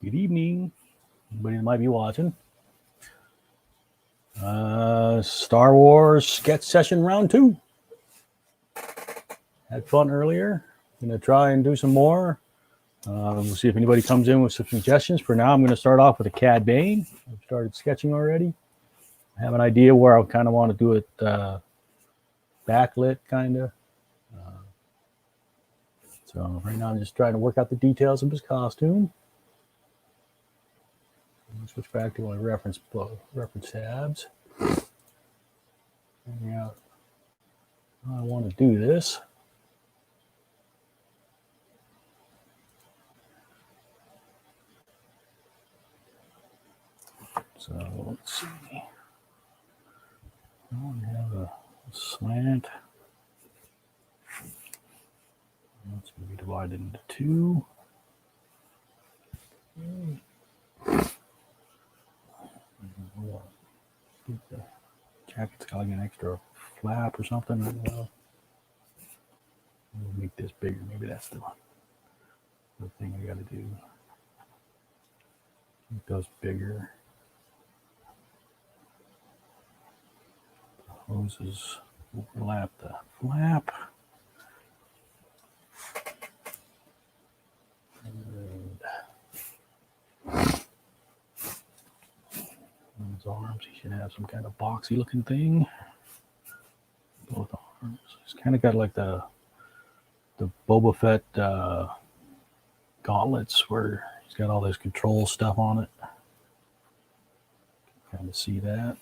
Good evening, anybody that might be watching. Star Wars sketch session round 2. Had fun earlier. Gonna try and do some more. We'll see if anybody comes in with some suggestions. For now, I'm going to start off with a Cad Bane. I've started sketching already. I have an idea where I kind of want to do it backlit, kind of. So right now I'm just trying to work out the details of his costume. Switch back to my reference tabs. Figure out how I want to do this. So let's see. I want to have a slant. It's going to be divided into 2. The jacket's got like an extra flap or something. I don't know. We'll make this bigger. Maybe that's the thing I got to do. Make those bigger. The hoses overlap the flap. And his arms, he should have some kind of boxy looking thing. Both arms. He's kind of got like the Boba Fett gauntlets where he's got all this control stuff on it. Kind of see that.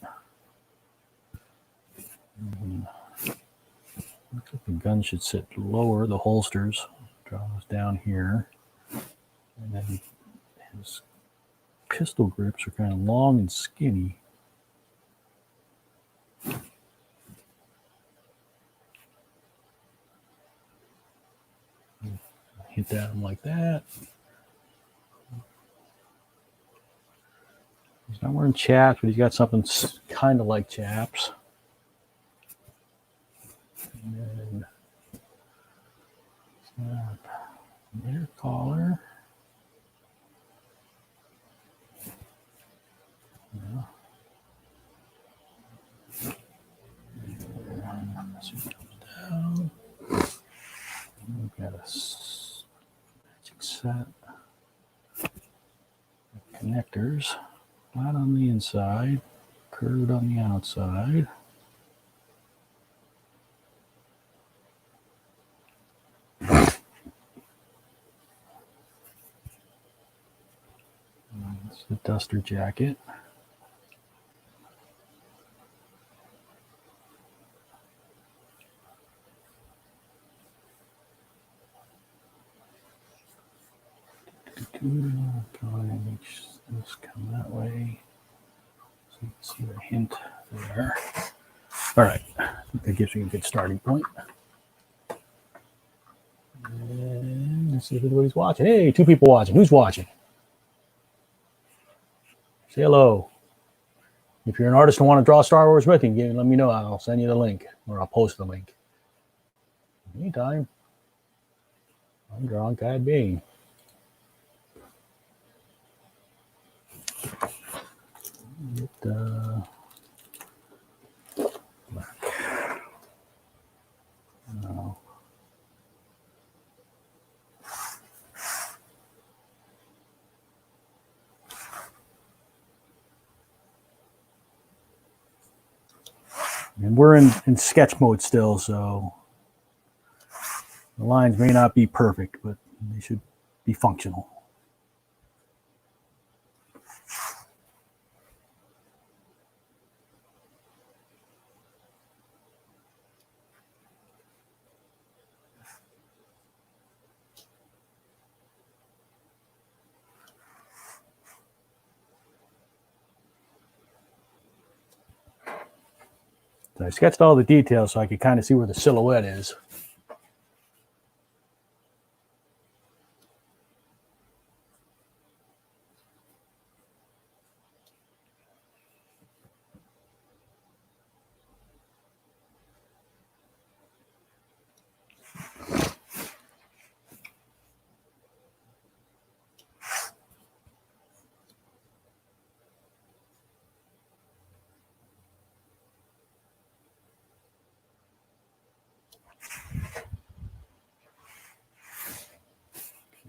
Looks like the gun should sit lower. The holsters draw those down here, and then his pistol grips are kind of long and skinny. Hit at him like that. He's not wearing chaps, but he's got something kind of like chaps. And then their collar. Yeah. So it comes down. We've got a magic set of connectors, flat on the inside, curved on the outside. It's the duster jacket. Trying to make this come that way. So you can see the hint there. All right, that gives me a good starting point. And let's see if anybody's watching. Hey, 2 people watching. Who's watching? Say hello. If you're an artist and want to draw Star Wars with me, let me know. I'll send you the link, or I'll post the link. Anytime. I'm drawing Cad Bane. No. And we're in sketch mode still, so the lines may not be perfect, but they should be functional. So I sketched all the details so I could kind of see where the silhouette is.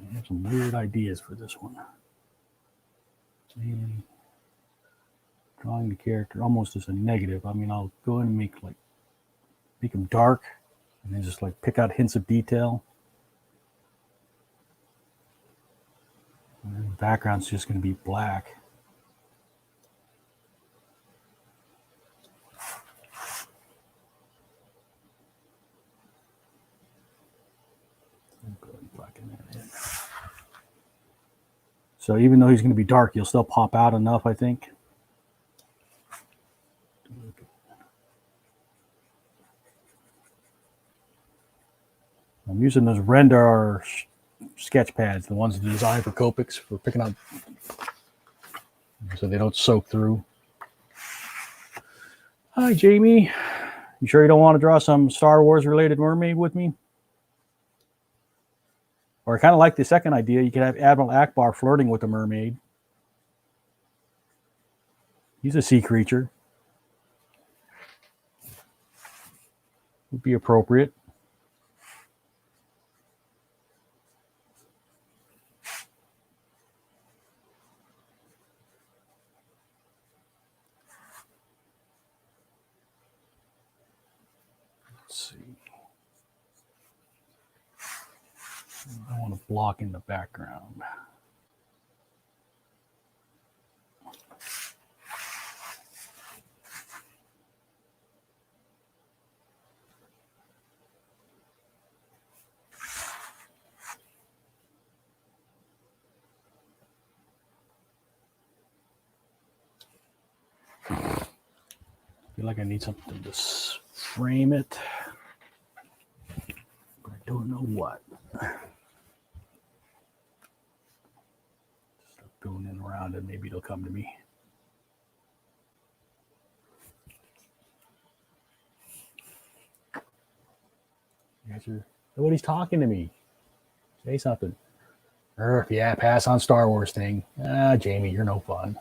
I have some weird ideas for this one. Maybe drawing the character almost as a negative. I mean, I'll go in and make them dark, and then just like pick out hints of detail. And the background's just going to be black. Go ahead and blacken that in. So even though he's going to be dark, he'll still pop out enough, I think. I'm using those render sketch pads, the ones designed for Copics, for picking up so they don't soak through. Hi, Jamie. You sure you don't want to draw some Star Wars related mermaid with me? Or I kind of like the second idea. You could have Admiral Akbar flirting with a mermaid. He's a sea creature. Would be appropriate. Let's see. I want to block in the background. I feel like I need something to frame it, but I don't know what. Start going in around and maybe it'll come to me. Nobody's talking to me. Say something. Yeah, pass on Star Wars thing. Jamie, you're no fun.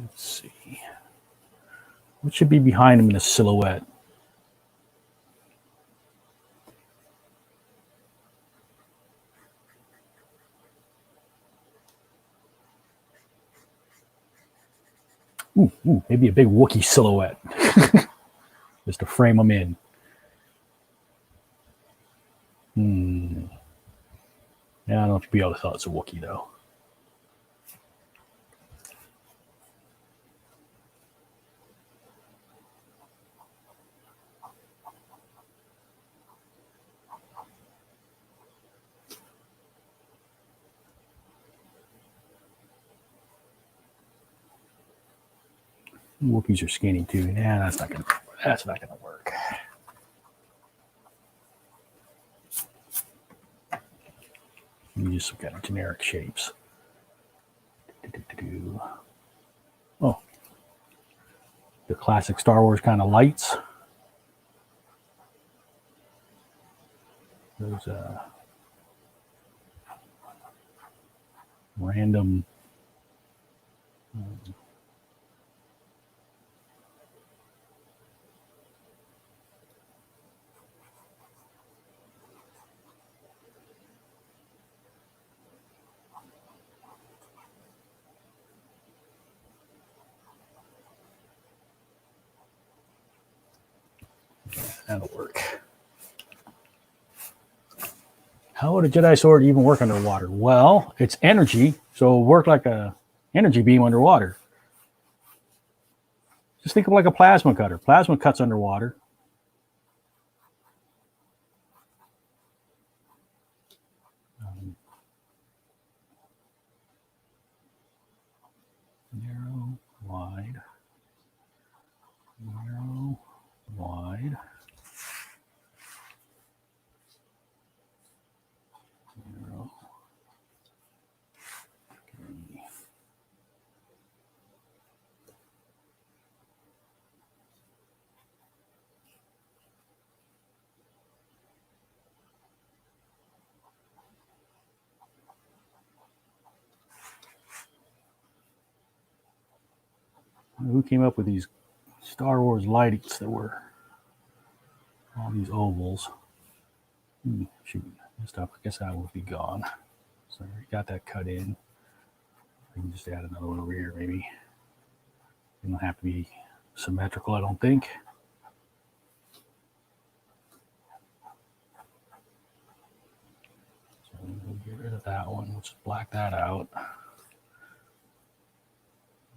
Let's see. What should be behind him in a silhouette? Ooh, maybe a big Wookiee silhouette. Just to frame him in. Yeah, I don't know if you'll be able to tell it's a Wookiee, though. Wookiees are skinny too. Nah, that's not gonna work. Use some kind of generic shapes. Oh, the classic Star Wars kind of lights. Those random. That'll work. How would a Jedi sword even work underwater? Well, it's energy, so it'll work like a energy beam underwater. Just think of like a plasma cutter. Plasma cuts underwater. Narrow, wide, narrow, wide. Narrow. Okay. Who came up with these Star Wars lightings that were all these ovals? Shoot, stuff. I guess that will be gone. So we got that cut in. I can just add another one over here, maybe. It don't have to be symmetrical, I don't think. So we'll get rid of that one. Let's black that out.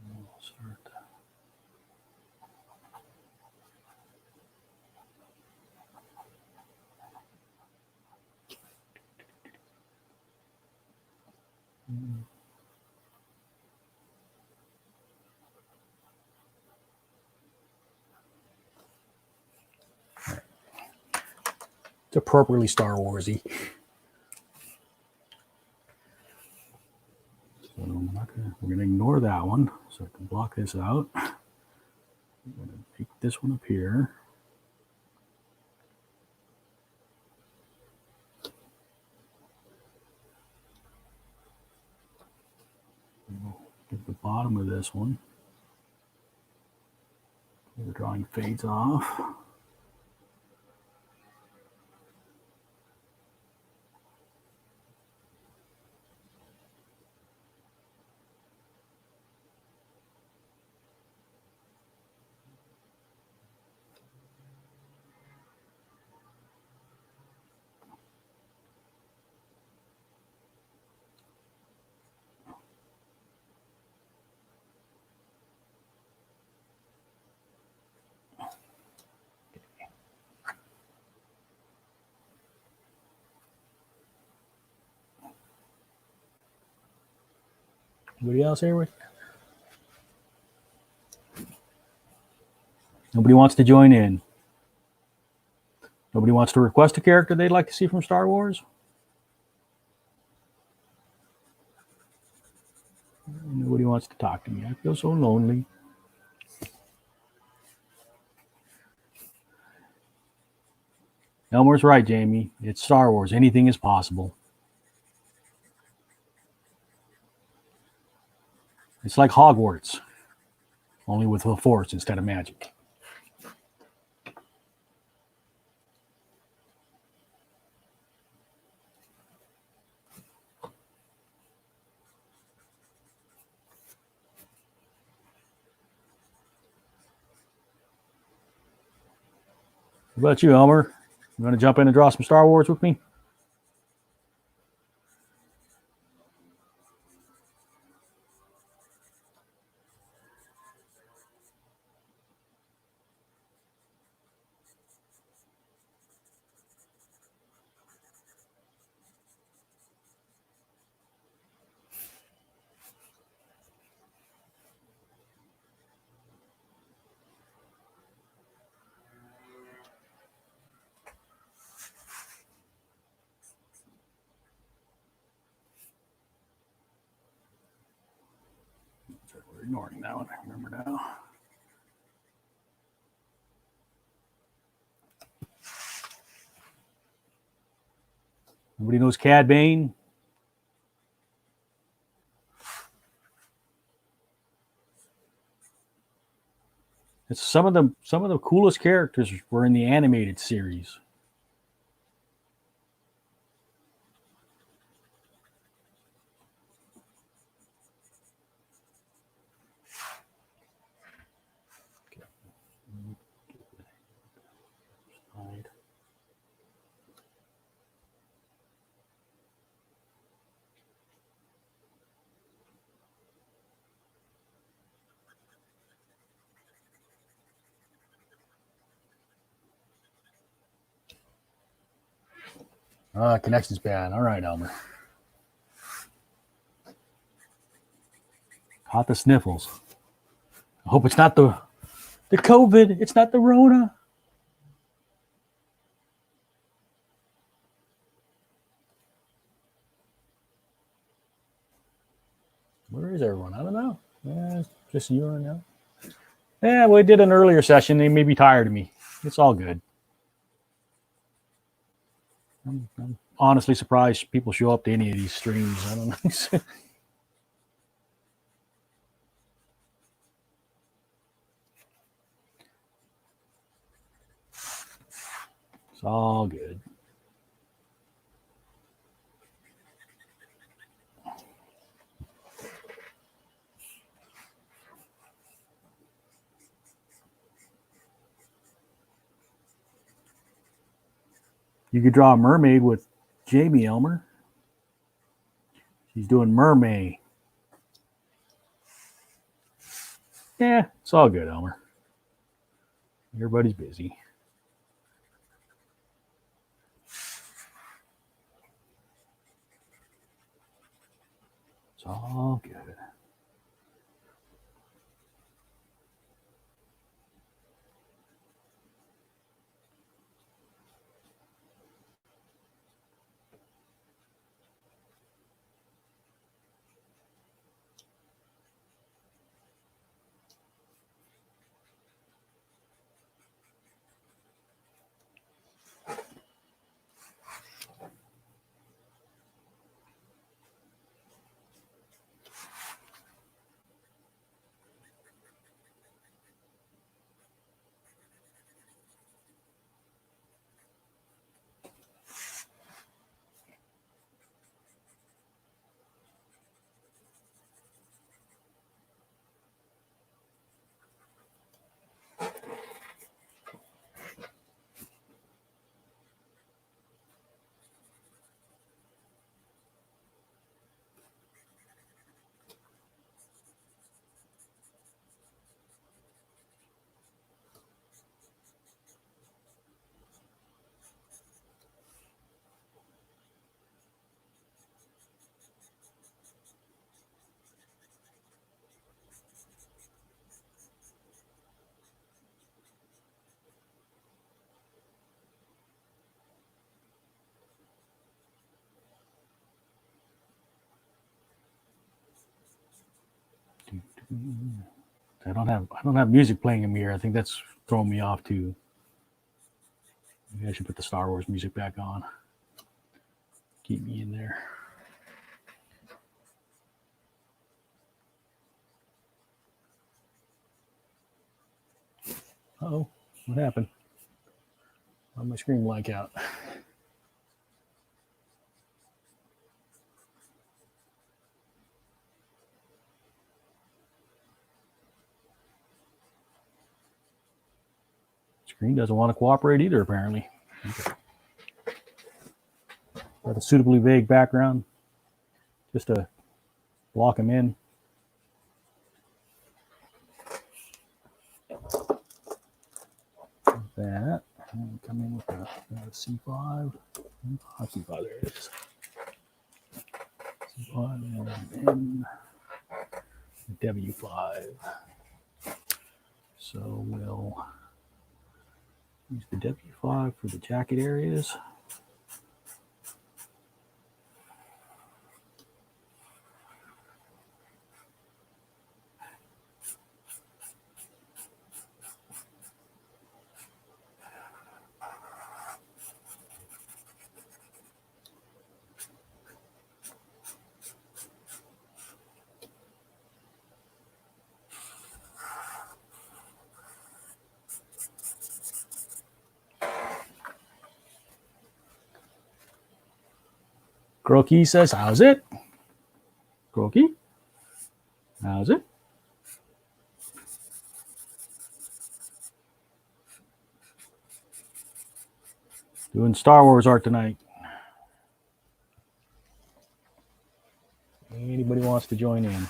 We'll start. It's appropriately Star Warsy. So we're going to ignore that one. So I can block this out. I'm going to make this one up here. We'll get the bottom of this one. The drawing fades off. Anybody else here with? Nobody wants to join in. Nobody wants to request a character they'd like to see from Star Wars? Nobody wants to talk to me. I feel so lonely. Elmer's right, Jamie. It's Star Wars. Anything is possible. It's like Hogwarts, only with the Force instead of magic. What about you, Elmer? You want to jump in and draw some Star Wars with me? We're ignoring that one. I remember now. Nobody knows Cad Bane? It's some of the coolest characters were in the animated series. Connection's bad. All right, Elmer. Caught the sniffles. I hope it's not the COVID. It's not the Rona. Where is everyone? I don't know. Just you right now. Yeah, we did an earlier session. They may be tired of me. It's all good. I'm honestly surprised people show up to any of these streams. I don't know. all good. You could draw a mermaid with Jamie Elmer. She's doing mermaid. Yeah, it's all good, Elmer. Everybody's busy. It's all good. I don't have music playing in here. I think that's throwing me off too. Maybe I should put the Star Wars music back on. Keep me in there. Uh-oh, what happened? Why did my screen blank out? Screen doesn't want to cooperate either, apparently. Okay. Got a suitably vague background, just to block them in. That. And come in with the C5. C5, there it is. C5 and W5. So we'll use the W5 for the jacket areas. Croaky says, how's it? Croaky? How's it? Doing Star Wars art tonight. Anybody wants to join in?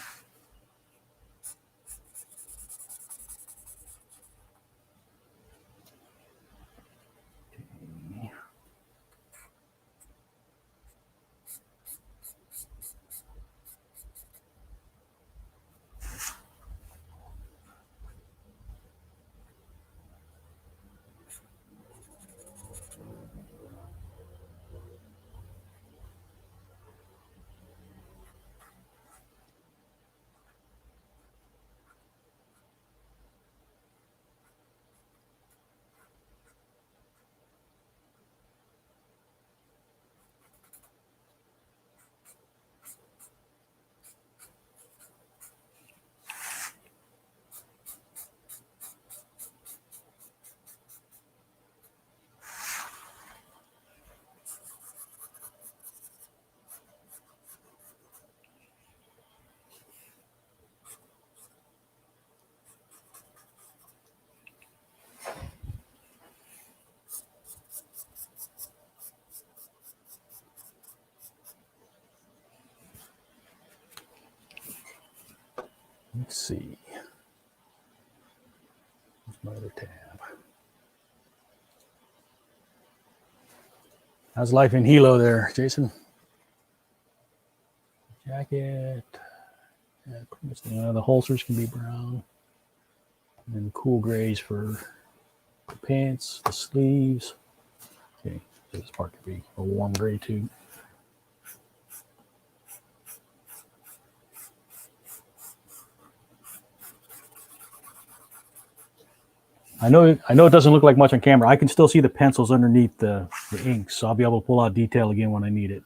Let's see. Where's my other tab? How's life in Hilo there, Jason? Jacket. Yeah, the holsters can be brown. And then cool grays for the pants, the sleeves. Okay, so this part could be a warm gray too. I know it doesn't look like much on camera. I can still see the pencils underneath the ink, so I'll be able to pull out detail again when I need it.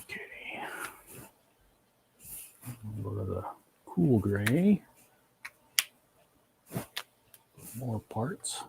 Okay. Go to the cool gray. More parts.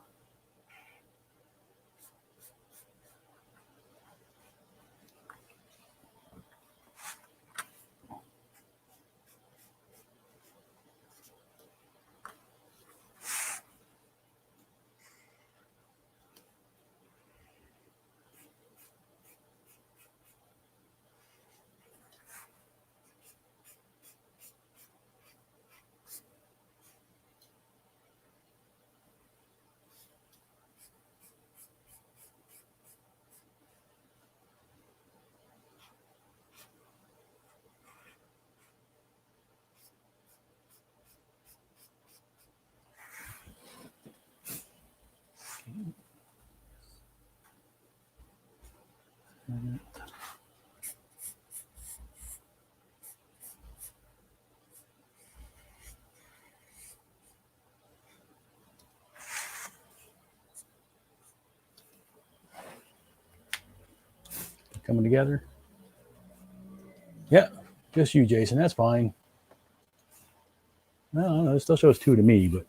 Coming together. Yeah, just you, Jason. That's fine. No, it still shows two to me, but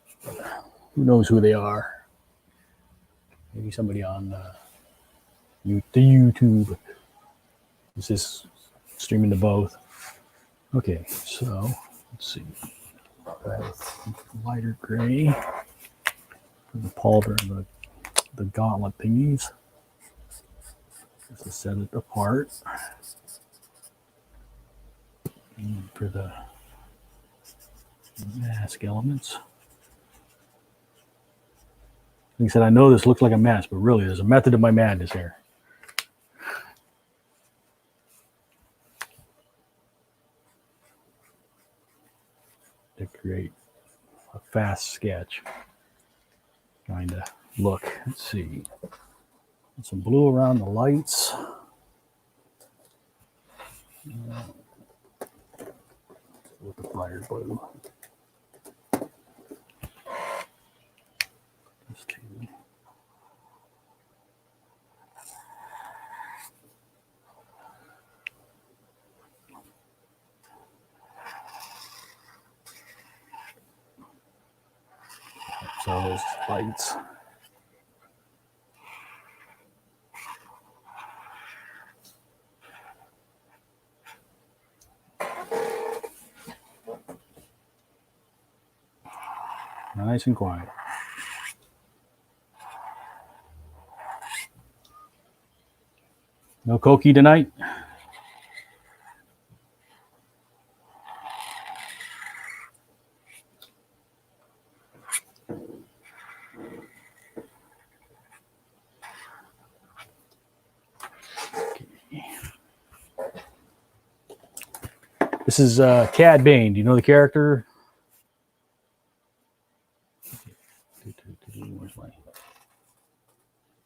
who knows who they are? Maybe somebody on the YouTube. This is streaming to both. Okay, so let's see. Lighter gray for the pauldron, the gauntlet thingies. Just to set it apart. And for the mask elements. Like I said, I know this looks like a mess, but really there's a method to my madness here. To create a fast sketch kind of look. Let's see. Some blue around the lights. With the fire blue. So those lights. Nice and quiet. No Cokie tonight? This is Cad Bane. Do you know the character? Where's my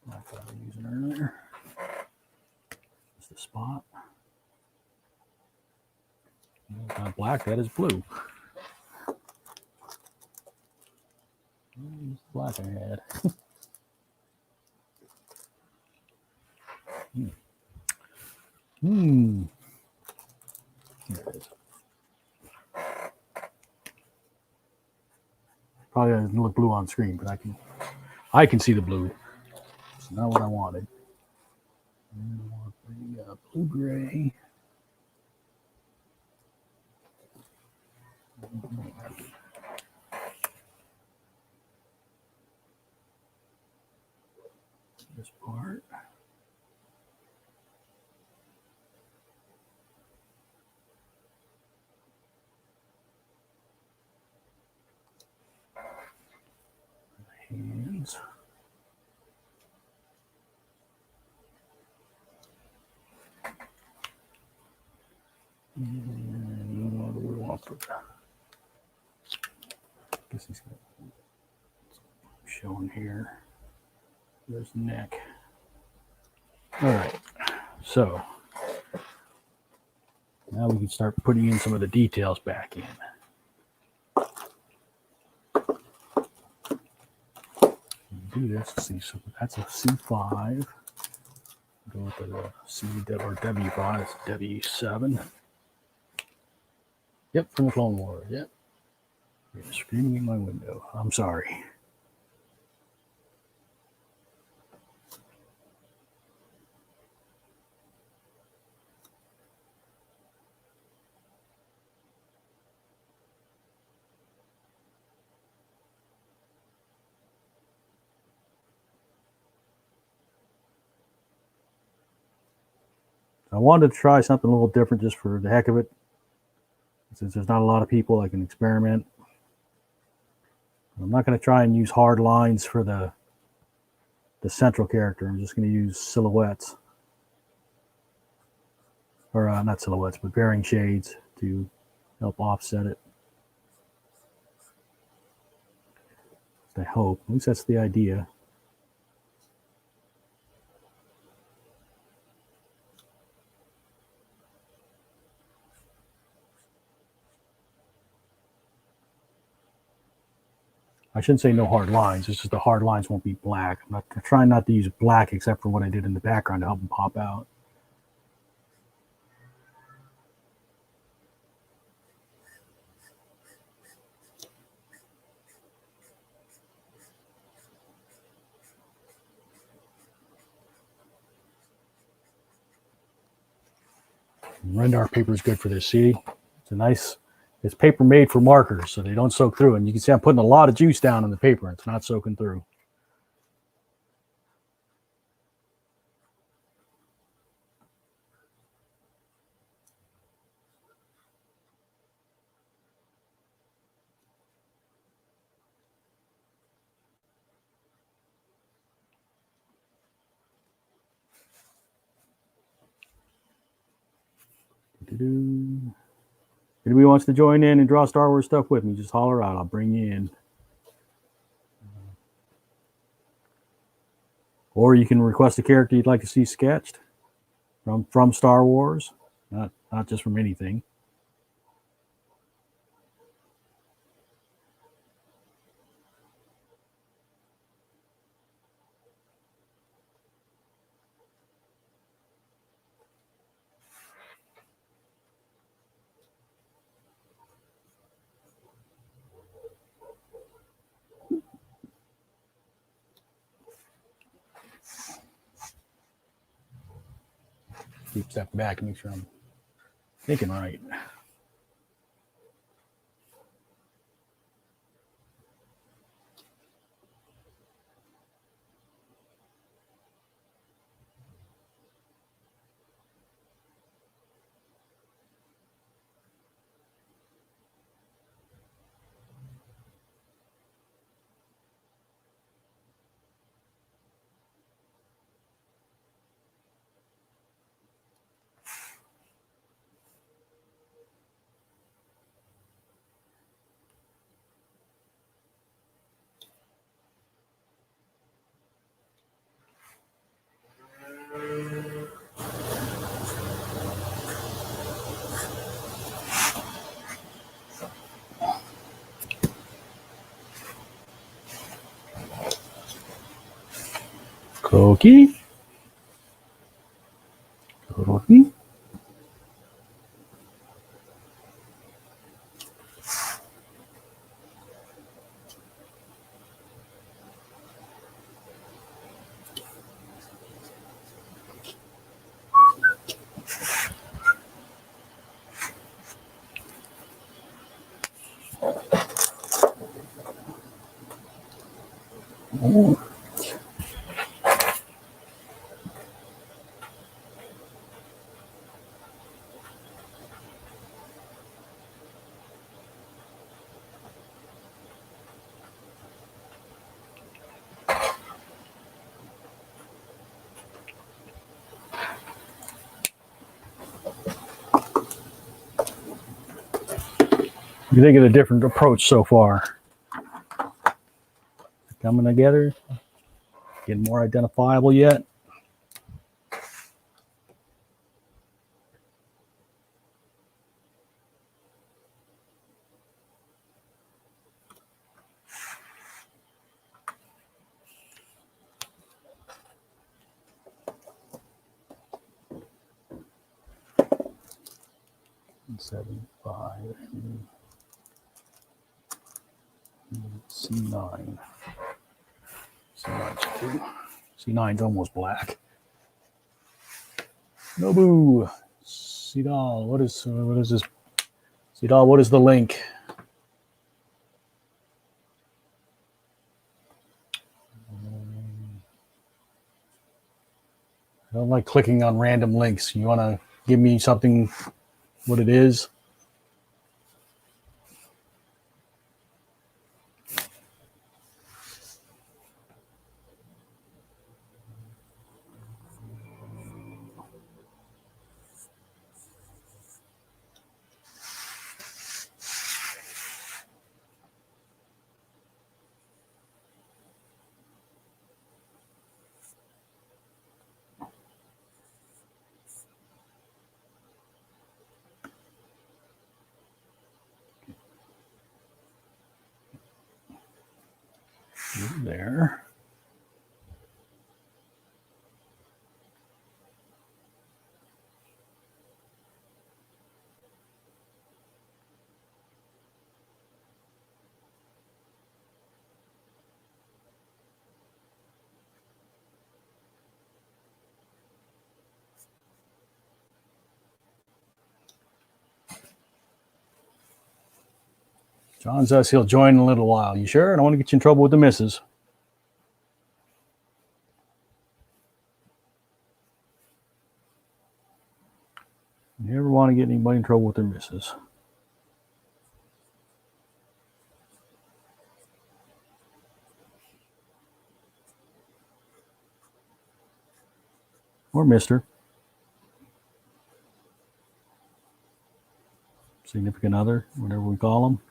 black I was using earlier? That's the spot. It's not black, that is blue. It's black I had. There it is. Probably doesn't look blue on screen, but I can see the blue. It's not what I wanted. blue gray. This part. Hands. And what do we want for that? I guess he's got showing here. There's the neck. All right. So now we can start putting in some of the details back in. Do this. See, so that's a C5. Go with the C or W5. It's W7. Yep, from the Clone Wars. Yep. You're screaming in my window. I'm sorry. I wanted to try something a little different just for the heck of it. Since there's not a lot of people, I can experiment. I'm not going to try and use hard lines for the central character. I'm just going to use silhouettes. Or not silhouettes, but bearing shades to help offset it. I hope. At least that's the idea. I shouldn't say no hard lines. It's just the hard lines won't be black. I'm trying not to use black except for what I did in the background to help them pop out. Rendar paper is good for this. See, it's paper made for markers, so they don't soak through. And you can see I'm putting a lot of juice down in the paper. It's not soaking through. Anybody wants to join in and draw Star Wars stuff with me, just holler out. I'll bring you in. Or you can request a character you'd like to see sketched from Star Wars, not just from anything. Keep stepping back and make sure I'm thinking right. Cookie. Cookie. Oh. You think of a different approach so far? Coming together, getting more identifiable yet? Seven, 5, C9. C9's two. C9's almost black. Nobu. Sidal, what is this? Sidal, what is the link? I don't like clicking on random links. You want to give me something, what it is? There. John says he'll join in a little while. You sure? I don't want to get you in trouble with the missus. You never want to get anybody in trouble with their missus. Or mister. Significant other, whatever we call them.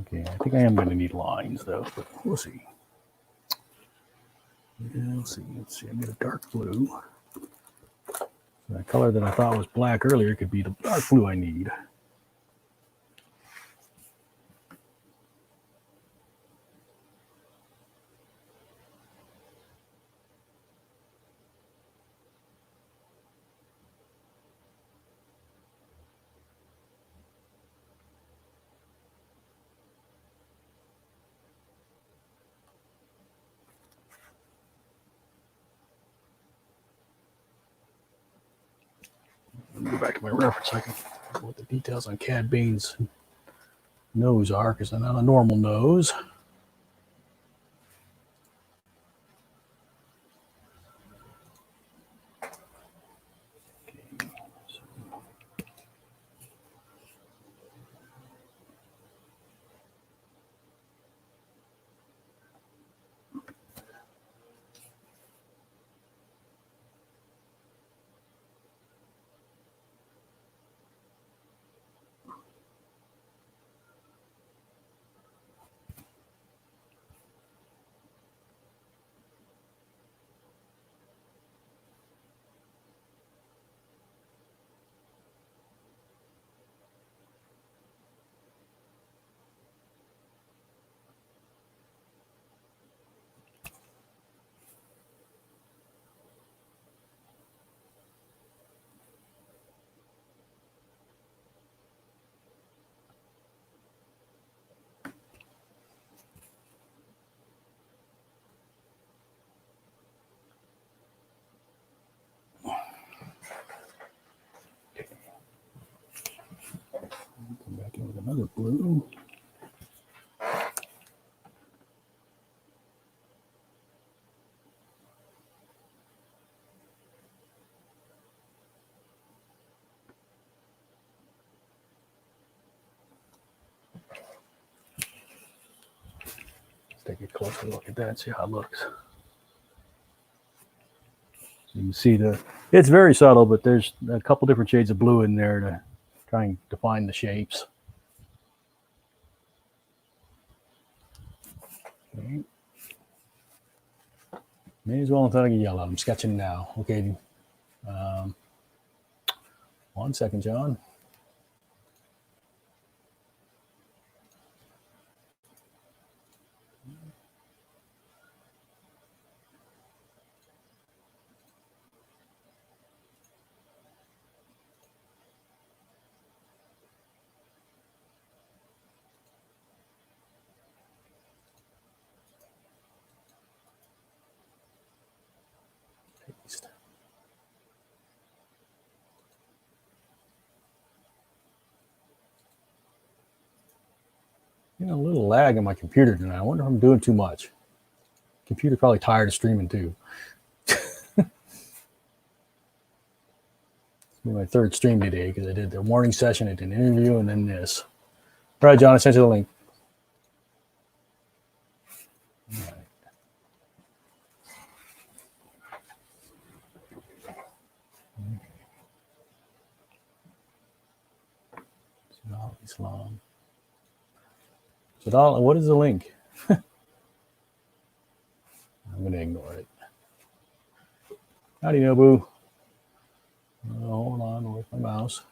Okay, I think I am going to need lines though, but we'll see. Yeah, let's see. I need a dark blue. That color that I thought was black earlier could be the dark blue I need. Let me go back to my reference. I can what the details on Cad Bane's nose are, because they're not a normal nose. Another blue. Let's take a closer look at that, see how it looks. So you can see it's very subtle, but there's a couple different shades of blue in there to try and define the shapes. Okay. May as well until I get yellow. I'm sketching now. Okay. 1 second, John. Paste. A little lag in my computer tonight. I wonder if I'm doing too much. Computer probably tired of streaming too. It's my third stream today because I did the morning session, I did an interview, and then this. All right, John, I sent you the link. All right. Islam. So what is the link? I'm going to ignore it. How do you know, boo? Hold on, where's my mouse?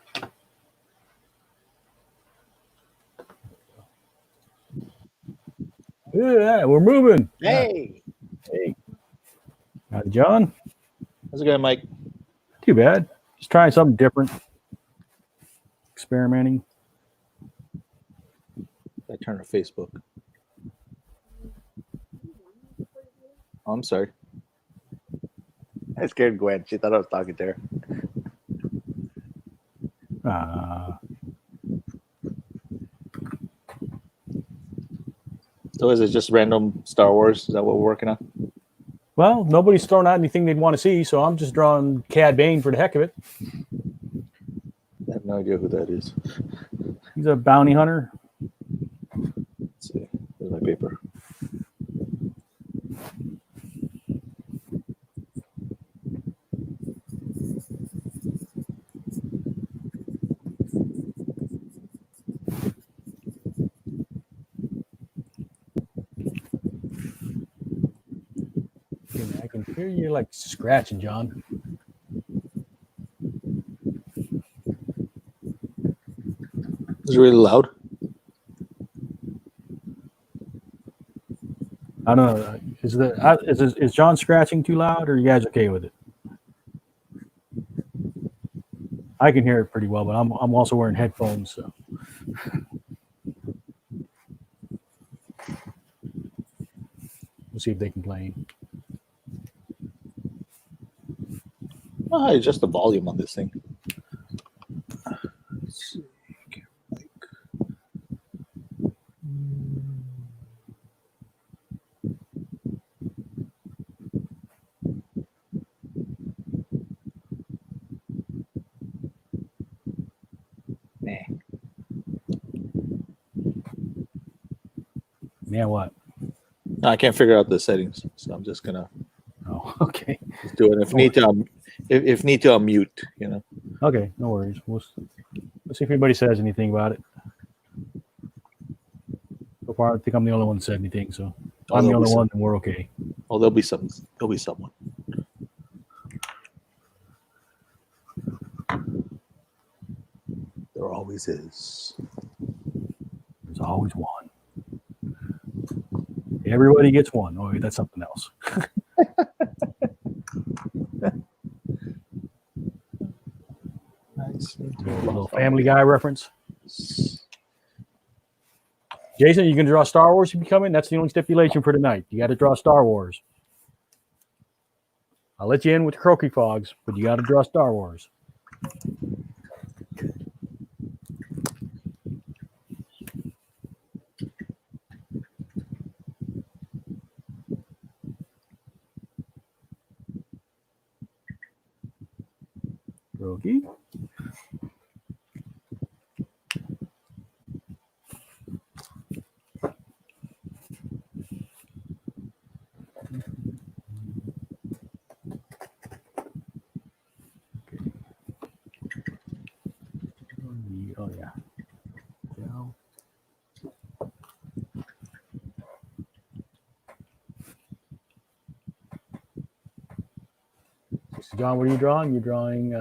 Yeah, we're moving. Hey. Hey. Howdy, John. How's it going, Mike? Too bad. Just trying something different. Experimenting. I turn to Facebook. Oh, I'm sorry. I scared Gwen. She thought I was talking to her. So is it just random Star Wars? Is that what we're working on? Well, nobody's thrown out anything they'd want to see, so I'm just drawing Cad Bane for the heck of it. I have no idea who that is. He's a bounty hunter. Let's see. Where's my paper? I can hear you like scratching, John. Is it really loud? I don't know. Is John scratching too loud, or are you guys okay with it? I can hear it pretty well, but I'm also wearing headphones, so. We'll see if they complain. Oh, I adjust the volume on this thing. Let's see. Yeah, what? No, I can't figure out the settings, so I'm just gonna. Oh, okay. Just do it. If need to, if need to, I'll mute. You know. Okay, no worries. Let's see if anybody says anything about it. So far, I think I'm the only one that said anything. So if I'm the only one, then we're okay. Oh, there'll be some. There'll be someone. There always is. There's always one. Everybody gets one. Oh, wait, that's something else. Nice. A little Family Guy reference. Jason, you can draw Star Wars if you come in. That's the only stipulation for tonight. You got to draw Star Wars. I'll let you in with the croaky fogs, but you got to draw Star Wars. Rogi. Oh yeah. Joe. So John, what are you drawing? You're drawing.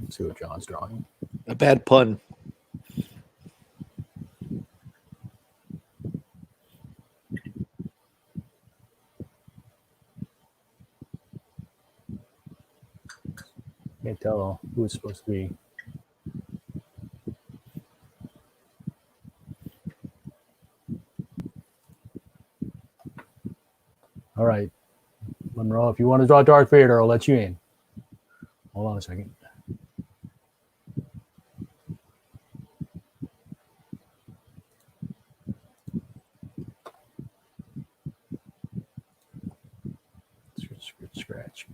Let's see what John's drawing. A bad pun. Can't tell who it's supposed to be. All right, Monroe, if you want to draw Darth Vader, I'll let you in. Hold on a second. Scratch.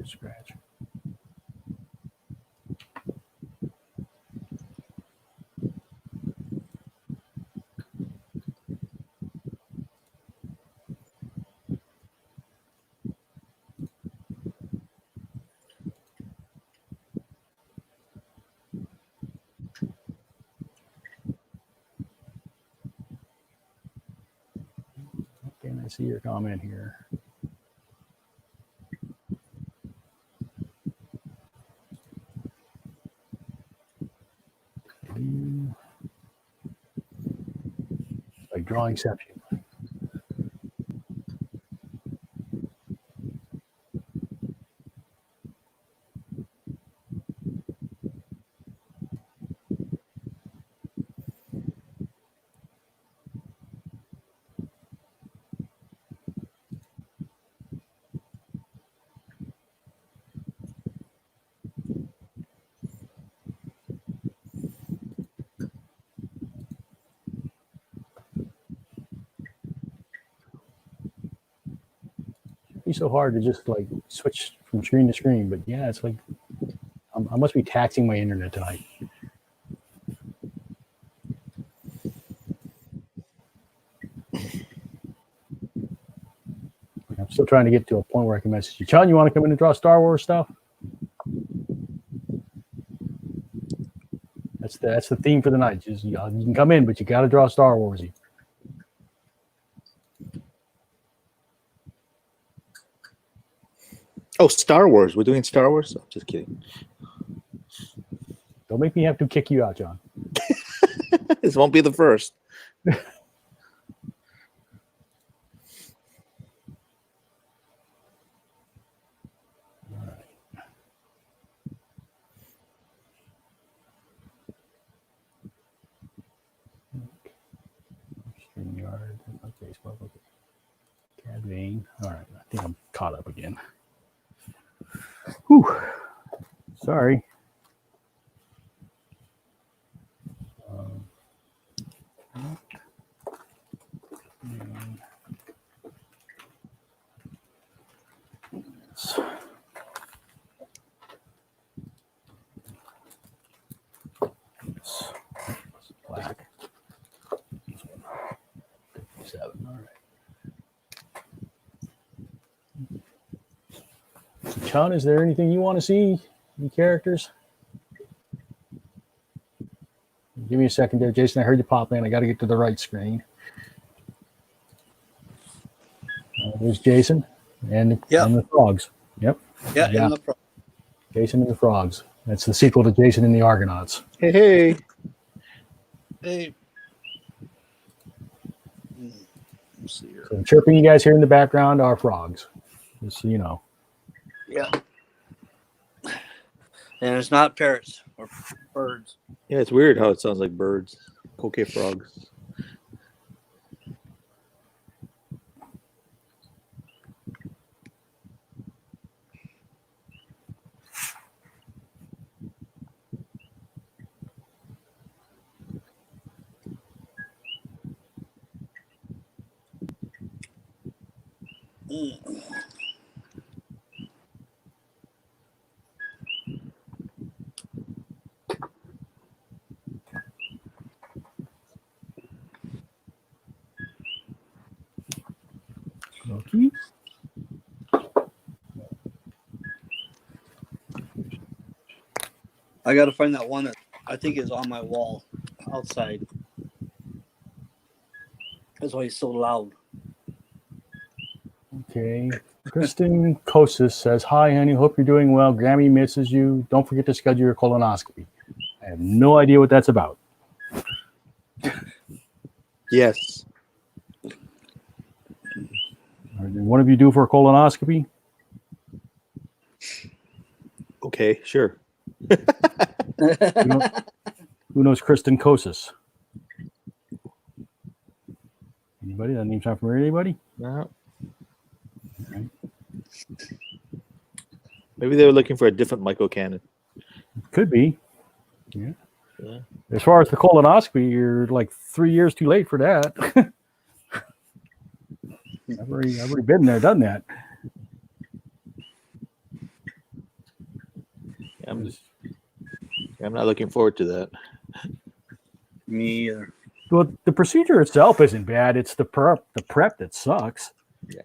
Can I see your comment here? Like drawingception. It'd be so hard to just like switch from screen to screen, but yeah, it's like I must be taxing my internet tonight. I'm still trying to get to a point where I can message you. John, you want to come in and draw Star Wars stuff? That's the theme for the night. Just you can come in, but you got to draw Star Warsy. Oh, Star Wars. We're doing Star Wars? I'm just kidding. Don't make me have to kick you out, John. This won't be the first. StreamYard, Facebook, Cad Vein. All right, I think I'm caught up again. Whew. Sorry. Black. 57. All right. So, John, is there anything you want to see? Any characters? Give me a second there, Jason. I heard you pop in. I got to get to the right screen. There's Jason and the frogs. Yep. Yeah, Yeah. and the Jason and the Frogs. That's the sequel to Jason and the Argonauts. Hey. Hey. Let's see here. So the chirping you guys hear in the background are frogs. Just so you know. Yeah. And it's not parrots or birds. Yeah, it's weird how it sounds like birds. Okay, frogs. I got to find that one that I think is on my wall outside. That's why he's so loud. Okay. Kristen Kosis says, "Hi, honey. Hope you're doing well. Grammy misses you. Don't forget to schedule your colonoscopy." I have no idea what that's about. Yes. Did one of you do for a colonoscopy? Okay, sure. Who knows Kristen Kosis? Anybody? That name sound familiar to anybody? No. Right. Maybe they were looking for a different M.H.Cannon. Could be. Yeah. Yeah. As far as the colonoscopy, you're like 3 years too late for that. I've already been there, done that. I'm not looking forward to that. Me either. Well, the procedure itself isn't bad. It's the prep that sucks. Yeah.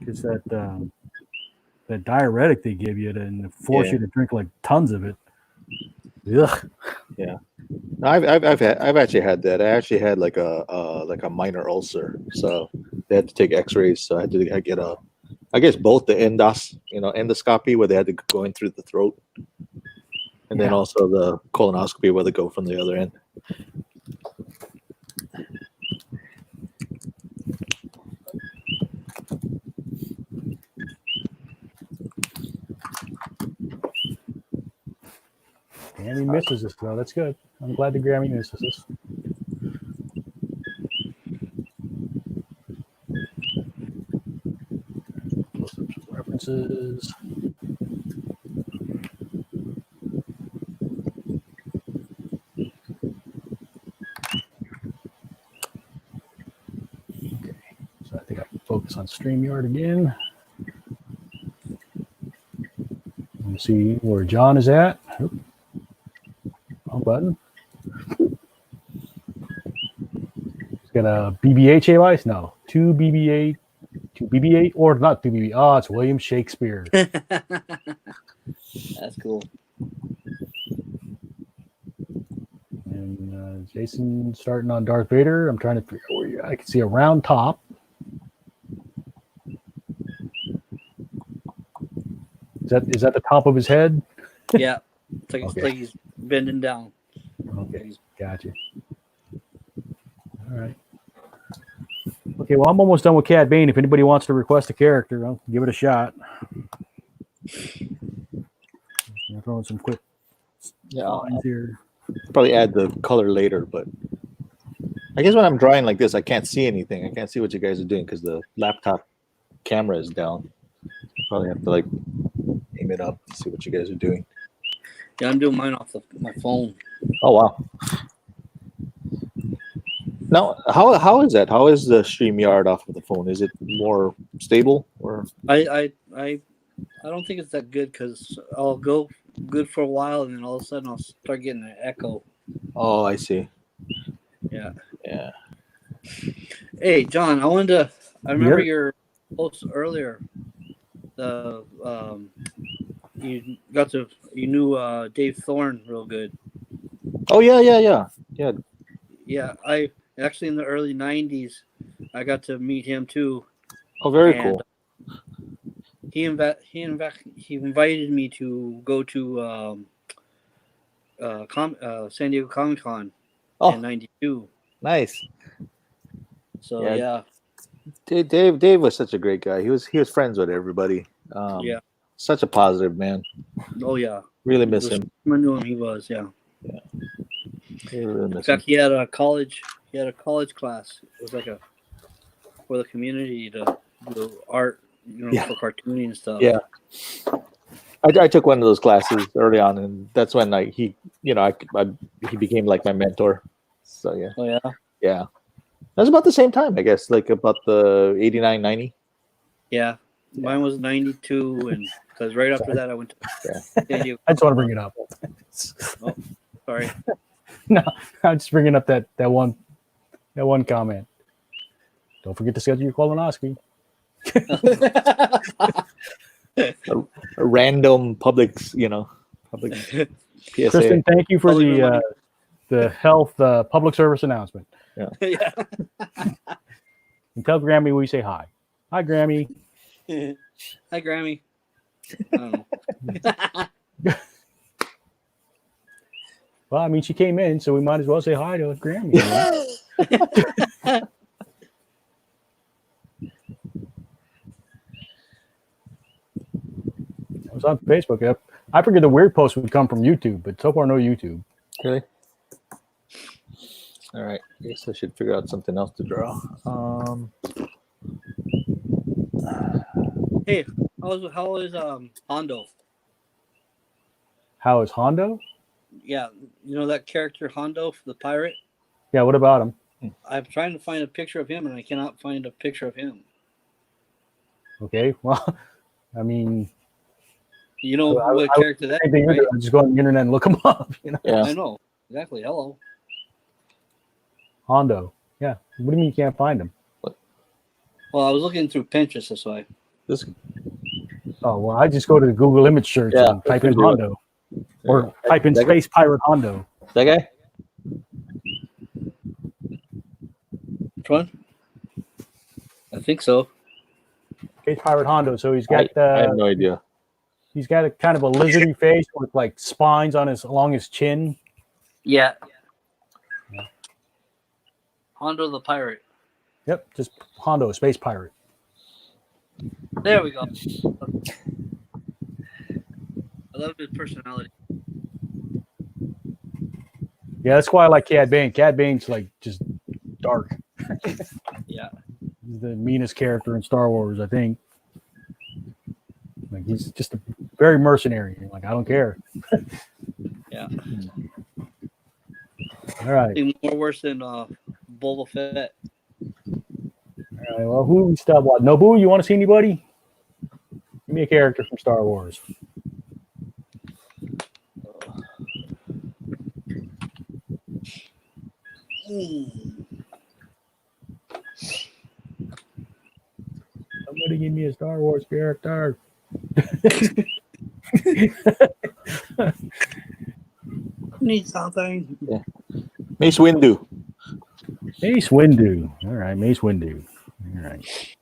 It's that diuretic they give you and force you to drink like tons of it. Ugh. Yeah. No, I've actually had that. I actually had like a minor ulcer, so they had to take X-rays. So I had to get I guess both the endoscopy where they had to go in through the throat, and then also the colonoscopy where they go from the other end. Grammy misses us, though. That's good. I'm glad the Grammy misses us. Close up some references. Okay, so I think I can focus on StreamYard again. Let me see where John is at. Oop. Wrong button. He's got a BB-8 device? No. Two BB-8 or not 2 BB. Oh, it's William Shakespeare. That's cool. And Jason starting on Darth Vader. I'm trying to figure out where I can see a round top. Is that the top of his head? Yeah. It's like, Okay. it's like he's bending down. Okay, gotcha. All right. Okay, well, I'm almost done with Cad Bane. If anybody wants to request a character, I'll give it a shot. I'm throwing some quick lines here. Probably add the color later, but I guess when I'm drawing like this, I can't see anything. I can't see what you guys are doing because the laptop camera is down. Probably have to like aim it up to see what you guys are doing. Yeah, I'm doing mine off my phone. Oh wow! Now, how is that? How is the StreamYard off of the phone? Is it more stable or? I don't think it's that good because I'll go good for a while and then all of a sudden I'll start getting an echo. Oh, I see. Yeah. Yeah. Hey, John, I remember your post earlier. You knew Dave Thorne real good. Oh yeah. Yeah, I actually in the early '90s, I got to meet him too. Oh, very cool. He invited me to go to San Diego Comic Con in '92. Nice. So yeah. Dave was such a great guy. He was friends with everybody. Yeah. Such a positive man. Oh yeah. Really miss him. I knew him. He was Yeah. Really In fact, he had a college class. It was like for the community to do art, for cartooning and stuff. Yeah. I took one of those classes early on, and that's when he became like my mentor. So yeah. Oh yeah. Yeah. That's about the same time, I guess, like about the 89, 90. Yeah. Mine was 92, and because right after that I went to San Diego. I just want to bring it up. Oh, sorry. No, I'm just bringing up that one comment. Don't forget to schedule your colonoscopy. a random public, public PSA. Kristen, thank you for Probably my the health public service announcement. yeah. And tell Grammy we say hi. Hi, Grammy. Hi, Grammy. I don't know. Well, I mean, she came in, so we might as well say hi to Grammy. You know? It was on Facebook. Yep. I figured the weird post would come from YouTube, but so far no YouTube. Really? All right. I guess I should figure out something else to draw. Hey, how is Hondo? How is Hondo? Yeah, you know that character Hondo, the pirate? Yeah, what about him? I'm trying to find a picture of him, and I cannot find a picture of him. Okay, well, I mean, You know I what character that is, right? Just go on the internet and look him up. You know, Yeah. I know. Exactly. Hello. Hondo. Yeah. What do you mean you can't find him? Well, I was looking through Pinterest, that's why. This. Oh well, I just go to the Google image search Yeah, and type in that's what I do. Hondo, or type in That guy? Space Pirate Hondo. That guy? Which one? I think so. Space Pirate Hondo. So he's I got have no idea. he's got a kind of a lizardy face with like spines on along his chin. Yeah. Hondo the pirate. Yep, just Hondo, Space Pirate. There we go. I love his personality. Yeah, that's why I like Cad Bane. Cad Bane's like just dark. Yeah. He's the meanest character in Star Wars, I think. Like he's just a very mercenary. Like I don't care. Yeah. All right. Even more worse than Boba Fett. All right. Well, who we still what? Nobu, you want to see anybody? Give me a character from Star Wars. Somebody give me a Star Wars character. Need something. Mace Windu. Mace Windu. All right, Mace Windu. All right.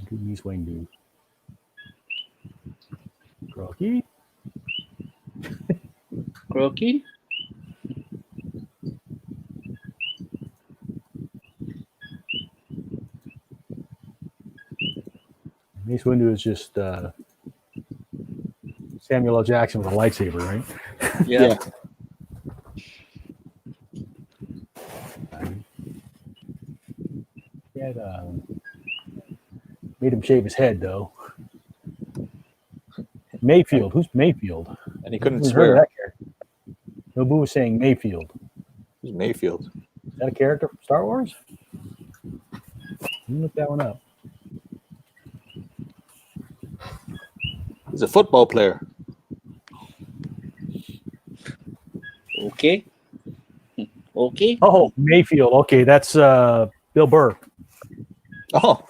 Do Mace Windu. Croaky. Croaky? Mace Windu is just Samuel L. Jackson with a lightsaber, right? Yeah. He had, made him shave his head, though. Mayfield. Who's Mayfield? And he couldn't Never heard of swear. that character. Nobu was saying Mayfield. Who's Mayfield? Is that a character from Star Wars? Let me look that one up. He's a football player. Okay. Okay. Oh, Mayfield. Okay, that's Bill Burr, Oh,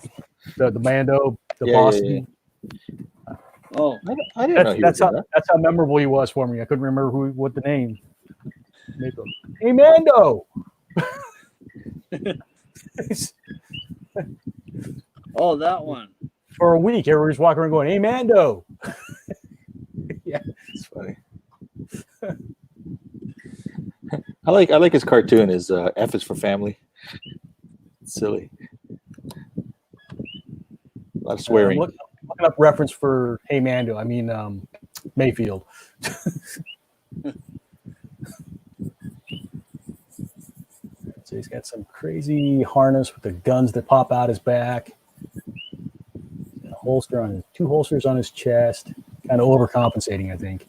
the Mando, the Yeah, Boston. Oh. I didn't know he That's was how in that. that's how memorable he was for me. I couldn't remember what the name. Mayfield. Hey, Mando. Oh, that one. For a week, everybody's walking around going, "Hey, Mando." It's funny. I like his cartoon. His F is for family. It's silly. A lot of swearing. Looking up reference for Hey Mando. I mean Mayfield. So he's got some crazy harness with the guns that pop out his back. A holster on his two holsters on his chest. Kind of overcompensating, I think.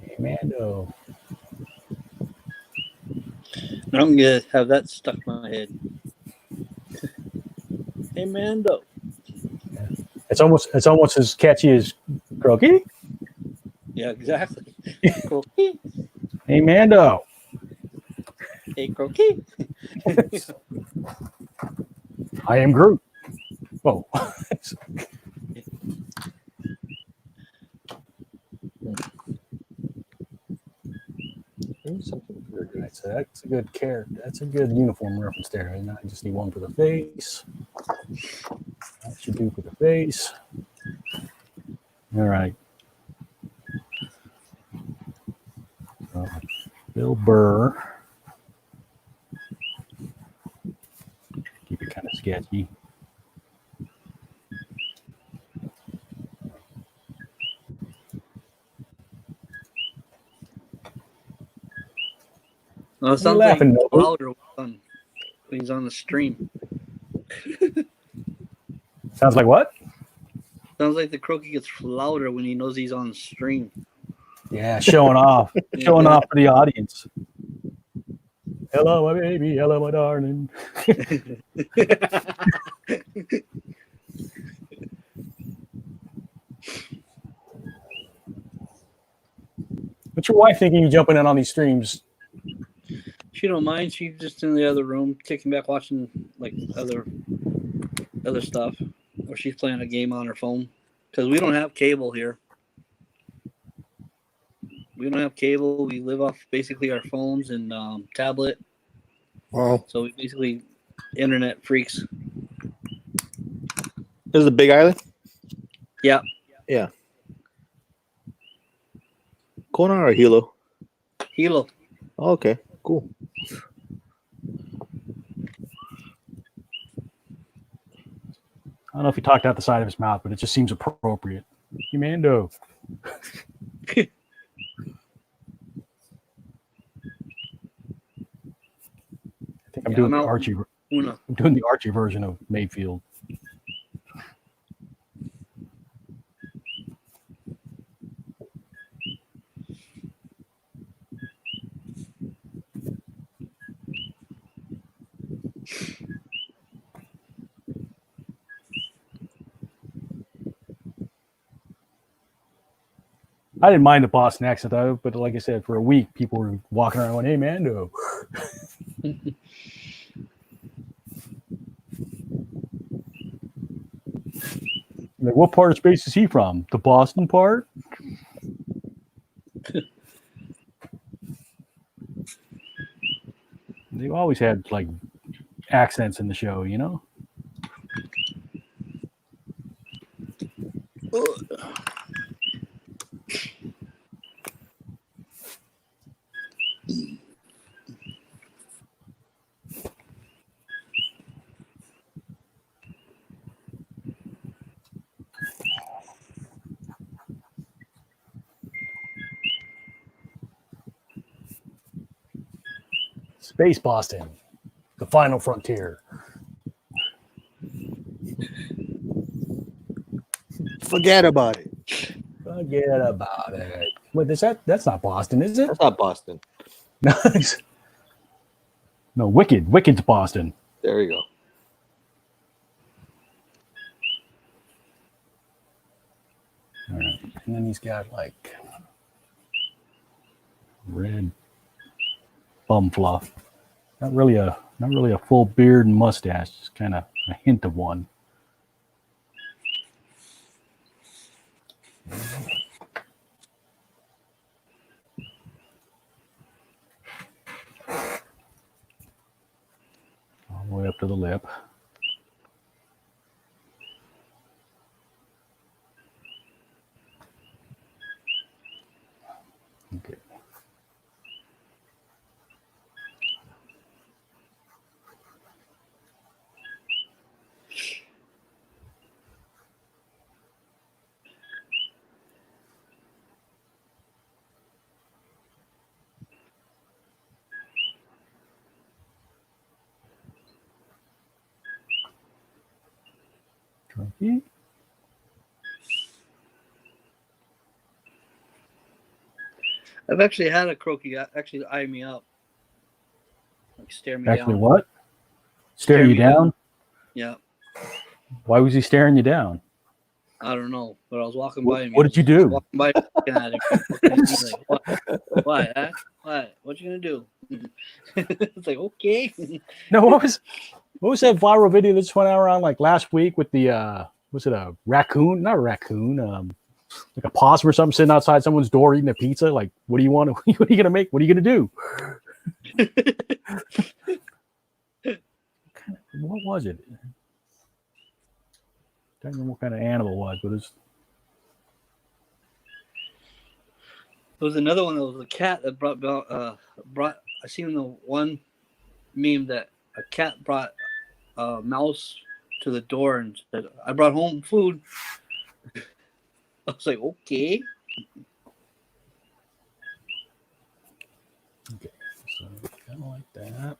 Hey Mando. I'm gonna have that stuck in my head. Hey, Mando. It's almost as catchy as Croaky? Yeah, exactly. Croaky. Hey, Mando. Hey, Croaky. I am Groot. Whoa. Something All right, so that's a good character. That's a good uniform reference there. And I just need one for the face. That should do for the face. All right. Bill Burr. Keep it kind of sketchy. No, it You sounds like laughing, no? louder when he's on the stream. Sounds like what? Sounds like the Croaky gets louder when he knows he's on stream. Yeah, showing off. Showing Yeah. off for the audience. Hello, my baby. Hello, my darling. What's your wife thinking you jumping in on these streams? She don't mind. She's just in the other room, kicking back, watching like other stuff, or she's playing a game on her phone. Because we don't have cable here. We don't have cable. We live off basically our phones and tablet. Wow. So we basically internet freaks. This is the Big Island? Yeah. Yeah. Kona or Hilo? Hilo. Oh, okay, cool. I don't know if he talked out the side of his mouth, but it just seems appropriate. Mando. I think I'm doing the out Archie. Una. I'm doing the Archie version of Mayfield. I didn't mind the Boston accent though, but like I said, for a week people were walking around going, "Hey, Mando." Like, what part of space is he from? The Boston part? They always had like accents in the show, you know? Space Boston, the final frontier. Forget about it. Forget about it. Wait, that's not Boston, is it? That's not Boston. No, Wicked's Boston. There you go. All right. And then he's got like red bum fluff. Not really a full beard and mustache, just kind of a hint of one. All the way up to the lip. Okay. Trophy. I've actually had a Croaky actually eye me up. Like stare me Actually, down. what? Stare you me down? Yeah. Why was he staring you down? I don't know, but I was walking by him. What did you do? Walking by, looking at him, looking at me like, what? What? Huh? What? What you gonna do? It's like, okay. No, what was that viral video that just went around like last week with the was it a raccoon? Not a raccoon, like a possum or something sitting outside someone's door eating a pizza. Like, what do you want? What are you gonna make? What are you gonna do? What was it? I don't remember what kind of animal it was, but it's There was another one that was a cat that brought. I seen the one meme that a cat brought a mouse to the door and said, "I brought home food." I was like, okay. okay. So kind of like that.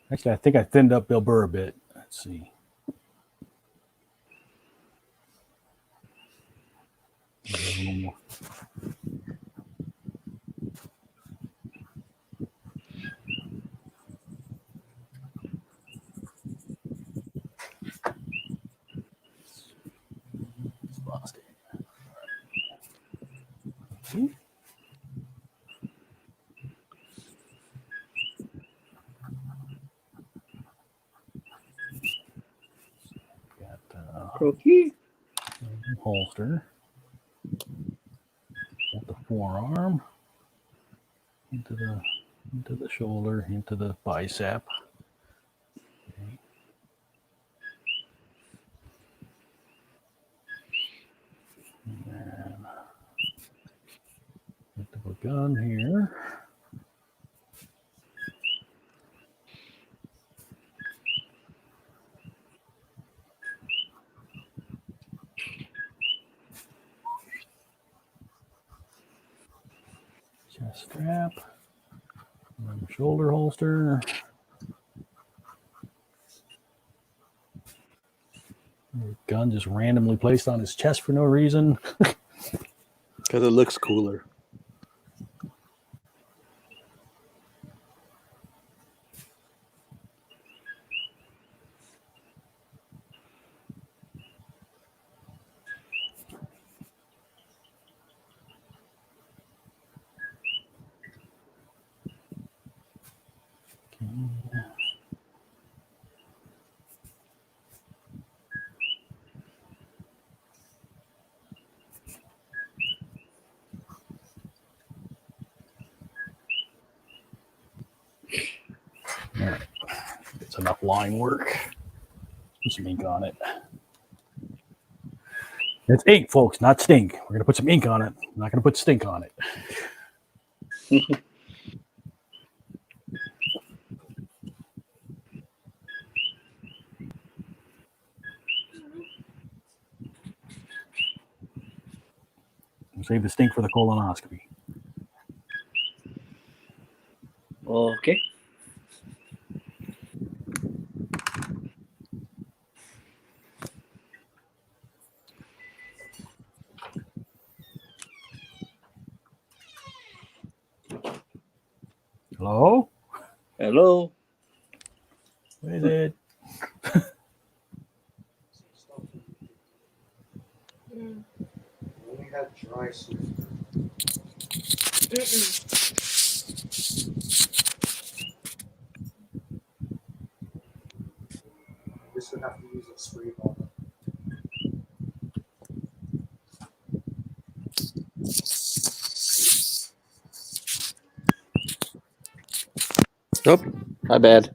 Actually, I think I thinned up Bill Burr a bit. Let's see. Lost it. Got Croaky. holster. Got the forearm into the shoulder, into the bicep. Okay. And then get the gun here. Chest strap, and then shoulder holster. The gun just randomly placed on his chest for no reason. Because it looks cooler. All right. It's enough line work. Put some ink on it. It's ink, folks, not stink. We're going to put some ink on it. I'm not going to put stink on it. We'll save the stink for the colonoscopy. Okay. Hello? Hello. What is it? We have dry soup. This would have to use a spray bottle. Nope. My bad.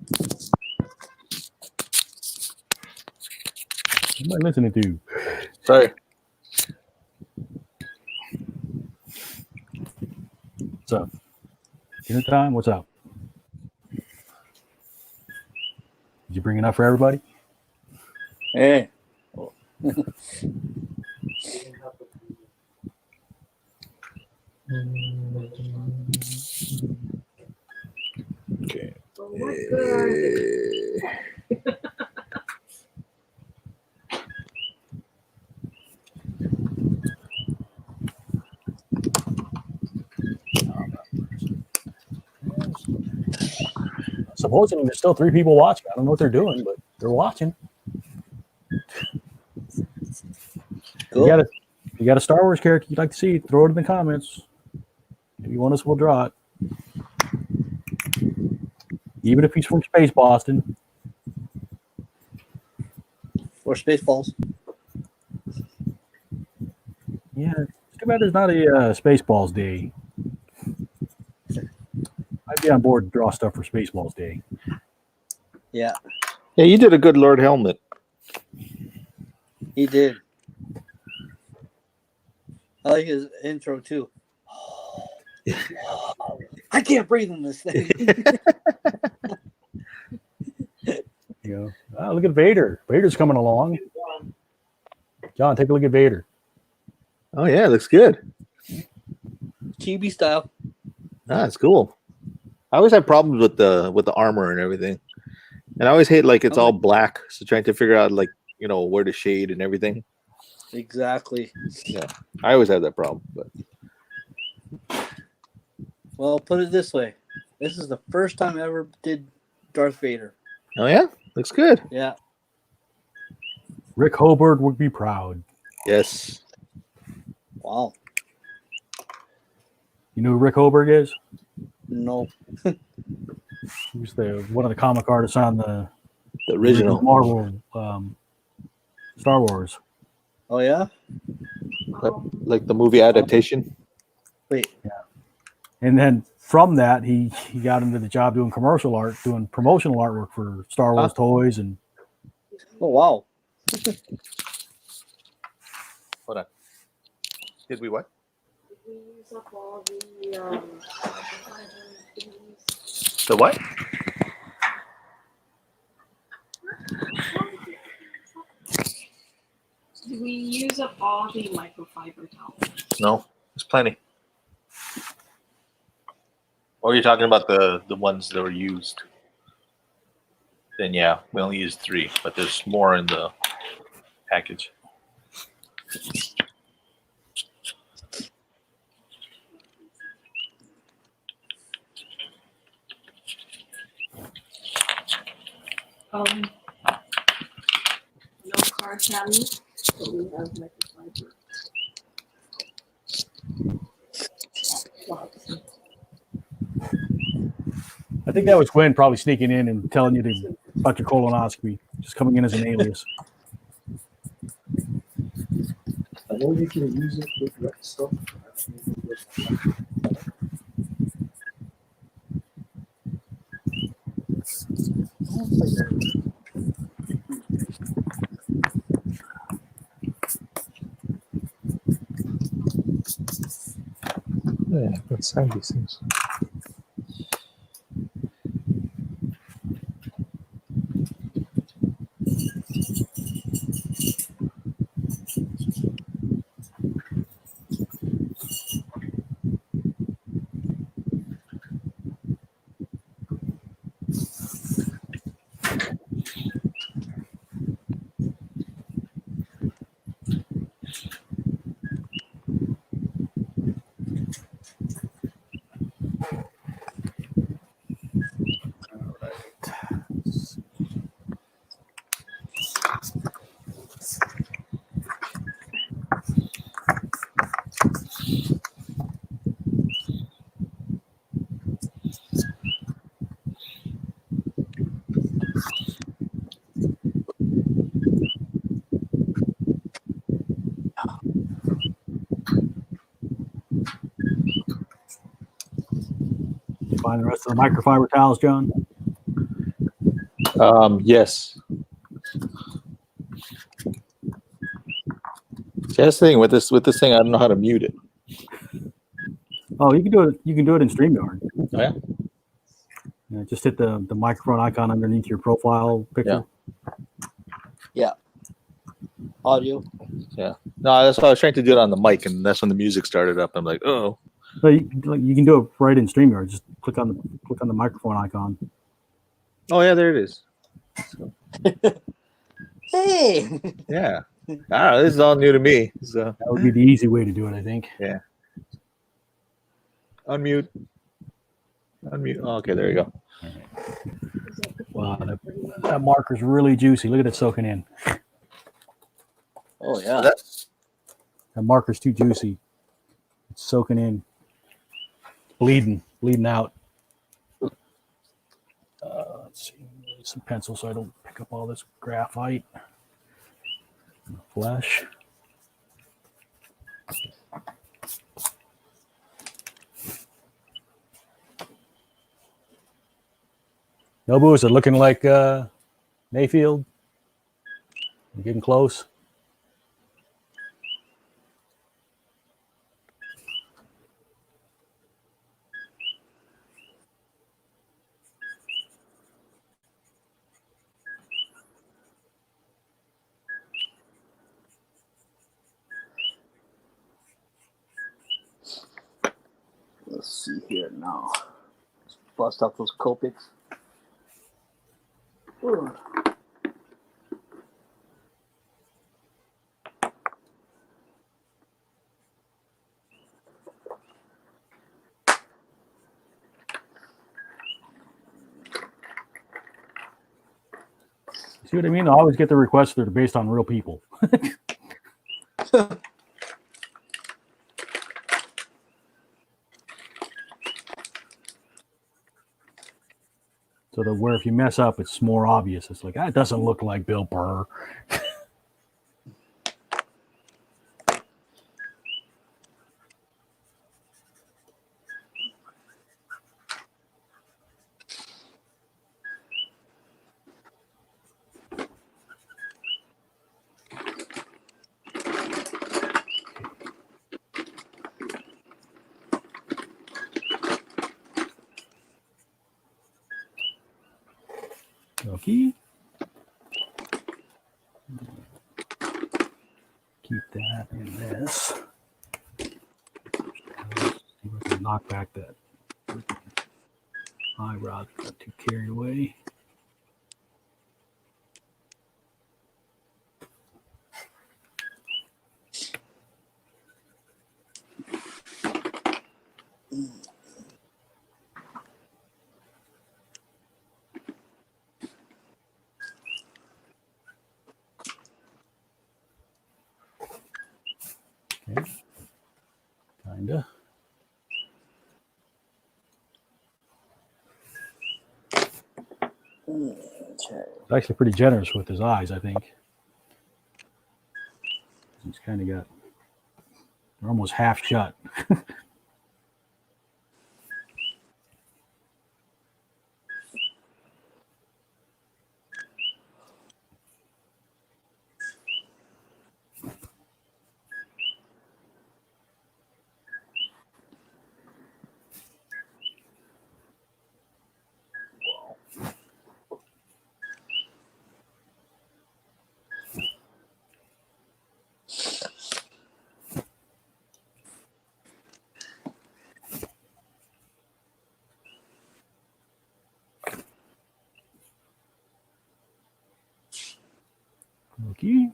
What am I listening to? Sorry. What's up? Dinner time? What's up? Did you bring enough for everybody? Hey. We didn't have to Okay. What good are they? supposedly there's still 3 people watching. I don't know what they're doing, but they're watching. Cool. You got a Star Wars character you'd like to see? Throw it in the comments. If you want us, we'll draw it. Even if he's from Space Boston. Or Spaceballs. Yeah, it's too bad there's not a Spaceballs Day. I'd be on board to draw stuff for Spaceballs Day. Yeah, Yeah, you did a good Lord Helmet. he did. I like his intro too. I can't breathe in this thing. Oh, look at Vader. Vader's coming along. John, take a look at Vader. Oh yeah, looks good. Chibi style. Ah, that's cool. I always have problems with the armor and everything, and I always hate like it's all black. So trying to figure out like where to shade and everything. Exactly. Yeah, I always have that problem. But Well, put it this way. This is the first time I ever did Darth Vader. oh yeah, looks good. Yeah. Rick Hoberg would be proud. Yes. Wow. You know who Rick Hoberg is? No. He was one of the comic artists on the The original. Marvel Star Wars. Oh yeah. Like the movie adaptation. Wait. And then from that, he got into the job doing commercial art, doing promotional artwork for Star Wars toys. And Oh wow. Hold on. Did we what? We use up all the The what? Do we use up all the microfiber towels? No, there's plenty. Or you're talking about the ones that were used? Then yeah, we only used 3, but there's more in the package. No card cabinet, but we have microfiber. I think that was Gwen probably sneaking in and telling you about your colonoscopy, just coming in as an alias. I know you can use it with wet stuff. Yeah, let's sign these things. Find the rest of the microfiber towels, John. Yes. See, that's the thing with this thing. I don't know how to mute it. Oh, you can do it. You can do it in StreamYard. Oh, yeah. Yeah, just hit the microphone icon underneath your profile picture. Audio. Yeah. No, that's why I was trying to do it on the mic, and that's when the music started up. I'm like, oh. So you can do it right in StreamYard. Just click on the microphone icon. Oh yeah, there it is. Hey. Yeah. This is all new to me. So That would be the easy way to do it, I think. unmute. Unmute. Oh, okay, there you go. Wow, that marker's really juicy. Look at it soaking in. Oh yeah. That marker's too juicy. It's soaking in. Bleeding out. Let's see. Some pencil so I don't pick up all this graphite. Flesh. Nobu, is it looking like Mayfield? We're getting close. Let's see here now. Let's bust out those Copics. Ugh. See what I mean? I always get the requests that are based on real people. So that where if you mess up, it's more obvious. It's like, it doesn't look like Bill Burr. Okay. Keep that in this. See if I can knock back that eye rod. Got too carried away. Okay. Kinda. Okay. He's actually pretty generous with his eyes, I think. He's kind of got, they're almost half shut. Okay.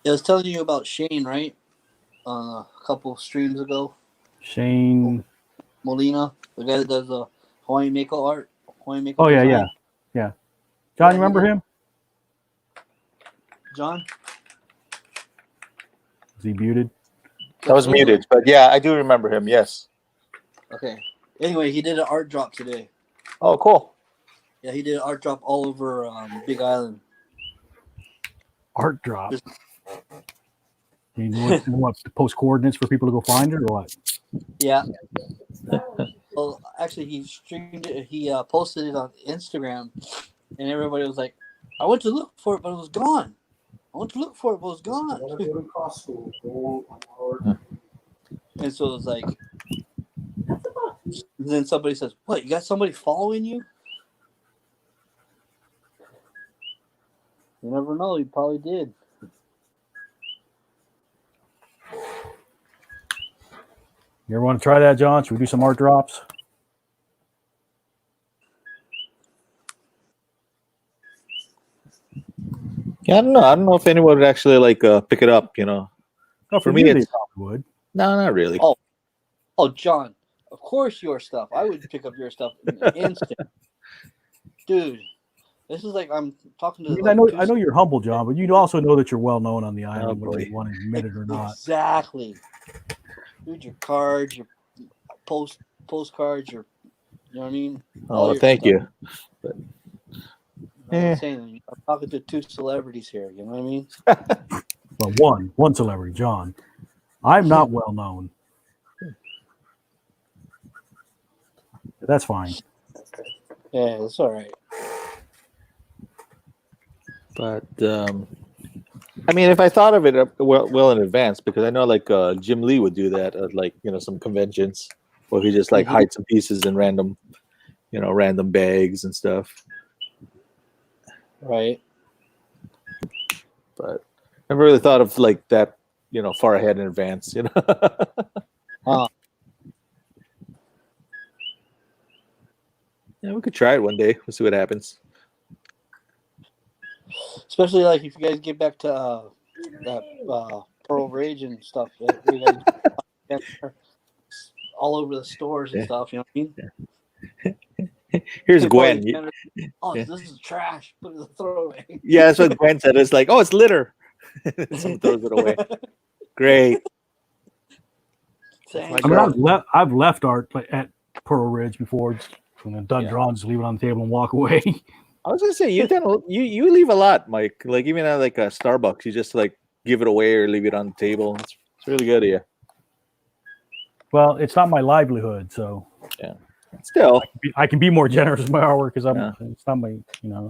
I was telling you about Shane, right? A couple streams ago. Shane. Molina, the guy that does the Hawaiian Mako art. Hawaiian Mako Oh, yeah, design. yeah. John, Yeah, you remember him? John? Is he muted? That was muted, but yeah, I do remember him. Yes. Okay. Anyway, he did an art drop today. Oh, cool. Yeah, he did an art drop all over Big Island. Art drop. Just- You want to post coordinates for people to go find it or what? Yeah. Well, actually, he streamed it. He posted it on Instagram, and everybody was like, "I went to look for it, but it was gone. I went to look for it, but it was gone." Go to Costco, go hard. And so it was like, then somebody says, "What? You got somebody following you?" You never know. He probably did. You ever want to try that, John? Should we do some art drops? Yeah, I don't know. I don't know if anyone would actually like pick it up. You know, Oh, For for me, me, they it's- probably would. no, not really. Oh, John, of course your stuff. I would pick up your stuff in an instant, dude. This is like I'm talking to. I mean, like I know you're humble, John, but you also know that you're well known on the Oh, island, whether boy. you want to admit it or not. Exactly, dude. Your cards, your postcards, your, you know what I mean. All Oh, your thank stuff. you. I'm Eh. saying I'm talking to two celebrities here. You know what I mean? Well, one celebrity, John. I'm not well known. That's fine. Yeah, that's all right. But I mean, if I thought of it well in advance, because I know like Jim Lee would do that at like some conventions where he just like Mhm. hides some pieces in random bags and stuff. Right. But I never really thought of like that, far ahead in advance. Huh. Yeah, we could try it one day. We'll see what happens. Especially like if you guys get back to that Pearl Rage and stuff. You guys all over the stores and Yeah. stuff. You know what I mean? Here's People Gwen. always oh, Yeah. this is trash. Put it in the throwaway. Yeah, that's what Gwen said. It's like, oh, it's litter. Someone throws it away. Great. Same. my I mean, God. I've left art at Pearl Ridge before, and then done Yeah. drawn, just leave it on the table and walk away. I was gonna say you leave a lot, Mike. Like even at like a Starbucks, you just like give it away or leave it on the table. It's really good of you. Well, it's not my livelihood, so Still, I can be more generous with my artwork because Yeah. it's not my,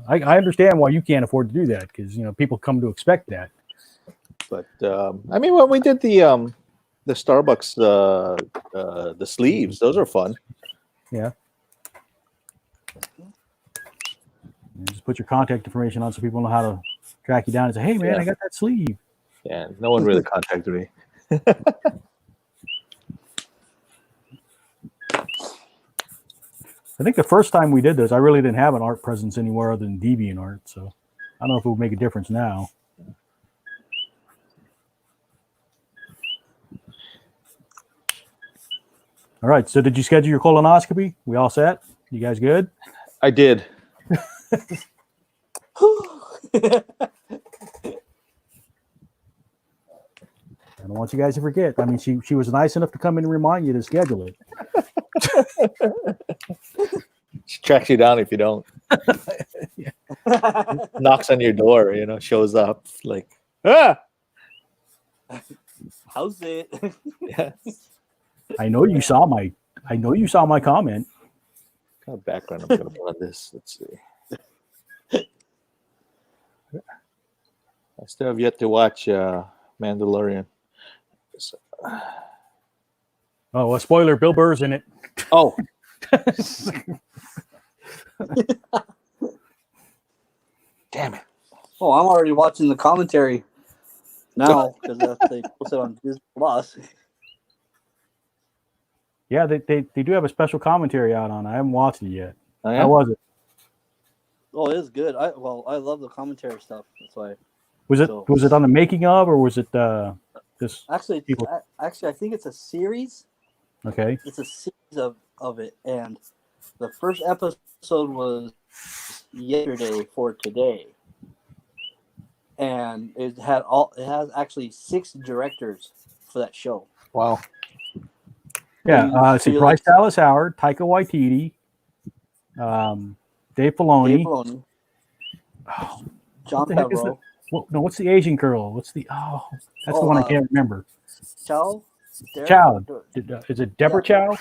I understand why you can't afford to do that because people come to expect that. but I mean, when we did the Starbucks the sleeves, those are fun. You just put your contact information on so people know how to track you down and say, "Hey, man, Yeah. I got that sleeve." Yeah, no one really contacted me. I think the first time we did this, I really didn't have an art presence anywhere other than DeviantArt, so I don't know if it would make a difference now. All right, so did you schedule your colonoscopy? We all set? You guys good? I did. I don't want you guys to forget. I mean, she was nice enough to come in and remind you to schedule it. She tracks you down if you don't. Knocks on your door, shows up like, How's it? yeah. I know you saw my comment. What kind of background I'm gonna put on this? Let's see. I still have yet to watch Mandalorian. So- Oh, a spoiler, Bill Burr's in it. oh, damn it! Oh, I'm already watching the commentary now because they posted on Disney Plus. Yeah, they do have a special commentary out on it. I haven't watched it yet. Oh, yeah? How was it? Oh, it is good. I love the commentary stuff. That's why. Was it on the making of, or was it this? Actually, People- I think it's a series. Okay. It's a series of it, and the first episode was yesterday for today, and it has actually 6 directors for that show. Wow. Yeah. See, Felix- Bryce Dallas Howard, Taika Waititi, Dave Filoni. Dave Filoni, Oh, John the heck is Favreau, what's the Asian girl? That's the one I can't remember. Chow. Derek- Chow. Is it Deborah Chow?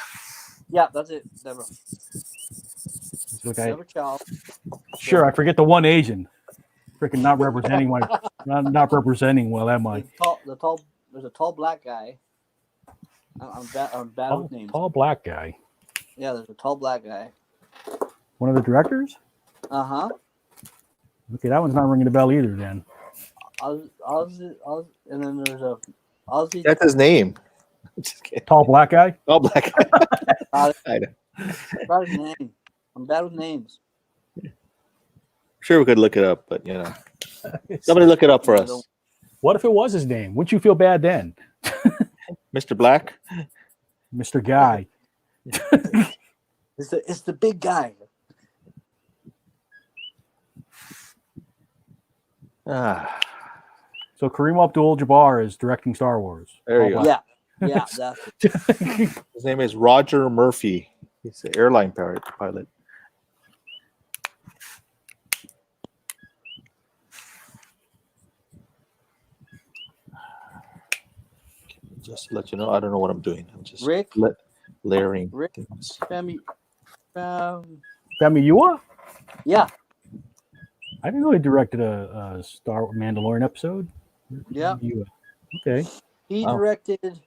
Yeah, that's it. Deborah. Okay. Deborah Chow. Sure, I forget the one Asian. Freaking not representing not representing well, am I? There's a tall black guy. I'm bad with names. Tall black guy. Yeah, there's a tall black guy. One of the directors? Uh-huh. Okay, that one's not ringing a bell either then. Ozzy, and then there's a Ozzy. That's his name. Just kidding. Tall black guy? Oh, black. I I know. forgot his name. I'm bad with names. Sure, we could look it up, but Somebody look it up for I us. don't- What if it was his name? Wouldn't you feel bad then, Mr. Black? Mr. Guy? It's the big guy. Ah, So Kareem Abdul-Jabbar is directing Star Wars. there you go. Yeah, yeah, that's it. His name is Roger Murphy. He's an airline pilot. Just to let you know, I don't know what I'm doing. I'm just Rick? layering Rick? things. Femi, Femi Yua? yeah, I didn't know he directed a Star Mandalorian episode. yeah. Yua. Okay. He Wow. directed.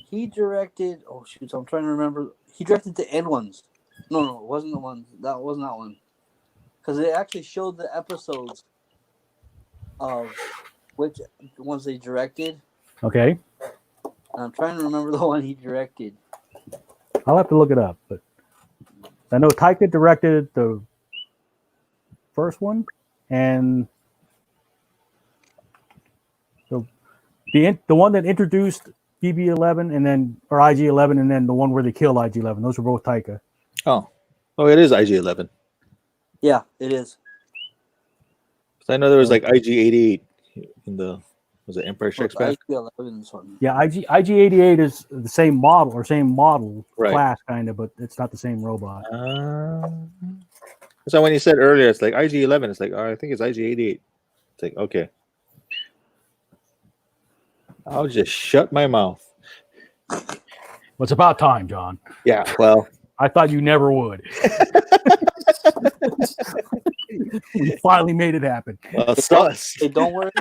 He directed. Oh shoot! I'm trying to remember. He directed the end ones. No, it wasn't the one. That wasn't that one. Because they actually showed the episodes of which ones they directed. Okay. And I'm trying to remember the one he directed. I'll have to look it up, but I know Taika directed the first one, and the one that introduced BB-11 and then or IG-11, and then the one where they killed IG-11. Those were both Taika. Oh, it is IG-11. Yeah, it is. So I know there was like IG-88 in the was it Empire Strikes Back? IG-11's one. Yeah, IG-88 is the same model Right. class kind of, but it's not the same robot. So when you said earlier, it's like IG-11. It's like, I think it's IG-88. It's like, okay. I'll just shut my mouth. Well, it's about time, John. Yeah, well, I thought you never would. We finally made it happen. Hey, don't worry.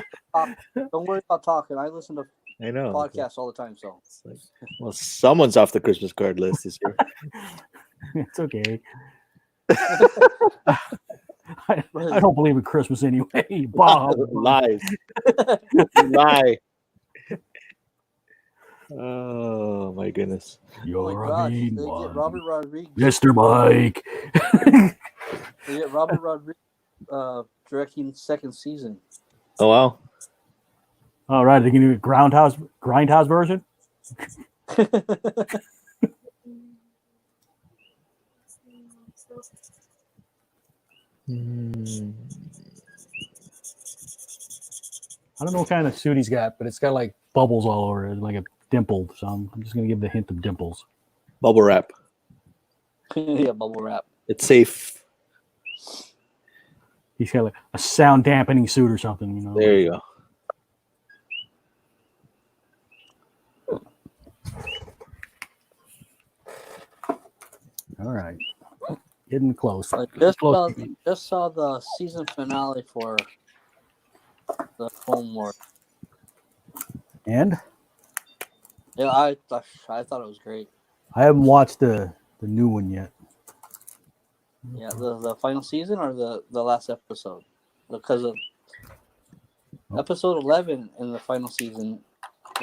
Don't worry about talking. I listen to I know. podcasts all the time. So It's like, well, someone's off the Christmas card list this year. It's okay. I don't believe in Christmas anyway. Bob. Lies. You lie. Oh my goodness. You're oh my a gosh, mean they one. get Robert Rodriguez. Mr. Mike. They get Robert Rodriguez directing second season. Oh wow. All right, they can do a grindhouse version. I don't know what kind of suit he's got, but it's got like bubbles all over it, like a dimpled. So I'm just gonna give the hint of dimples. Bubble wrap. Yeah, bubble wrap. It's safe. He's got like a sound dampening suit or something, you know. There you go. All right, getting close. I Getting just close. saw the season finale for the Clone Wars. And Yeah, I thought it was great. I haven't watched the new one yet. Yeah, the final season or the last episode, because of episode 11 in the final season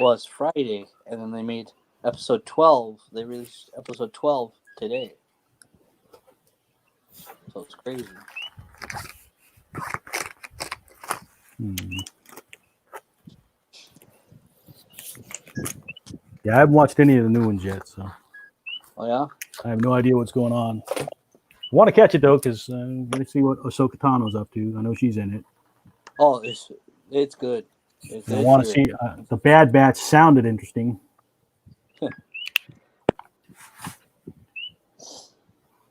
was Friday, and then they made episode 12. They released episode 12 today, so it's crazy. Yeah, I haven't watched any of the new ones yet, so Oh yeah, I have no idea what's going on. I want to catch it though, because I'm going to see what Ahsoka Tano's up to. I know she's in it. oh it's good. And I want to see the Bad Batch sounded interesting.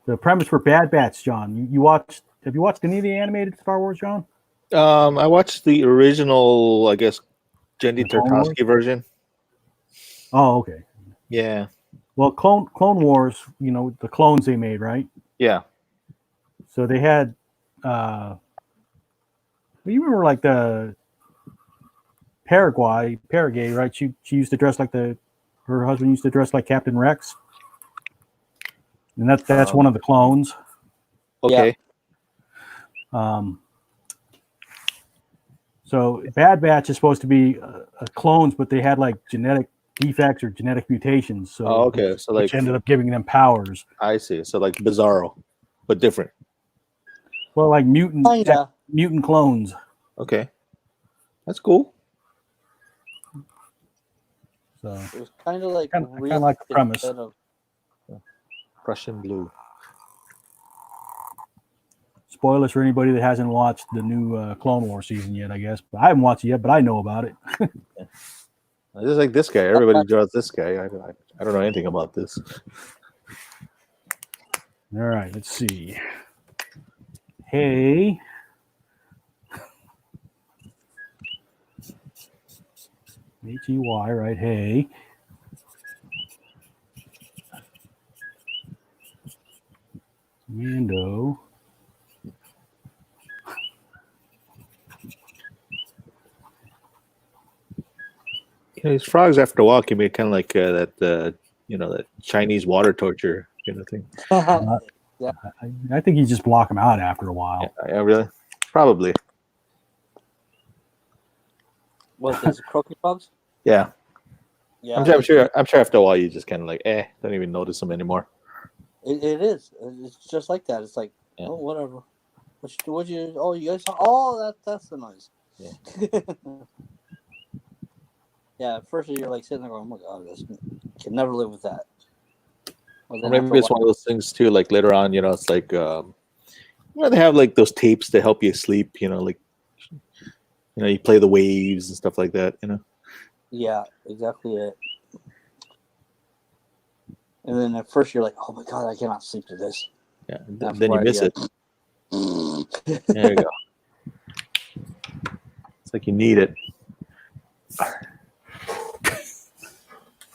The premise for Bad Batch, John. You watched? Have you watched any of the animated Star Wars, John? I watched the original, I guess, Jendy The Clone Wars? Tartakovsky version. Oh, okay. Yeah. Well, Clone Wars, you know, the clones they made, right? Yeah. So they had, you remember like the Paraguay, right? She used to dress like her husband used to dress like Captain Rex, and that's one of the clones. Okay. So Bad Batch is supposed to be clones, but they had like genetic defects or genetic mutations. So okay. So like, which ended up giving them powers. I see. So like Bizarro, but different. Well, like mutant Kinda. clones. Okay, that's cool. So It was kind of like I kind real of like the premise. instead of Prussian blue. Spoilers for anybody that hasn't watched the new Clone Wars season yet, I guess. But I haven't watched it yet, but I know about it. Just like this guy. Everybody draws this guy. I don't know anything about this. All right, let's see. Hey. H-E-Y, right? Hey. Mando. These frogs after a while can be kind of like that that Chinese water torture kind of thing. I think you just block them out after a while. Yeah, really? Probably. what is it, croaky frogs? Yeah. Yeah, I'm sure after a while you just kind of like, don't even notice them anymore. it is. It's just like that. It's like, Yeah. oh, whatever. What you? Oh, you guys. Oh, that's the noise. Yeah. Yeah. At first, you're like sitting there going, "Oh my god, I can never live with that." Well, Or then after maybe a it's one of those things too. Like later on, it's like they have like those tapes to help you sleep. Like you play the waves and stuff like that. yeah, exactly it. And then at first, you're like, "Oh my god, I cannot sleep to this." Yeah. That's Then you why, miss yeah. it. There you go. It's like you need it.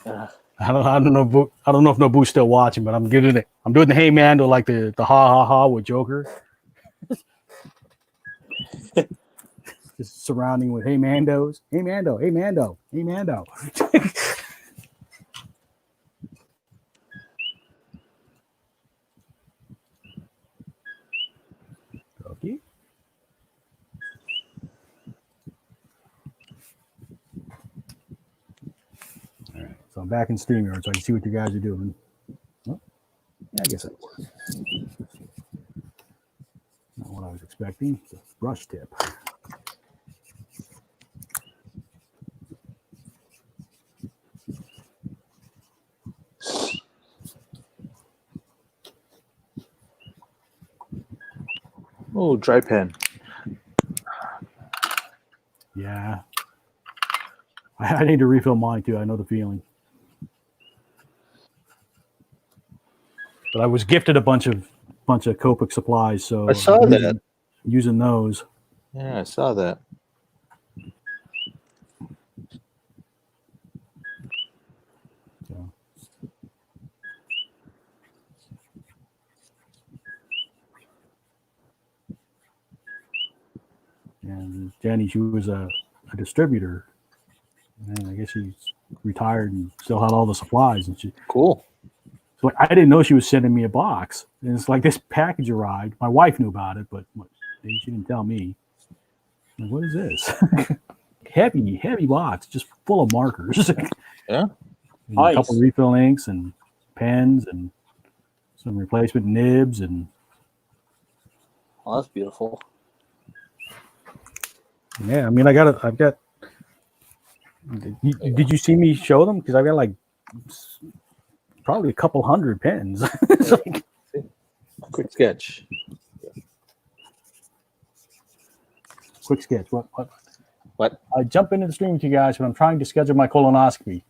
I don't know. I don't know if Nobu's still watching, but I'm doing the Hey Mando like the ha ha ha with Joker. Just surrounding with Hey Mandos. Hey Mando. Hey Mando. Hey Mando. Okay. All right. So I'm back in StreamYard so I can see what you guys are doing. Oh, yeah, I guess that works. Not what I was expecting. It's a brush tip. Oh, dry pen. Yeah. I need to refill mine too. I know the feeling. But I was gifted a bunch of Copic supplies, so I saw I'm that. using those. Yeah, I saw that. So. And Jenny, she was a distributor, and I guess she's retired and still had all the supplies. And Cool. so I didn't know she was sending me a box. And it's like this package arrived. My wife knew about it, but she didn't tell me. Like, what is this? heavy box, just full of markers. Yeah. And a couple refill inks and pens and some replacement nibs and. Oh, that's beautiful. Yeah, I mean, I've got. Did you see me show them? Because I've got like probably a couple hundred pens. It's like, Quick sketch. quick sketch. What? I jump into the stream with you guys when I'm trying to schedule my colonoscopy.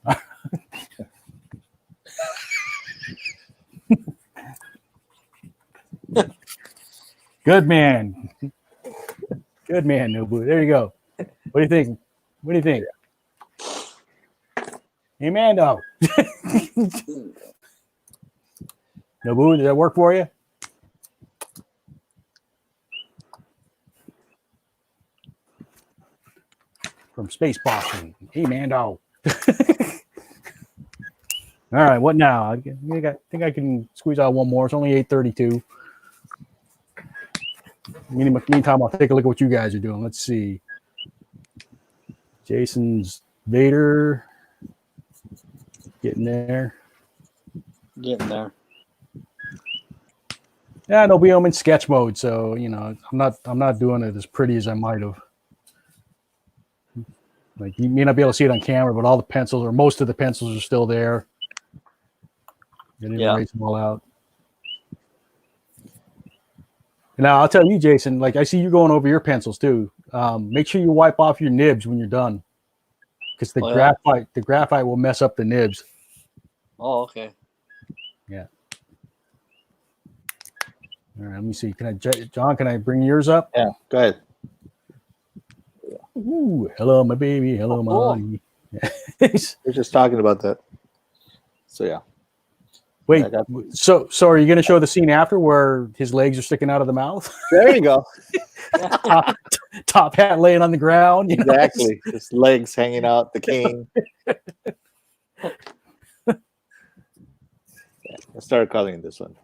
Good man. Good man, Nobu. There you go. What do you think? What do you think? Hey, Mando. Nobu, did that work for you? From Space Boston. Hey, Mando. All right, what now? I think I can squeeze out one more. It's only 8:32. Meantime, I'll take a look at what you guys are doing. Let's see. Jason's Vader. Getting there. Getting there. Yeah, no, I'm in sketch mode, so I'm not doing it as pretty as I might have. Like you may not be able to see it on camera, but all the pencils or most of the pencils are still there. They didn't erase them all out. Now I'll tell you, Jason. Like I see you going over your pencils too. Make sure you wipe off your nibs when you're done, because the graphite will mess up the nibs. Oh, okay. Yeah. All right. Let me see. John? Can I bring yours up? Yeah, go ahead. Ooh, hello, my baby. Hello, my honey. We're just talking about that. So yeah. Wait. Yeah, So are you going to show the scene after where his legs are sticking out of the mouth? there you go. top hat laying on the ground. You know? Exactly. His legs hanging out, the cane. I started calling this one.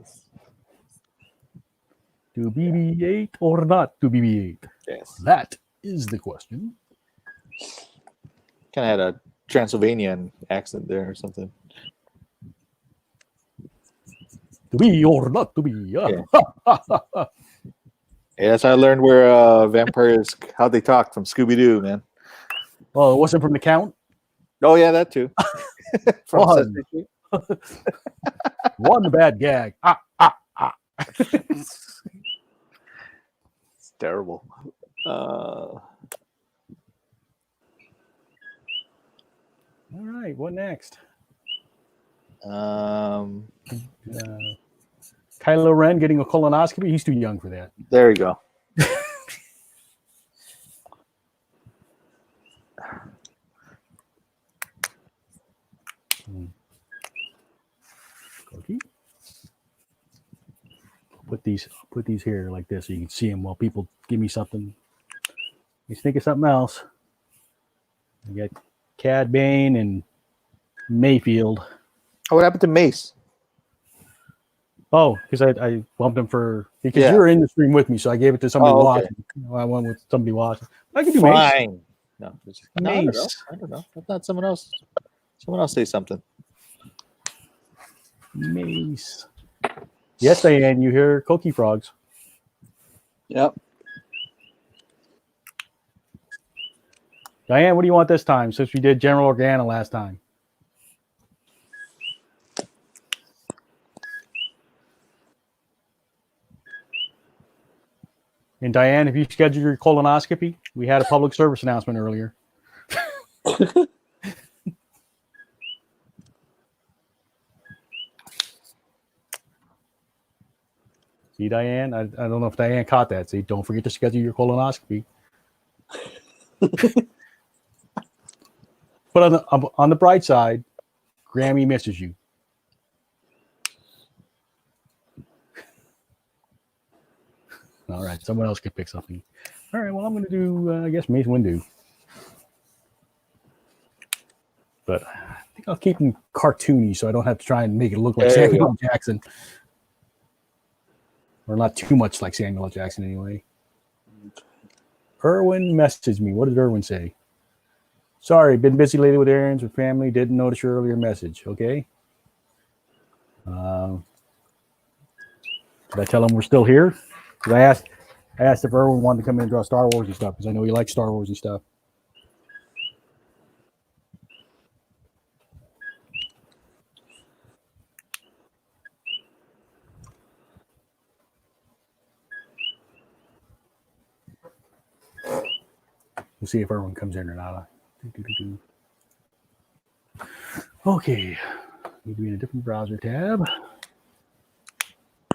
To BB-8 or not to BB-8? Yes. That is the question. Kind of had a Transylvanian accent there or something. To be or not to be. Yeah, that's how I learned where vampires, how they talk from Scooby-Doo, man. Well, it wasn't from the Count. Oh, yeah, that too. From One. Sesame Street. One bad gag. It's terrible. All right. What next? Kylo Ren getting a colonoscopy. He's too young for that. There you go. Okay. Put these here like this so you can see them while people give me something. You think of something else. You got Cad Bane and Mayfield. Oh, what happened to Mace? Oh, because I bumped him because Yeah. you were in the stream with me, so I gave it to somebody Oh, okay. watching. I went with somebody watching. I can do Mace. Fine. No, I don't know. Mace. I don't know. I thought someone else say something. Mace. Yes, Diane, you hear Cokie frogs. Yep. Diane, what do you want this time since we did General Organa last time? And Diane, have you scheduled your colonoscopy? We had a public service announcement earlier. See, Diane? I don't know if Diane caught that. See, don't forget to schedule your colonoscopy. But on the bright side, Grammy misses you. All right, someone else could pick something. All right, well, I'm going to do, I guess, Mace Windu. But I think I'll keep him cartoony so I don't have to try and make it look like There you Samuel L. Jackson. Or not too much like Samuel L. Jackson, anyway. Erwin messaged me. What did Erwin say? Sorry, been busy lately with errands with family. Didn't notice your earlier message. Okay. Did I tell him we're still here? Because I asked if Erwin wanted to come in and draw Star Warsy stuff because I know he likes Star Warsy stuff. We'll see if Erwin comes in or not. Okay. Need to be in a different browser tab. I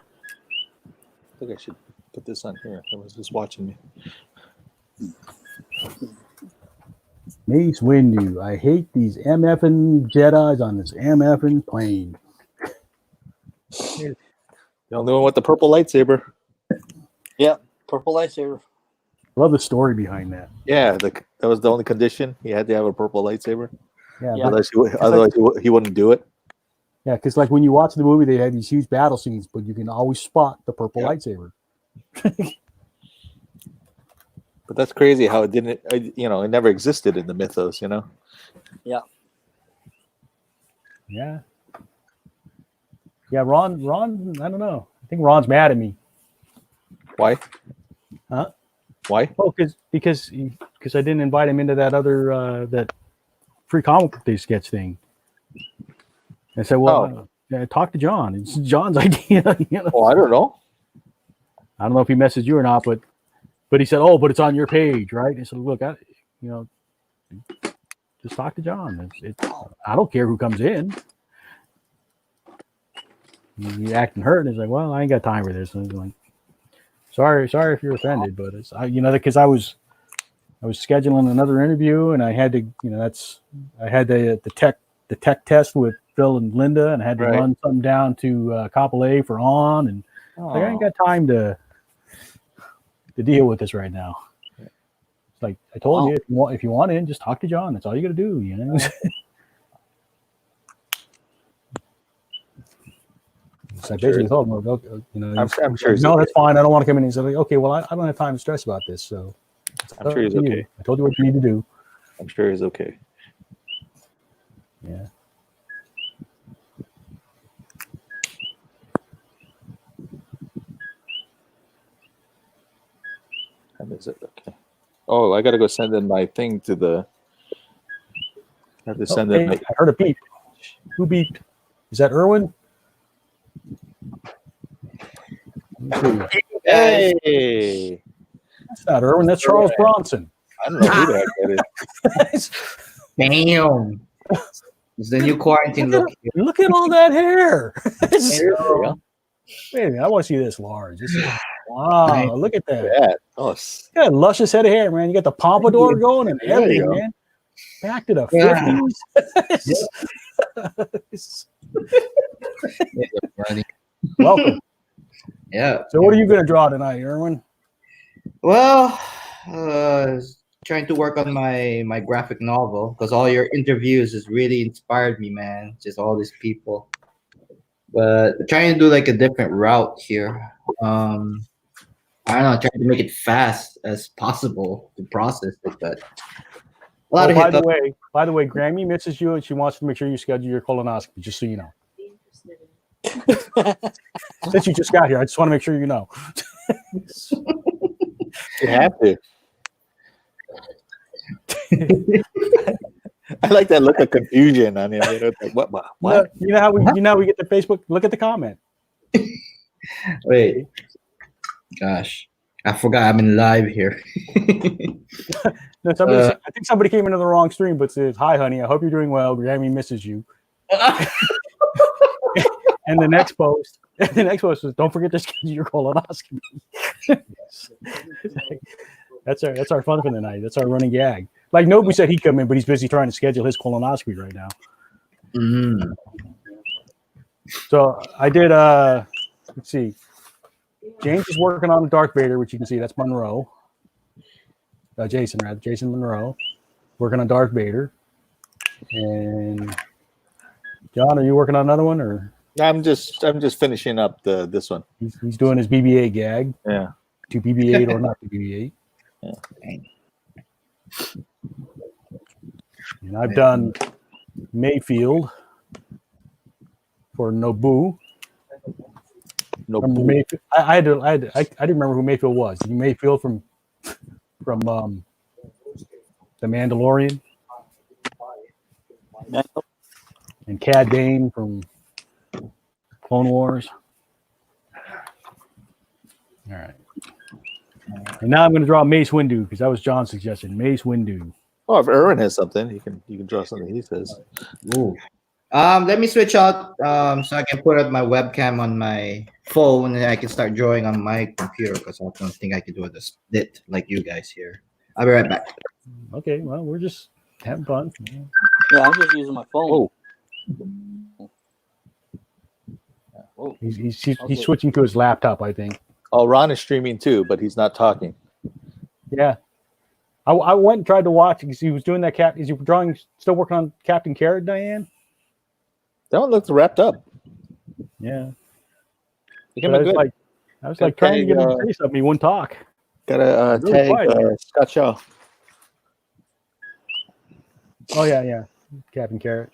think I should put this on here. I was just watching me. Mace Windu. I hate these MFing Jedis on this MFing plane. The only one with the purple lightsaber. Yep. Purple lightsaber. Love the story behind that. Yeah, that was the only condition. He had to have a purple lightsaber. Yeah, Yeah. Otherwise he wouldn't do it. yeah, because like when you watch the movie, they have these huge battle scenes, but you can always spot the purple lightsaber. But that's crazy how it didn't. It never existed in the mythos. Yeah. Yeah. Yeah, Ron, I don't know. I think Ron's mad at me. Why? Huh? Why? Oh, because I didn't invite him into that other that free comic book day sketch thing. I said, well, talk to John. It's John's idea. Oh, I don't know. I don't know if he messaged you or not, but he said, oh, but it's on your page, right? I said, look, just talk to John. I don't care who comes in. He acting hurt. He's like, well, I ain't got time for this. And I was like, sorry if you're offended, but it's because I was scheduling another interview and I had to, I had the tech test with Phil and Linda, and I had to run something down to Kapolei for on, and like, I ain't got time to deal with this right now. It's like I told you, if you want in, just talk to John. That's all you got to do, So I basically told him, I'm sure. No, that's fine. I don't want to come in. He said, like, okay, well, I don't have time to stress about this. So I'm sure he's okay. I told you what you need to do. I'm sure he's okay. Yeah. How is it? Okay. Oh, I gotta go send in my thing to the. I have to send in. I heard a beep. Who beeped? Is that Erwin? Hey, that's not Erwin. That's Charles Bronson. I don't know who the heck that is. Damn. It's the new quarantine look. Look at all that hair. Wait a minute, I want to see this large. Wow, look at that. Yeah. Oh, you got a luscious head of hair, man. You got the pompadour going and everything, man. Back to the 50s. Welcome. Yeah. So what are you going to draw tonight, Erwin? Well, trying to work on my graphic novel because all your interviews has really inspired me, man. Just all these people. But trying to do like a different route here. I don't know, trying to make it fast as possible to process it, but a lot of by the way, Grammy misses you and she wants to make sure you schedule your colonoscopy, just so you know. Since you just got here, I just want to make sure you know. You have to. I like that look of confusion on him. Like, what? You know how we get the Facebook? Look at the comment. Wait. Gosh, I forgot I'm in live here. No, I think somebody came into the wrong stream, but says, "Hi, honey. I hope you're doing well. Grammy misses you." And the next post is, "Don't forget to schedule your colonoscopy." That's our fun for the night. That's our running gag. Like Nobu said, he'd come in, but he's busy trying to schedule his colonoscopy right now. Mm-hmm. So I did. Let's see. James is working on the Darth Vader, which you can see. That's Monroe. Jason Monroe, working on Darth Vader. And John, are you working on another one, or? I'm just finishing up this one. He's doing his BB-8 gag. Yeah. To BB-8 or not to BB-8. Yeah. And I've done Mayfield for Nobu. Mayfield. I didn't remember who Mayfield was. Mayfield from The Mandalorian, and Cad Bane from Clone Wars. All right. And now I'm going to draw Mace Windu because that was John's suggestion. Mace Windu. Oh, if Erwin has something, you can draw something he says. Ooh. Let me switch out so I can put out my webcam on my phone and I can start drawing on my computer because I don't think I can do it a split like you guys here. I'll be right back. Okay, well, we're just having fun. Yeah, I'm just using my phone. Oh. He's switching to his laptop, I think. Oh, Ron is streaming too, but he's not talking. Yeah. I went and tried to watch because he was doing that Is he still working on Captain Carrot, Diane? That one looks wrapped up. Yeah. I was like trying to get him to say something. He wouldn't talk. Gotta tag Scott Shaw. Oh, yeah. Captain Carrot.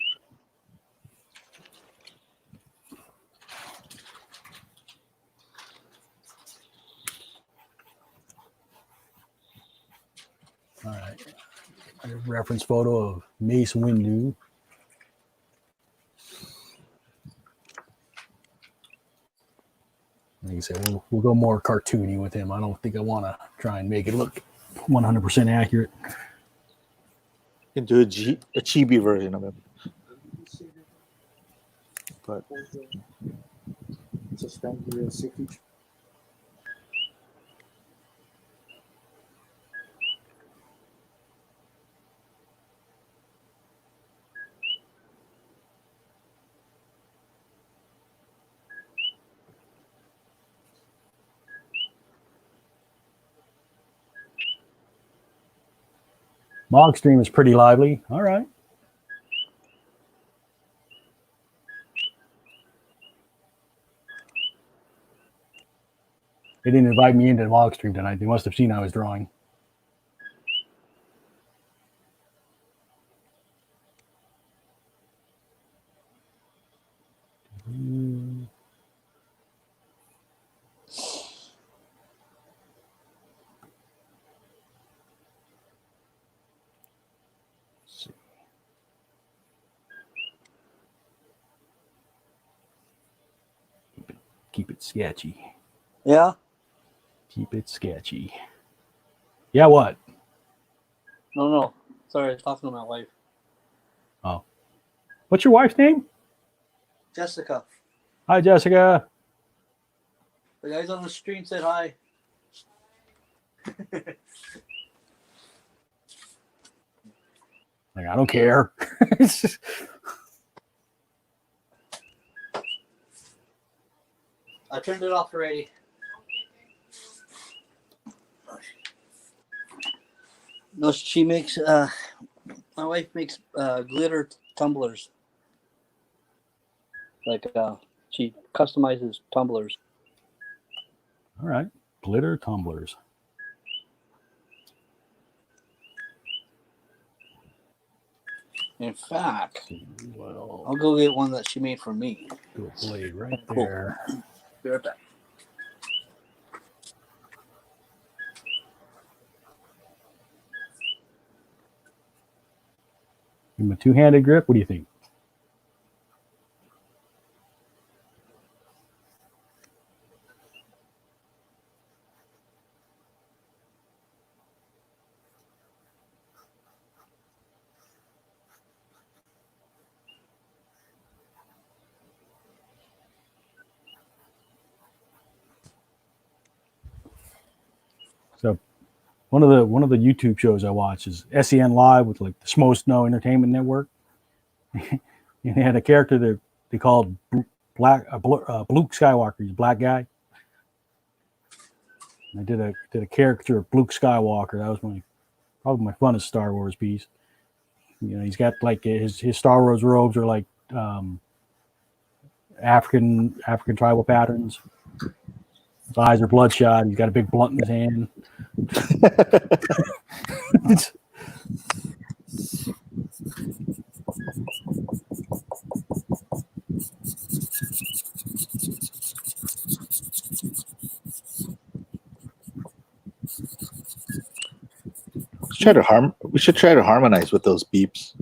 reference photo of Mace Windu. Like I said, we'll go more cartoony with him. I don't think I want to try and make it look 100% accurate. You can do a chibi version of him. But Suspend the safety. Mog stream is pretty lively. All right. They didn't invite me into the Mog stream tonight. They must have seen I was drawing. Keep it sketchy. Yeah. Keep it sketchy. Yeah, what? No. Sorry, I was talking to my wife, Oh. What's your wife's name? Jessica. Hi, Jessica. The guys on the stream said hi. Like, I don't care. I turned it off already. No, she makes. My wife makes glitter tumblers. Like she customizes tumblers. All right. Glitter tumblers. In fact, Well, I'll go get one that she made for me. do a blade right Cool. there. Be right back. Give him a two-handed grip. What do you think? So one of the YouTube shows I watch is SEN Live with like the Smo Snow Entertainment Network. And they had a character that they called Luke Skywalker. He's a black guy. And I did a caricature of Luke Skywalker. That was probably my funnest Star Wars piece. You know, he's got like his Star Wars robes are like African tribal patterns. His eyes are bloodshot. He's got a big blunt in his hand. we should try to harmonize with those beeps.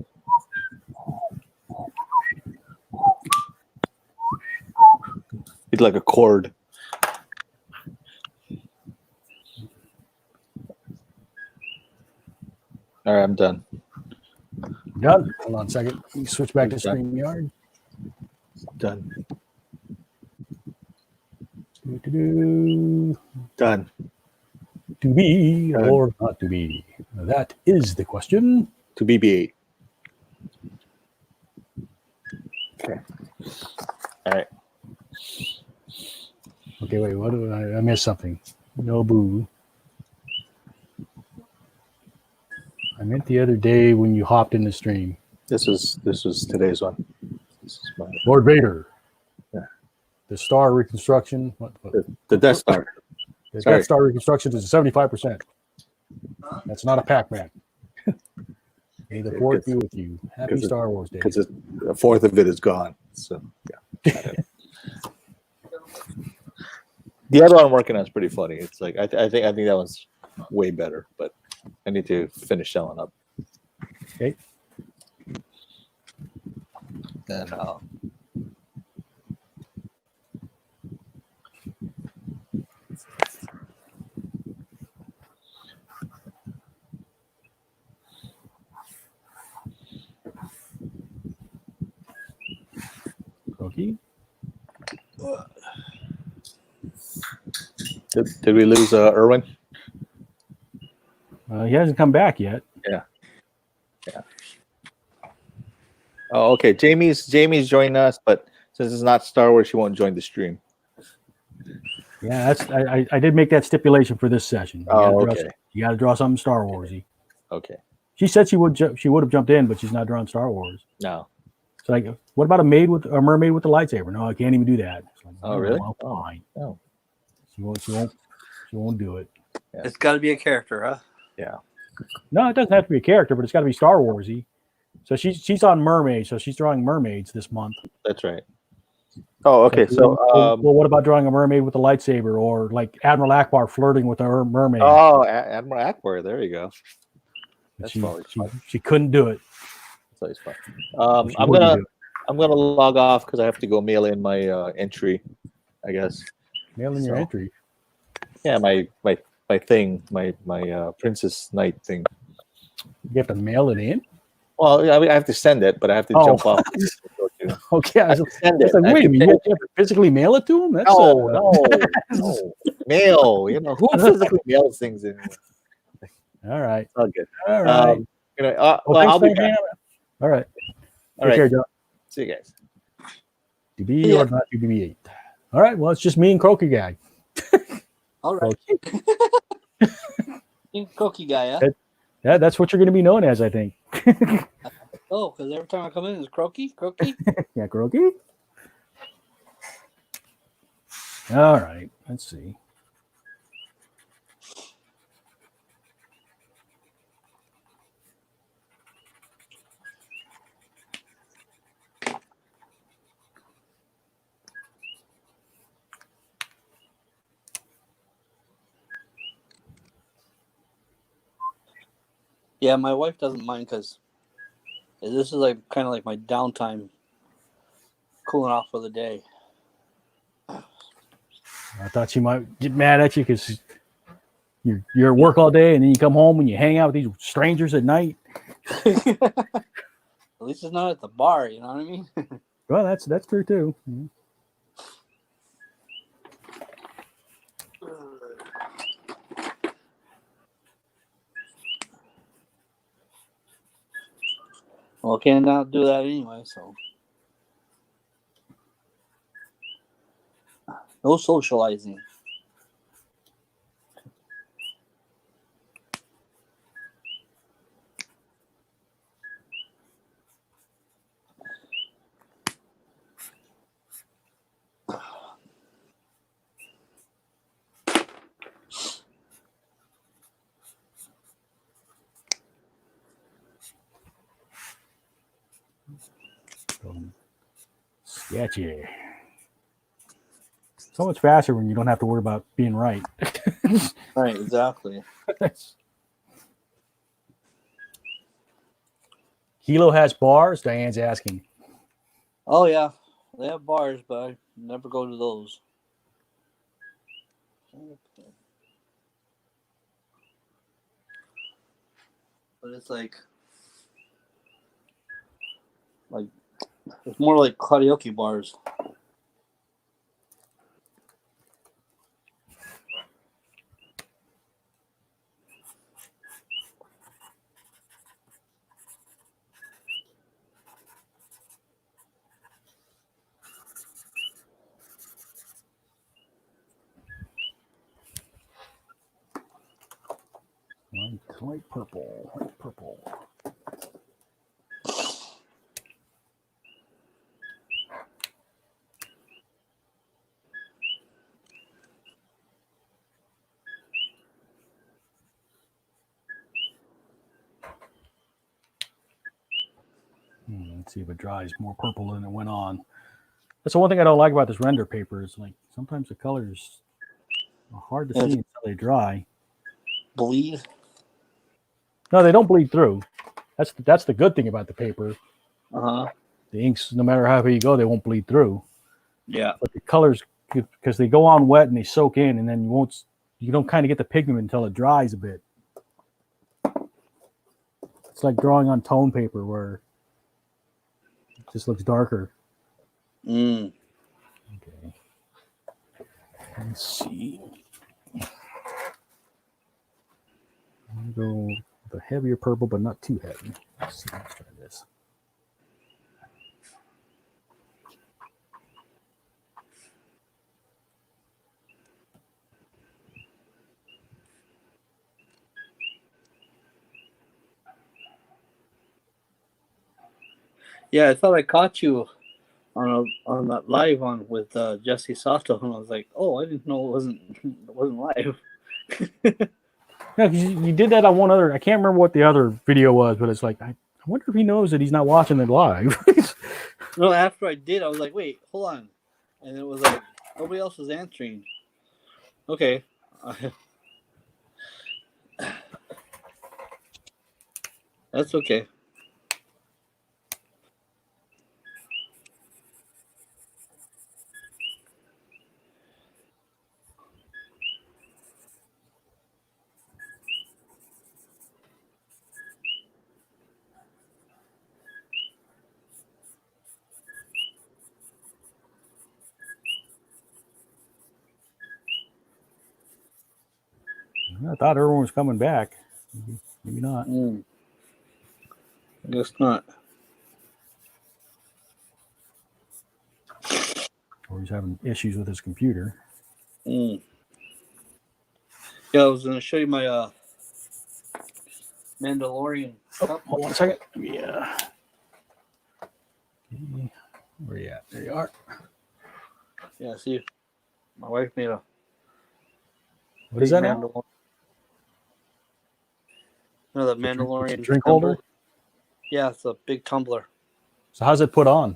It's like a chord. All right, I'm done. Done. Hold on a second. Let me switch back to StreamYard. Done. Done. Done. To be or not to be? That is the question. To BB-8. Okay. All right. Okay, wait. What do I missed something? No boo. I meant the other day when you hopped in the stream. This was today's one. This is my, Lord Vader. Yeah. The Star reconstruction. the Death Star. The Sorry. Death Star reconstruction is 75%. That's not a Pac-Man. May the fourth be with you. Happy Star Wars Day. Because a fourth of it is gone. So yeah. The other one I'm working on is pretty funny. It's like I think that one's way better, but I need to finish selling up. Okay. And Okay. did we lose Erwin? He hasn't come back yet. Yeah. Oh, okay. Jamie's joining us, but since it's not Star Wars, she won't join the stream. Yeah, I did make that stipulation for this session. Okay. You got to draw something Star Warsy. Okay. She said she would have jumped in, but she's not drawing Star Wars. No. It's like, what about a mermaid with a lightsaber? No, I can't even do that. It's like, Oh, really? Well, fine. Oh. She won't do it. Yeah. It's got to be a character, huh? Yeah. No, it doesn't have to be a character, but it's got to be Star Warsy. So she's on mermaids, so she's drawing mermaids this month. That's right. Oh, okay. So, well, what about drawing a mermaid with a lightsaber, or like Admiral Akbar flirting with a mermaid? oh, Admiral Akbar. There you go. That's probably fun. She couldn't do it. That's always fun. I'm gonna log off because I have to go mail in my entry. I guess. Mail in your entry. Yeah, my thing, my Princess Knight thing. You have to mail it in. Well, I have to send it, but I have to jump off. Okay, I was send it. like, wait a minute, you have to physically mail it to him? That's no. Mail. Who physically mails things in? All right. All good. All right. I'll be back. All right. All right. Take care, John. See you guys. DB or not DB8. All right. Well, it's just me and Croaky Guy. All right. Cookie guy, huh? Yeah, that's what you're going to be known as, I think. Oh, because every time I come in, it's Croaky. Yeah, Croaky. All right. Let's see. Yeah, my wife doesn't mind because this is like kind of like my downtime, cooling off for the day. I thought she might get mad at you because you're at work all day and then you come home and you hang out with these strangers at night. At least it's not at the bar, you know what I mean? Well, that's true too. Well, can't not do that anyway, so no socializing. Sketchy. So much faster when you don't have to worry about being right. Right, exactly. Kilo has bars? Diane's asking. Oh yeah, they have bars, but I never go to those. But it's like it's more like karaoke bars. Light purple. Let's see if it dries more purple than it went on. That's the one thing I don't like about this render paper is like sometimes the colors are hard to see until they dry. Bleed. No, they don't bleed through. That's the good thing about the paper. Uh huh. The inks, no matter how heavy you go, they won't bleed through. Yeah. But the colors, because they go on wet and they soak in, and then you don't kind of get the pigment until it dries a bit. It's like drawing on tone paper where it just looks darker. Mm. Okay. Let's see. I'm going to go with a heavier purple, but not too heavy. Let's see. Let's try this. Yeah, I thought I caught you on that live on with Jesse Sato, and I was like, oh, I didn't know it wasn't live. Yeah, 'cause you did that on one other. I can't remember what the other video was, but it's like I wonder if he knows that he's not watching it live. No, after I did, I was like, wait, hold on, and it was like nobody else was answering. Okay. That's okay. I thought everyone was coming back. Maybe not. I guess not. Or he's having issues with his computer. Yeah, I was gonna show you my Mandalorian cup. Hold on a second. Yeah. Where you at? There you are. Yeah, see, my wife made a What is that now? Mandalorian. No, the Mandalorian Drink holder? Yeah, it's a big tumbler. So how's it put on?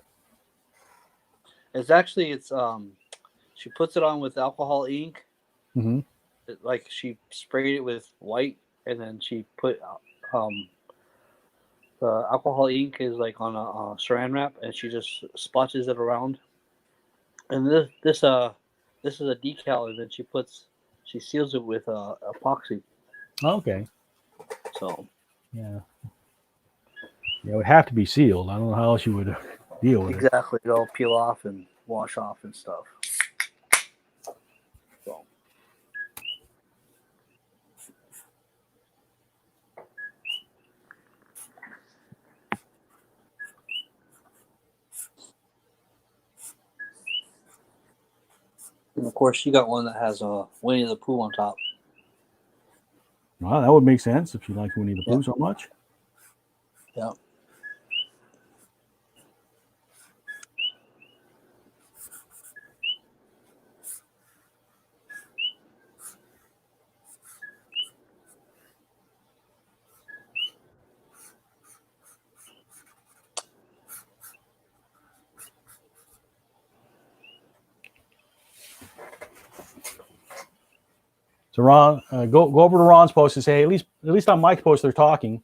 It's actually she puts it on with alcohol ink. Mm-hmm. Like she sprayed it with white, and then she put the alcohol ink is like on a saran wrap, and she just splotches it around. And this is a decal, and then she seals it with epoxy. Okay. So Yeah. Yeah, it would have to be sealed. I don't know how else you would deal with it. exactly, it'll peel off and wash off and stuff. So. And of course, you got one that has a Winnie the Pooh on top. Well, that would make sense if you like Winnie the Pooh so much. Yeah. So Ron, go over to Ron's post and say, at least on Mike's post they're talking.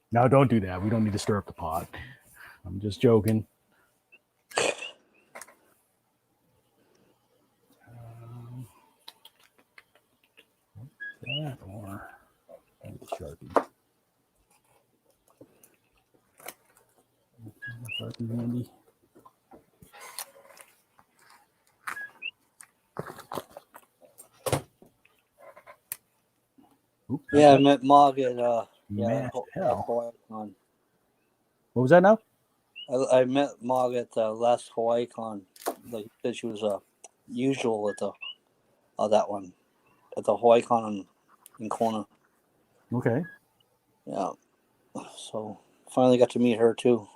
No, don't do that. We don't need to stir up the pot. I'm just joking. That or Sharpie. Sharpie handy. Oop, Yeah, I met Mog at hell. HawaiiCon. What was that now? I met Mog at the last HawaiiCon. Like said, she was usual at that one at the HawaiiCon in Kona. Okay. Yeah, so finally got to meet her too.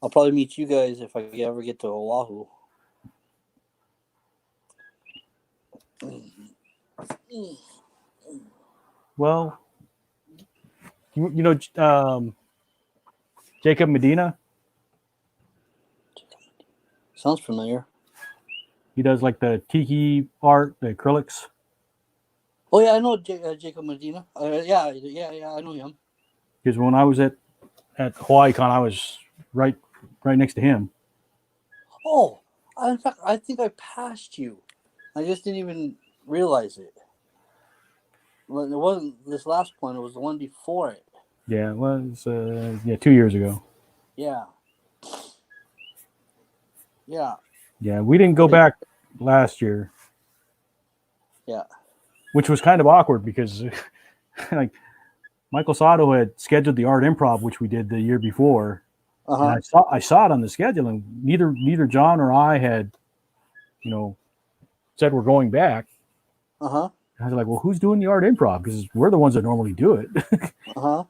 I'll probably meet you guys if I ever get to Oahu. Well, you know Jacob Medina. Sounds familiar. He does like the tiki art, the acrylics. Oh yeah, I know Jacob Medina. Yeah, I know him. Because when I was at HawaiiCon, I was right next to him. Oh, in fact, I think I passed you. I just didn't even realize it. Well, it wasn't this last one. It was the one before it. Yeah, it was 2 years ago. Yeah. Yeah. Yeah, we didn't go back last year. Yeah. Which was kind of awkward because like Michael Sato had scheduled the art improv, which we did the year before, and I saw it on the schedule, and neither John or I had, said we're going back. Uh-huh. I was like, well, who's doing the art improv? Because we're the ones that normally do it. Uh-huh.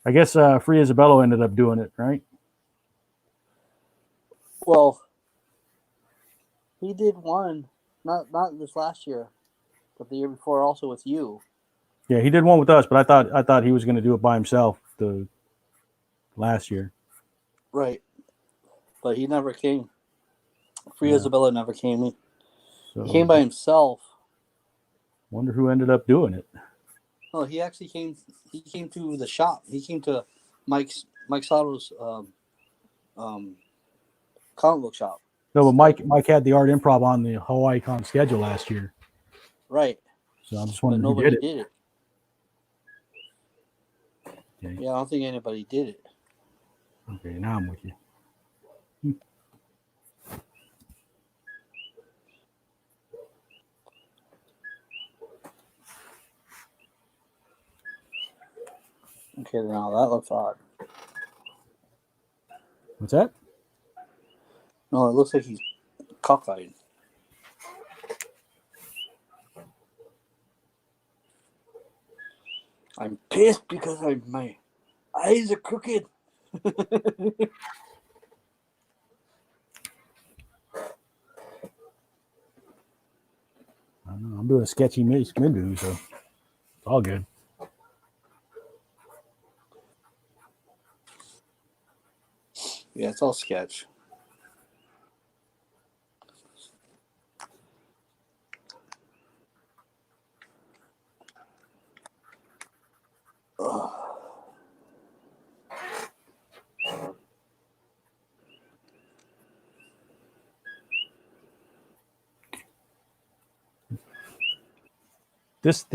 I guess Free Isabello ended up doing it, right? Well, he did one, not this last year, but the year before, also with you. Yeah, he did one with us, but I thought he was going to do it by himself the last year. Right. But he never came. Free Isabella never came. So, he came by himself. Wonder who ended up doing it. No, he actually came. He came to the shop. He came to Mike Sato's comic book shop. No, but Mike had the art improv on the HawaiiCon schedule last year. Right. So I'm just wondering but nobody who did it. Okay. Yeah, I don't think anybody did it. Okay, now I'm with you. Okay, now that looks odd. What's that? No, it looks like he's cockeyed. I'm pissed because my eyes are crooked. I don't know. I'm doing a sketchy Mindu, so it's all good. Yeah, it's all sketch. Ugh. This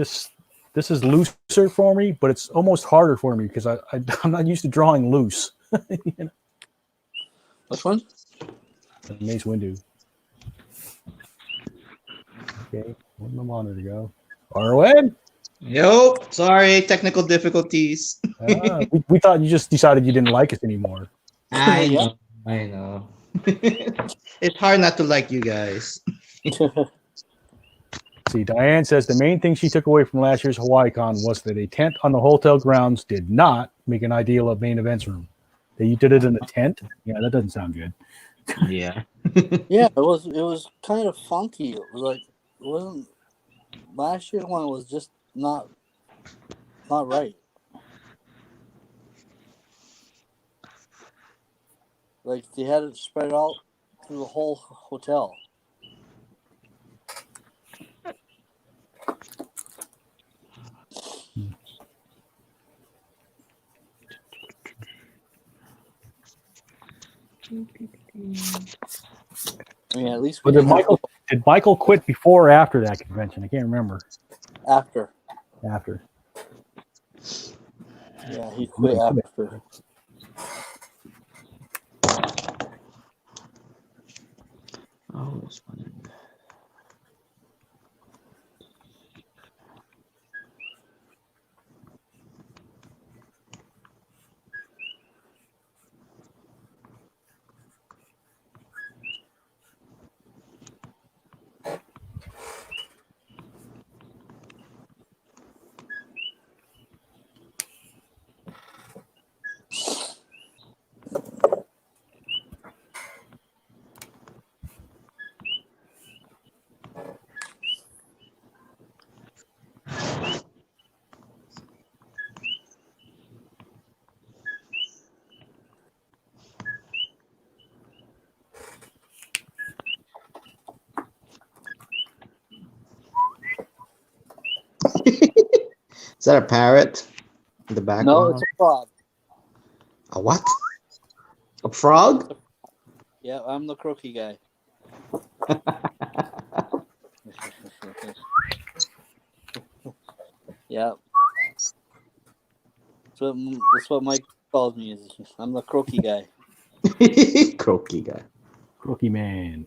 is looser for me, but it's almost harder for me because I'm not used to drawing loose. You know? Which one? The Mace Windu. Okay, where'd my monitor go? RON? Nope. Sorry, technical difficulties. We thought you just decided you didn't like us anymore. I Yeah. know. I know. It's hard not to like you guys. See, Diane says the main thing she took away from last year's HawaiiCon was that a tent on the hotel grounds did not make an ideal of main events room. That you did it in a tent? Yeah, that doesn't sound good. Yeah. Yeah, it was kind of funky. It was like it wasn't last year's one was just not right. Like they had it spread out through the whole hotel. I mean, at least we But didn't have did Michael quit before or after that convention? I can't remember. after. After. Yeah, he quit after. Oh, it's funny. Is that a parrot in the No, background? it's a frog. A what? A frog? Yeah, I'm the croaky guy. Yeah, that's what Mike calls me. Is I'm the croaky guy. Croaky guy. Rookie man.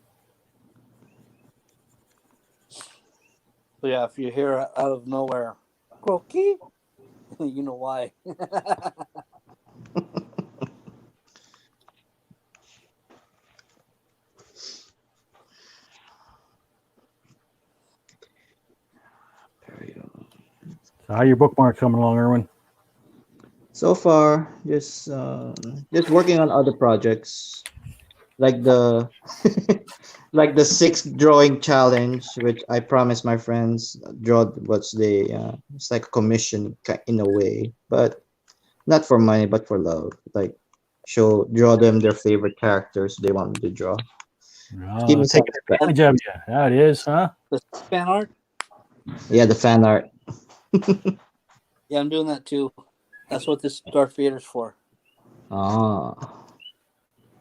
So yeah, if you hear out of nowhere, croaky, you know why. So how your bookmark coming along, Erwin? So far, just working on other projects, like the like the 6 drawing challenge, which I promised my friends draw what's it's like a commission in a way, but not for money, but for love. Like draw them their favorite characters they want me to draw. Give me some Taking respect. advantage of you. That is, huh? The fan art. Yeah, the fan art. Yeah, I'm doing that too. That's what this Darth Vader's for. Ah.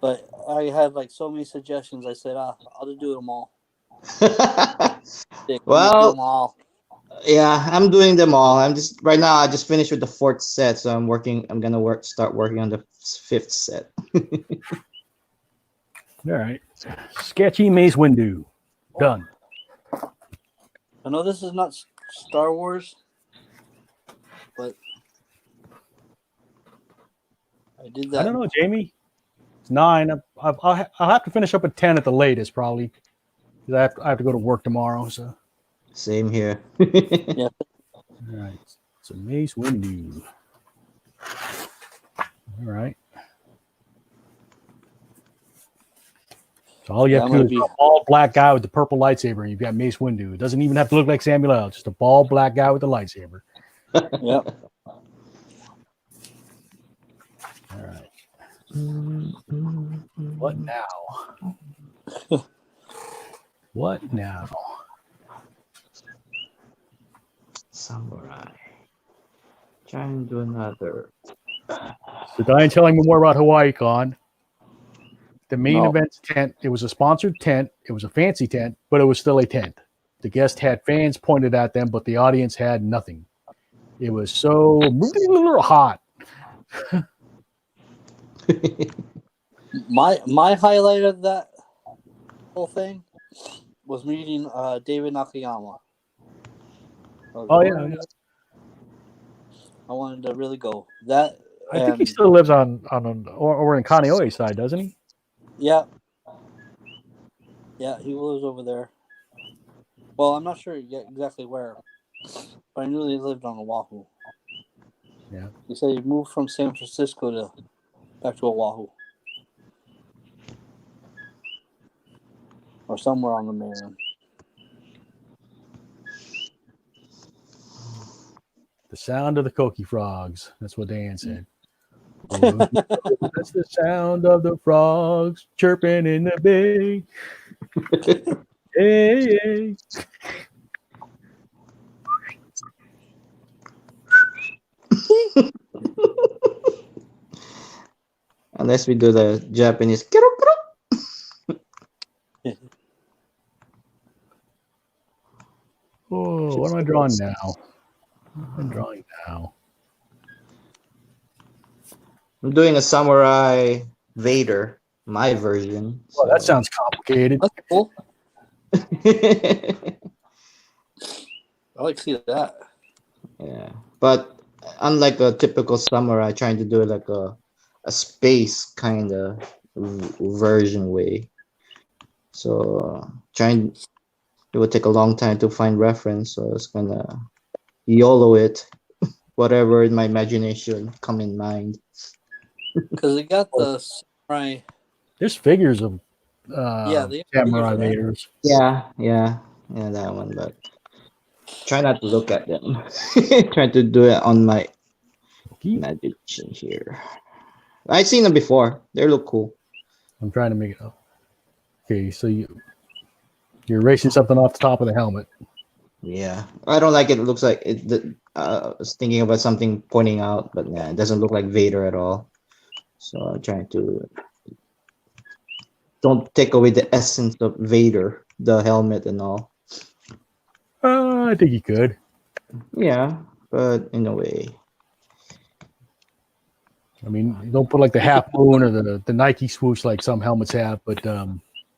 But I had like so many suggestions. I said, I'll just do them all. I'm gonna do them Well, all. yeah, I'm doing them all. I'm just right now. I just finished with the 4th set, so I'm working. I'm gonna start working on the 5th set. All right. Sketchy Mace Windu. Done. I know this is not Star Wars, but I did that. I don't know, Jamie. It's 9. I'll have to finish up at 10 at the latest, probably. 'Cause I have to go to work tomorrow. So. Same here. Yeah. All right. So Mace Windu. All right. So all you have to do is a bald black guy with the purple lightsaber, and you've got Mace Windu. It doesn't even have to look like Samuel L. Just a bald black guy with a lightsaber. Yep. All right. What now? What now? Samurai. Trying to do another. So Diane telling me more about Hawaii Con. The main event tent, it was a sponsored tent. It was a fancy tent, but it was still a tent. The guest had fans pointed at them, but the audience had nothing. It was so hot. My highlight of that whole thing was meeting David Nakayama. Oh yeah. I wanted to really go. That I think he still lives on over in Kaneohe side, doesn't he? Yeah. Yeah, he lives over there. Well, I'm not sure yet exactly where, but I knew he lived on Oahu. Yeah. He said he moved from San Francisco back to Oahu. Or somewhere on the mainland. The sound of the Koki frogs. That's what Dan said. That's the sound of the frogs chirping in the bay. Hey, hey. Unless we do the Japanese. Oh, what am I drawing now? I'm drawing now. I'm doing a Samurai Vader, my version. Well, that sounds complicated. That's cool. I like to see that. Yeah, but unlike a typical samurai, trying to do it like a space kind of version way. So it would take a long time to find reference. So it's gonna YOLO it, whatever in my imagination come in mind. Because they got the samurai. There's figures of the Samurai figures, Vaders. Yeah, that one. But try not to look at them. Try to do it on my imagination here. I've seen them before. They look cool. I'm trying to make it up. Okay, so you're erasing something off the top of the helmet. Yeah, I don't like it. It looks like it. I was thinking about something pointing out, but yeah, it doesn't look like Vader at all. So I'm trying to don't take away the essence of Vader, the helmet and all. I think he could. Yeah, but in a way, I mean, you don't put like the half moon or the Nike swoosh like some helmets have. But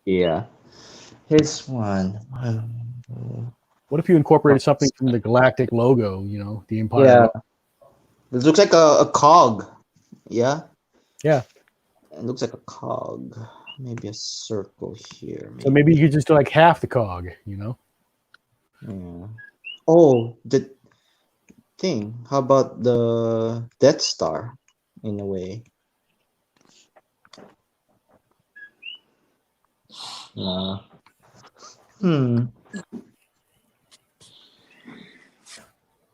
yeah. His one. what if you incorporated something from the Galactic logo? You know, the Empire Yeah, logo. it looks like a cog. Yeah, Yeah. it looks like a cog. Maybe a circle here. So maybe you could just do like half the cog. You know. Yeah. Oh, the thing. How about the Death Star? In a way. Hmm.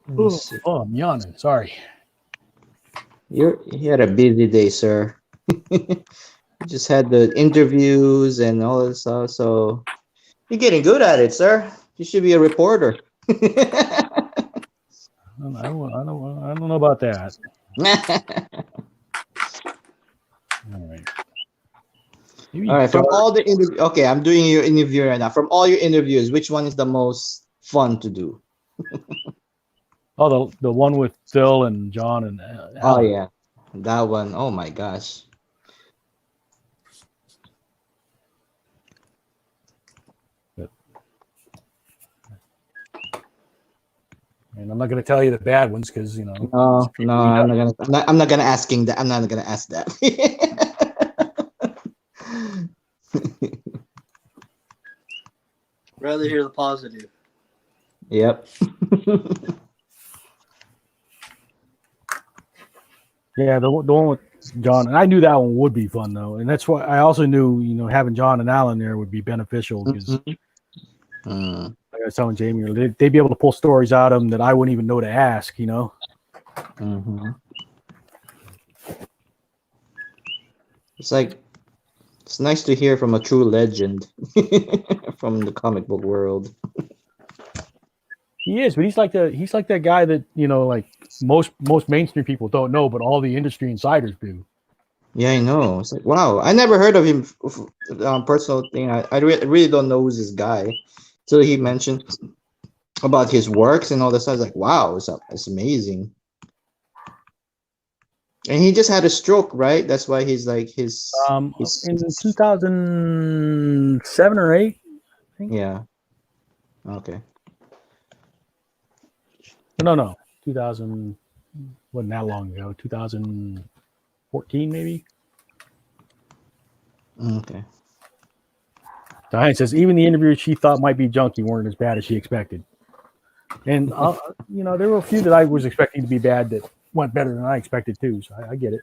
Let me see. Oh, I'm yawning. Sorry. You had a busy day, sir. You just had the interviews and all that stuff, so you're getting good at it, sir. You should be a reporter. I don't know about that. All right. Maybe All right, from start- all the interview, okay, I'm doing your interview right now. From all your interviews, which one is the most fun to do? Oh, the one with Phil and John and Oh Alan. yeah, that one. Oh my gosh. And I'm not going to tell you the bad ones because you know. No, I'm not gonna asking that. I'm not gonna ask that. Rather hear the positive. Yep. Yeah, the one with John, and I knew that one would be fun though, and that's why I also knew having John and Alan there would be beneficial because Mm. like I was telling Jamie, they'd be able to pull stories out of them that I wouldn't even know to ask. Mm-hmm. It's like it's nice to hear from a true legend from the comic book world. He is, but he's like that guy that like most mainstream people don't know, but all the industry insiders do. Yeah, I know. It's like wow, I never heard of him. Personal thing, really don't know who's this guy. So he mentioned about his works and all this. I was like, wow, it's amazing. And he just had a stroke, right? That's why he's like his In 2007 or 8. yeah. Okay. No, 2000 wasn't that long ago. 2014 maybe. Okay. Diane says even the interviews she thought might be junky weren't as bad as she expected. And there were a few that I was expecting to be bad that went better than I expected too. So I get it.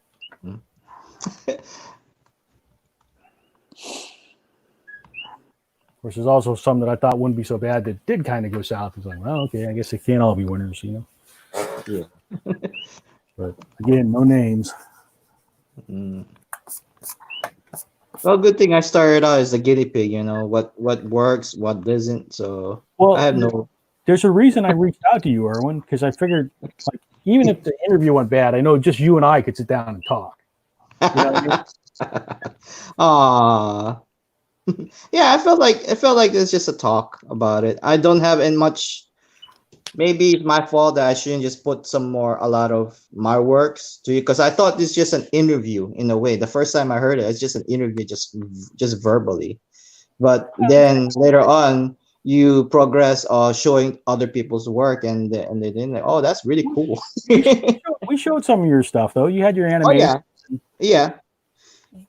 Of course, there's also some that I thought wouldn't be so bad that did kind of go south. It's like, well, okay, I guess they can't all be winners, Yeah. But again, no names. Mm. Well, good thing I started out as a guinea pig. What works, what doesn't. So Well, I have no. there's a reason I reached out to you, Erwin, because I figured, like, even if the interview went bad, I know just you and I could sit down and talk. You know what I mean? Aw. Yeah, I felt like it's just a talk about it. I don't have any much. Maybe it's my fault that I shouldn't just put a lot of my works to you because I thought this is just an interview in a way. The first time I heard it, it's just an interview, just verbally. But then later on, you progress showing other people's work, and they didn't like, oh, that's really cool. We showed some of your stuff though. You had your Oh animation. yeah,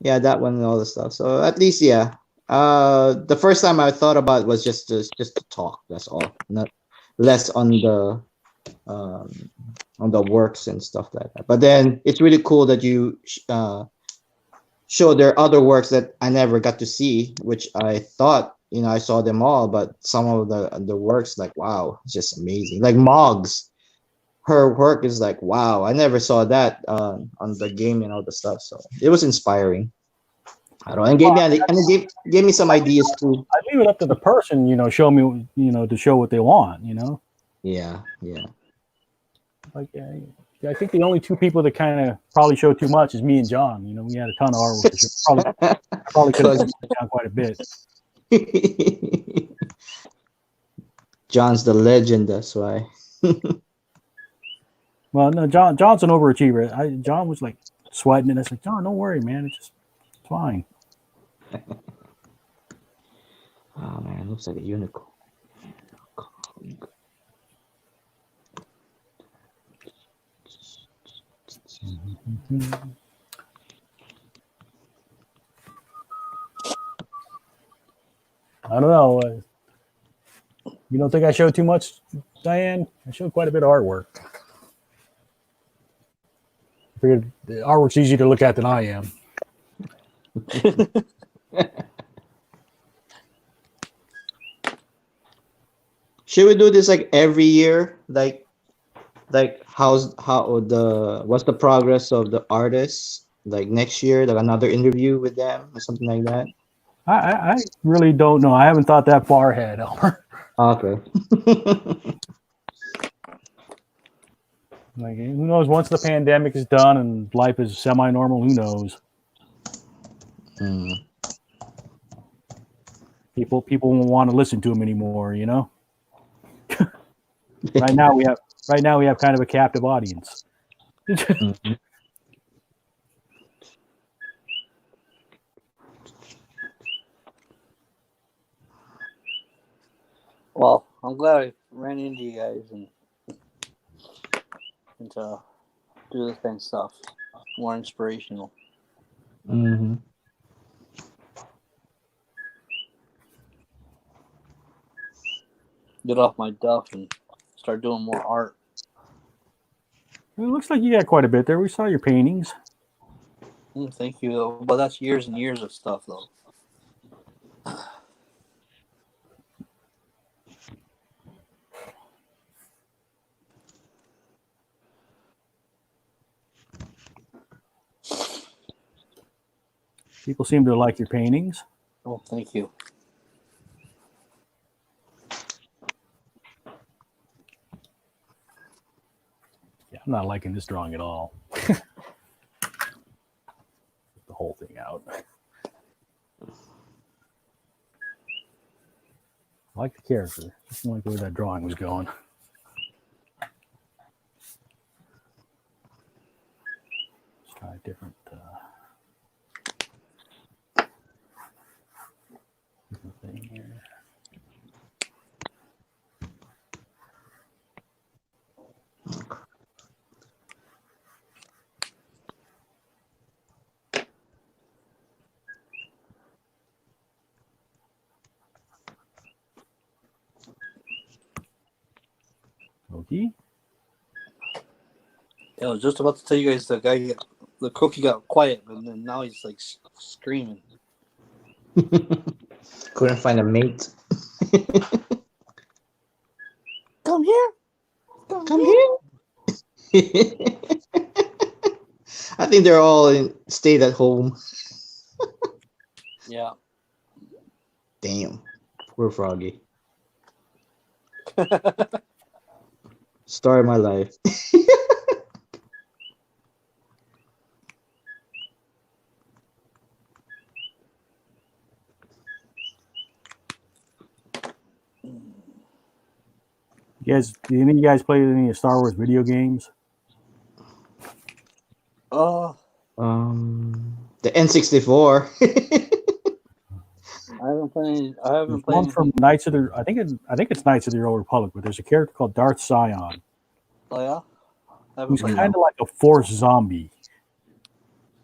that one and all the stuff. So at least the first time I thought about it was just to talk. That's all, not less on the works and stuff like that. But then it's really cool that you show their other works that I never got to see, which I thought I saw them all, but some of the works like wow, it's just amazing. Like Moggs, her work is like wow, I never saw that on the game and all the stuff. So it was inspiring. I don't know. And gave me some ideas too. I leave it up to the person, show me, to show what they want, Yeah. Like, I think the only two people that kind of probably show too much is me and John. We had a ton of artwork. To show. Probably could have down quite a bit. John's the legend, that's why. Well, no, John's an overachiever. John was like sweating, and I said, John, don't worry, man. It's fine. Oh man, looks like a unicorn. I don't know. You don't think I showed too much, Diane? I showed quite a bit of artwork. I figured the artwork's easier to look at than I am. Should we do this like every year? Like what's the progress of the artists? Like next year, like another interview with them or something like that. I really don't know. I haven't thought that far ahead, Elmer. Okay. Like, who knows? Once the pandemic is done and life is semi-normal, who knows? People won't want to listen to him anymore. Right now we have kind of a captive audience. Well, I'm glad I ran into you guys and to do this kind of stuff. More inspirational. Mm-hmm. Get off my duff and start doing more art. It looks like you got quite a bit there. We saw your paintings. Thank you. But that's years and years of stuff, though. People seem to like your paintings. Oh, thank you. Yeah, I'm not liking this drawing at all. The whole thing out. I like the character. Just don't like where that drawing was going. Let's try a different thing here. Okay. Yeah, I was just about to tell you guys the cookie got quiet, but then now he's like screaming. Couldn't find a mate. Come here. Come here. I think they're all stayed at home. Yeah. Damn. Poor Froggy. Story of my life. Do any of you guys play any Star Wars video games? Oh, The N64. I haven't played. There's one from Knights of the. I think it's Knights of the Old Republic, but there's a character called Darth Sion. Oh yeah. Who's kind of like a Force zombie.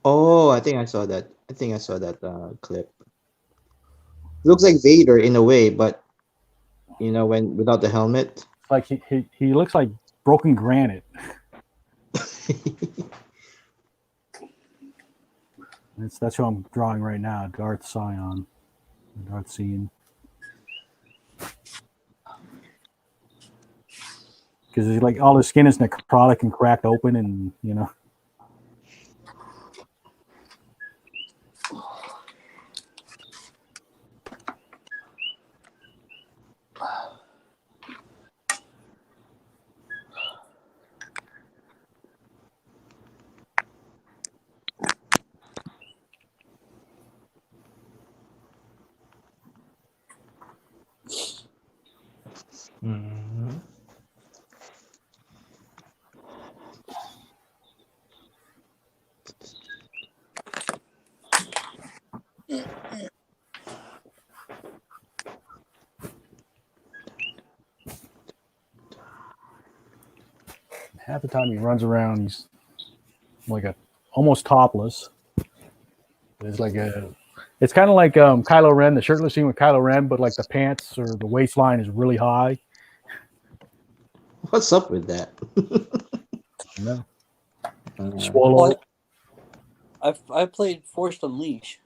Oh, I think I saw that. Clip. Looks like Vader in a way, but when without the helmet. Like he looks like broken granite. That's who I'm drawing right now, Darth Sion. Darth Sion. Because like all his skin is necrotic and cracked open, and Mhm. Half the time he runs around, he's like a almost topless. It's like a, it's kind of like Kylo Ren, the shirtless scene with Kylo Ren, but like the pants or the waistline is really high. What's up with that? You know, Uh, swallow. I played Force Unleash.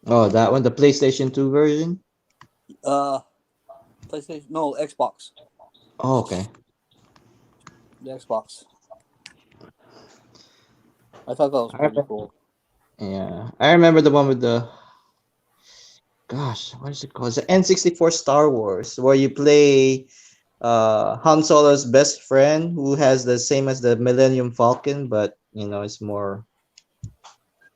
oh, that one, the PlayStation 2 version? PlayStation, no, Xbox. Oh, okay. The Xbox. I thought that was I pretty remember, cool. yeah. I remember the one with the, gosh, what is it called? It's the N64 Star Wars, where you play Han Solo's best friend who has the same as the Millennium Falcon, but it's more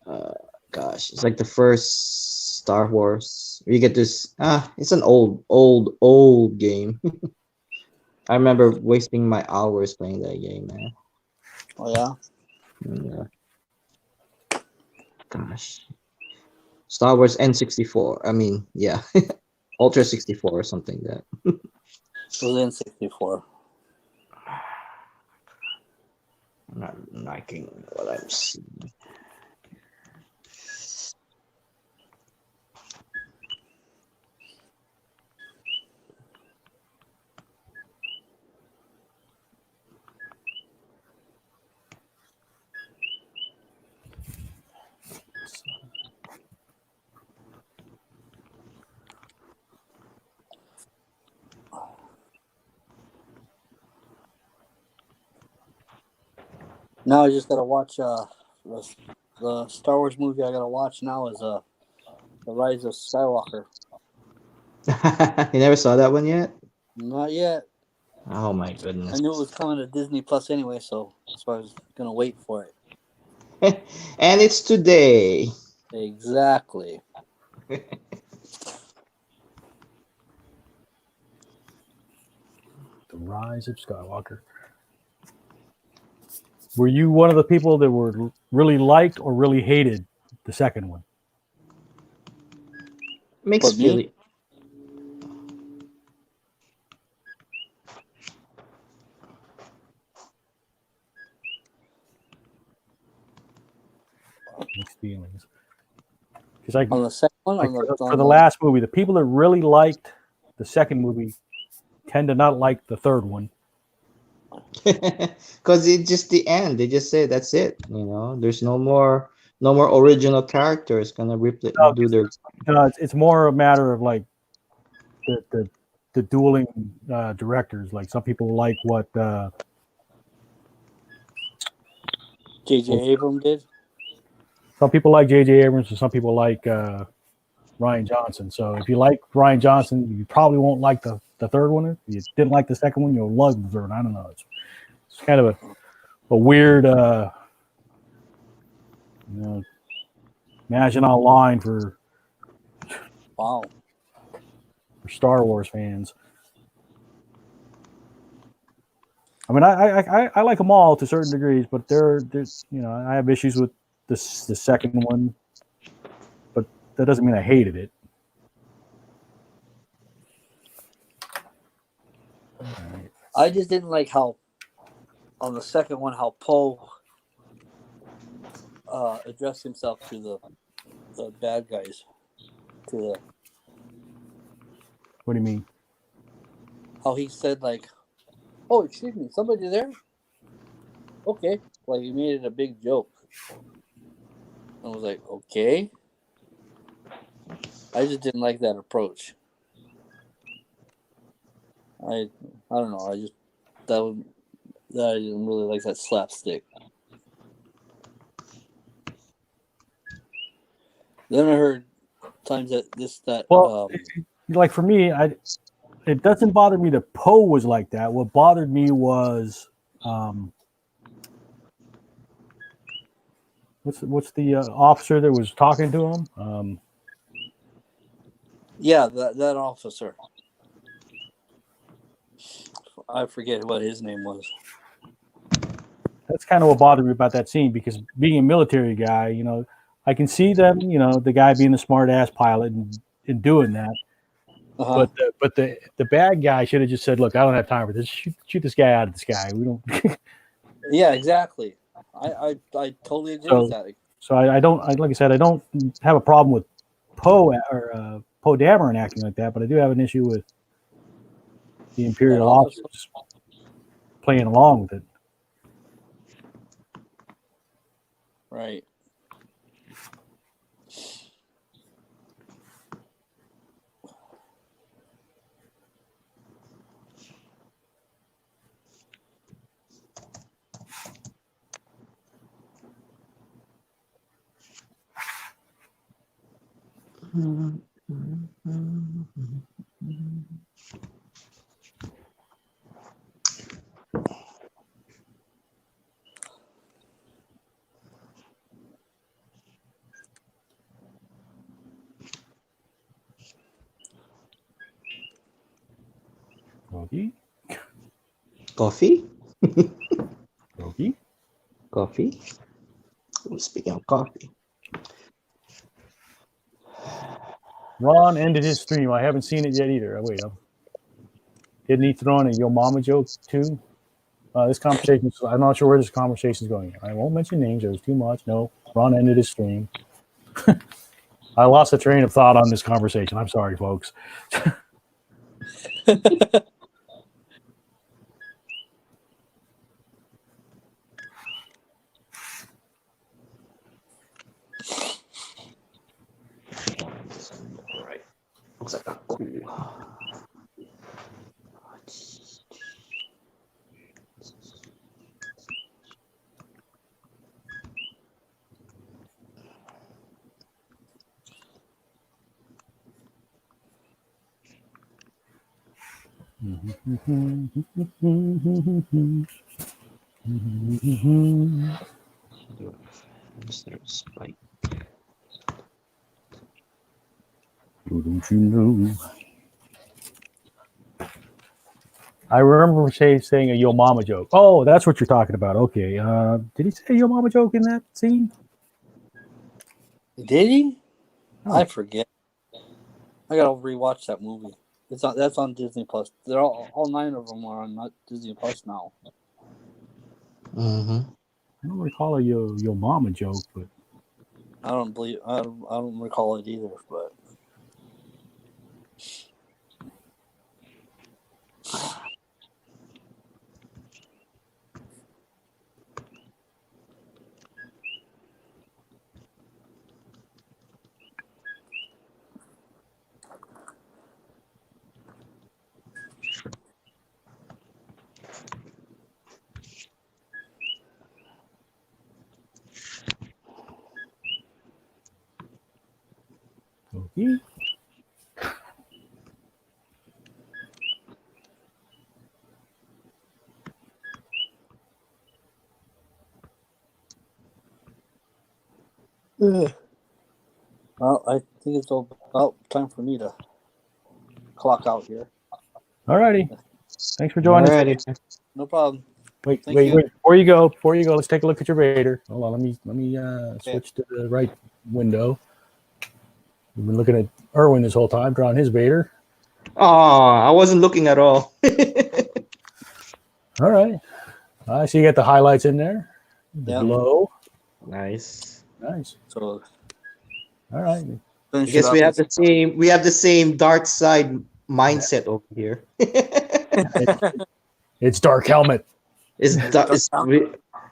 uh gosh, it's like the first Star Wars. You get this it's an old game. I remember wasting my hours playing that game, man. Oh yeah. Yeah, gosh. Star Wars N64. I mean, yeah. Ultra 64 or something that. It was in 64. I'm not liking what I'm seeing. Now I just gotta watch the Star Wars movie I gotta watch now is The Rise of Skywalker. You never saw that one yet? Not yet. Oh my I goodness. knew it was coming to Disney Plus anyway, so that's why I was gonna wait for it. And it's today. Exactly. The Rise of Skywalker. Were you one of the people that were really liked or really hated the second one? For Mixed me, feeling. Mixed feelings. Because like, on the second one, like on the for the last movie, the people that really liked the second movie tend to not like the third one. Because it's just the end. They just say that's it. There's no more original characters gonna No, do their. it's more a matter of like the dueling directors. Like some people like what J.J. Abrams did. some people like J.J. Abrams and some people like Ryan Johnson. So if you like Ryan Johnson, you probably won't like the third one. If you didn't like the second one, you'll love the third. I don't know. It's kind of a weird imagine online for Wow. Star Wars fans. I mean, I like them all to certain degrees, but there's I have issues with the second one, but that doesn't mean I hated it. I just didn't like how on the second one how Poe addressed himself to the bad guys. What do you mean? How he said like, "Oh, excuse me, somebody there?" Okay, like he made it a big joke. I was like, okay. I just didn't like that approach. I don't know. I didn't really like that slapstick. Then I heard times that Well, like for me, it doesn't bother me that Poe was like that. What bothered me was what's the officer that was talking to him? yeah, that officer. I forget what his name was. That's kind of what bothered me about that scene, because being a military guy, I can see them, the guy being the smart ass pilot and doing that. Uh-huh. But the bad guy should have just said, "Look, I don't have time for this. Shoot this guy out of the sky. We don't." Yeah, exactly. I totally agree with that. So I don't, like I said, I don't have a problem with Poe or Poe Dameron acting like that, but I do have an issue with the Imperial officer just playing along with it. Right. Rocky, Coffee? Rocky. Coffee? Speaking of coffee. Ron ended his stream. I haven't seen it yet either. Wait, didn't he throw in a Yo Mama joke too? This conversation, I'm not sure where this conversation is going. I won't mention names. There was too much. No, Ron ended his stream. I lost the train of thought on this conversation. I'm sorry, folks. Alright. Looks like a cool. Spike. Don't you know? I remember saying a Yo Mama joke. Oh, that's what you're talking about. Okay. Did he say a Yo Mama joke in that scene? Did he? Oh. I forget. I gotta rewatch that movie. That's on Disney Plus. They're all 9 of them are on Disney Plus now. Mm-hmm. I don't recall a Yo Mama joke, but I don't recall it either, but okay. well, I think it's about time for me to clock out here. Alrighty. Thanks for joining us. Alrighty. No problem. Wait. Thank you. Before you go, let's take a look at your Vader. Hold on, let me switch to the right window. We've been looking at Erwin this whole time, drawing his Vader. Oh, I wasn't looking at all. All right. I see you got the highlights in there. The Yeah. glow. Nice. Nice. So All right. I guess we have the same dark side mindset over here. It's Dark Helmet.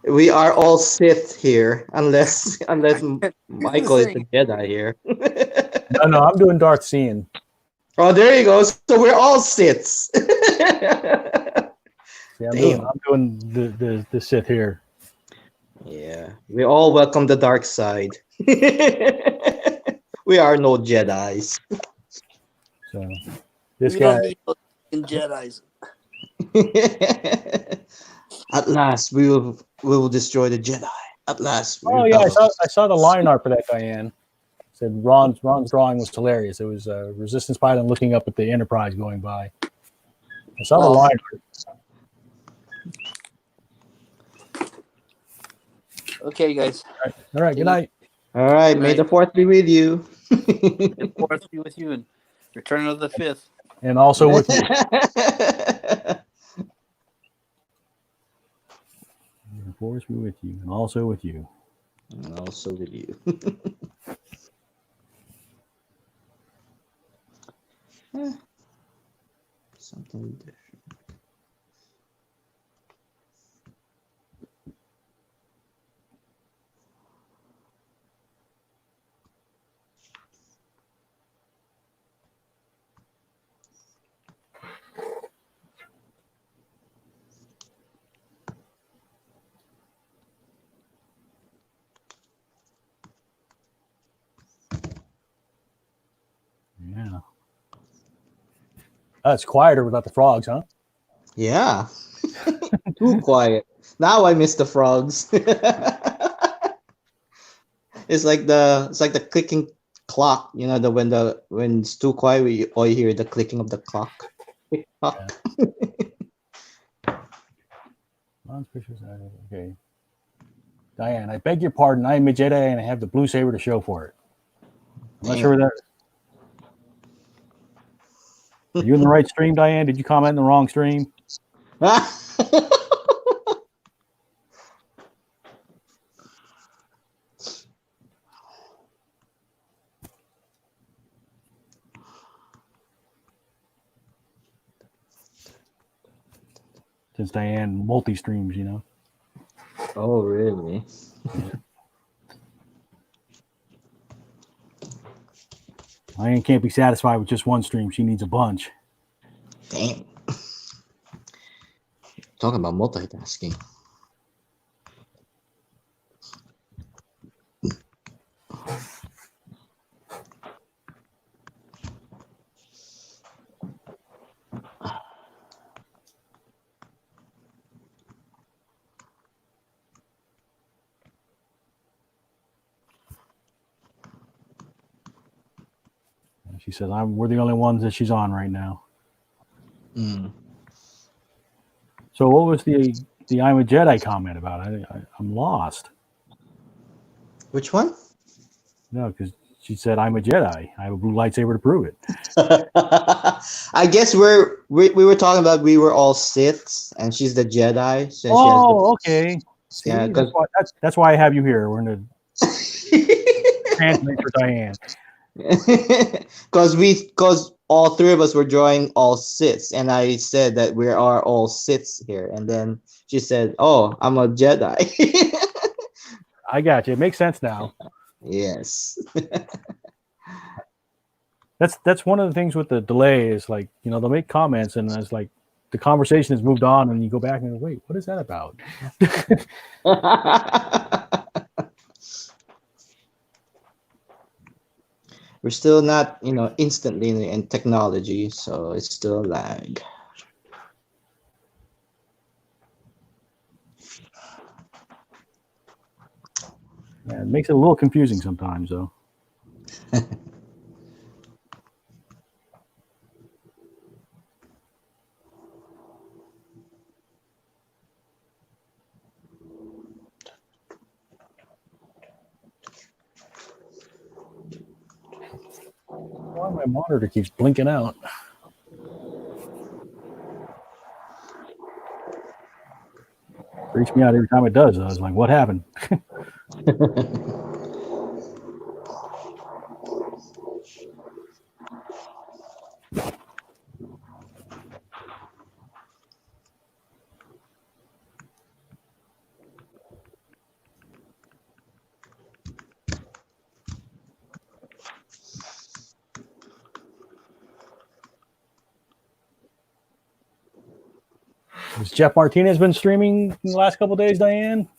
We are all Sith here, unless Michael is the Jedi here. No, I'm doing Darth Seeing. Oh, there you go. So we're all Siths. Yeah, Damn. I'm doing the Sith here. Yeah, we all welcome the dark side. We are no Jedis. So this we guy. don't need those Jedis. At last, we will destroy the Jedi. At last. Oh yeah, I saw the line art for that, Diane. Said Ron's drawing was hilarious. It was a Resistance pilot looking up at the Enterprise going by. I saw the line art. Okay, guys. All right. Good night. All right. Good May night. the fourth be with you. The fourth be with you and return of the fifth. And also with you. The force be with you, and also with you. And also with you. Something different. Yeah. It's quieter without the frogs, huh? Yeah. Too quiet. Now I miss the frogs. It's like the clicking clock. You know, when it's too quiet, all you hear the clicking of the clock. Tick tock. Okay. Diane, I beg your pardon. I am a Jedi and I have the blue saber to show for it. I'm not sure where that is. Are you in the right stream, Diane? Did you comment in the wrong stream? Since Diane multi-streams, you know. Oh, really? Diane can't be satisfied with just one stream. She needs a bunch. Damn. Talking about multitasking. She says, we're the only ones that she's on right now. Mm. So what was the I'm a Jedi comment about? I'm lost. Which one? No, because she said, I'm a Jedi. I have a blue lightsaber to prove it. I guess we were talking about we were all Siths and she's the Jedi. So Okay. See, Yeah, that's why I have you here. We're going to translate for Diane. because all three of us were drawing all Siths, and I said that we are all Siths here, and then she said, "Oh, I'm a Jedi." I got you. It makes sense now. Yes. That's one of the things with the delay is like, you know, they'll make comments and it's like the conversation has moved on and you go back and go, wait, what is that about? We're still not, instantly in technology, so it's still a lag. Yeah, it makes it a little confusing sometimes, though. Why my monitor keeps blinking out? Freaks me out every time it does. I was like, what happened? Has Jeff Martinez been streaming in the last couple of days, Diane?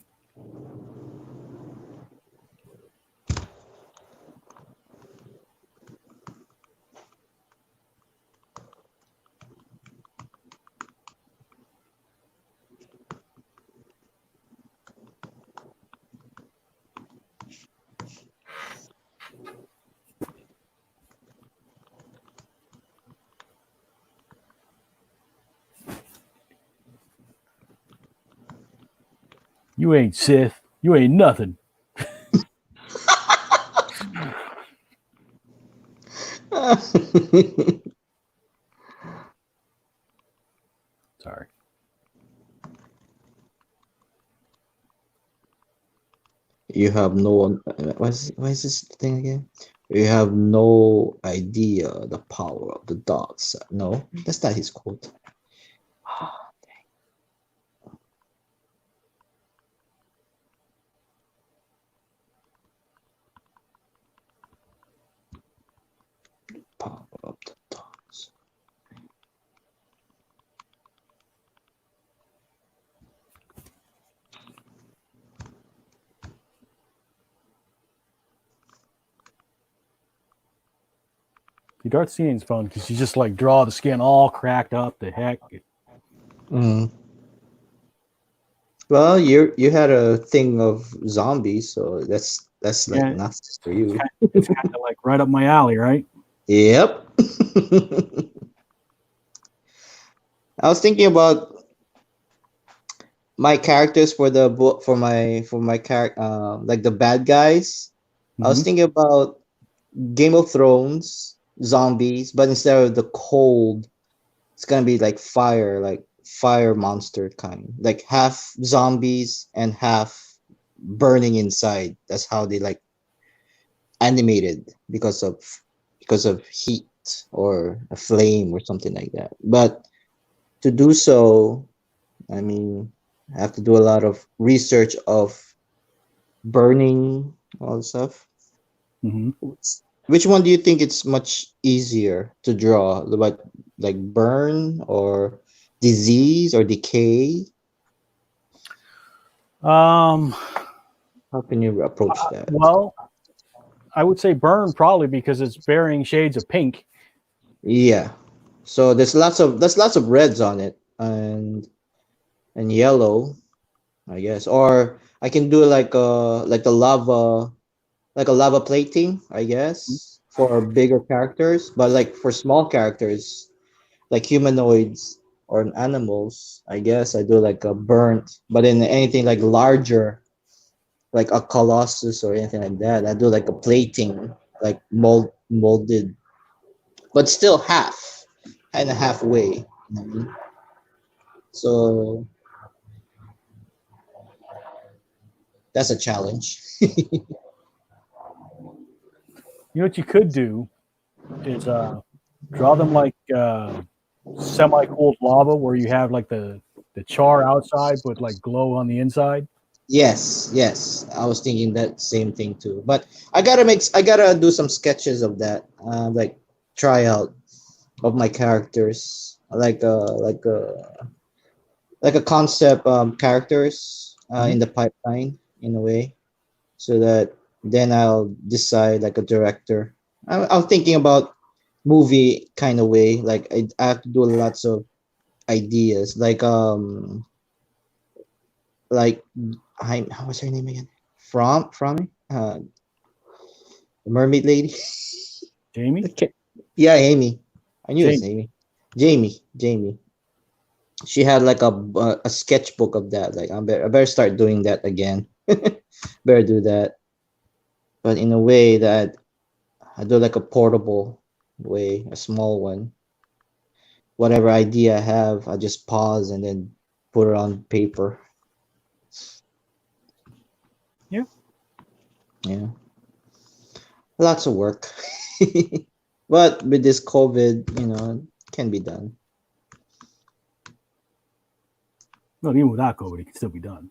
You ain't Sith. You ain't nothing. Sorry. You have no what is this thing again? You have no idea the power of the dark side. No, that's not his quote. Power of the dark side. The Darth scene's fun because you just like draw the skin all cracked up. The heck. Mm. Well, you had a thing of zombies, so that's like Yeah, nothing for you. it's kind of like right up my alley, right? Yep. I was thinking about my characters for the book for my character like the bad guys. I was Mhm. thinking about Game of Thrones zombies, but instead of the cold, it's gonna be like fire monster kind, like half zombies and half burning inside. That's how they like animated because of heat or a flame or something like that. But to do so, I mean, I have to do a lot of research of burning all the stuff. Mhm. Which one do you think it's much easier to draw? Like burn or disease or decay? Um. How can you approach that? Well, I would say burn probably because it's varying shades of pink. Yeah. So there's lots of reds on it and yellow, I guess. Or I can do like a lava plating, I guess, for bigger characters. But like for small characters, like humanoids or animals, I guess I do like a burnt. But in anything like larger, like a colossus or anything like that, I do like a plating, like molded, but still half and a halfway. So that's a challenge. You know what you could do is draw them like semi-cooled lava, where you have like the char outside, but like glow on the inside. Yes, yes. I was thinking that same thing too. But I gotta do some sketches of that. Like try out of my characters. Like a concept characters Mhm. in the pipeline in a way, so that then I'll decide like a director. I'm thinking about movie kind of way. Like I have to do lots of ideas. Like how was her name again? From the mermaid lady. Jamie, Okay. Yeah, Amy. I knew it's Jamie. Amy. Jamie. She had like a sketchbook of that. Like I better start doing that again. Better do that, but in a way that I do like a portable way, a small one. Whatever idea I have, I just pause and then put it on paper. Yeah. Yeah, lots of work. But with this COVID, it can be done. Well, even without COVID, it can still be done.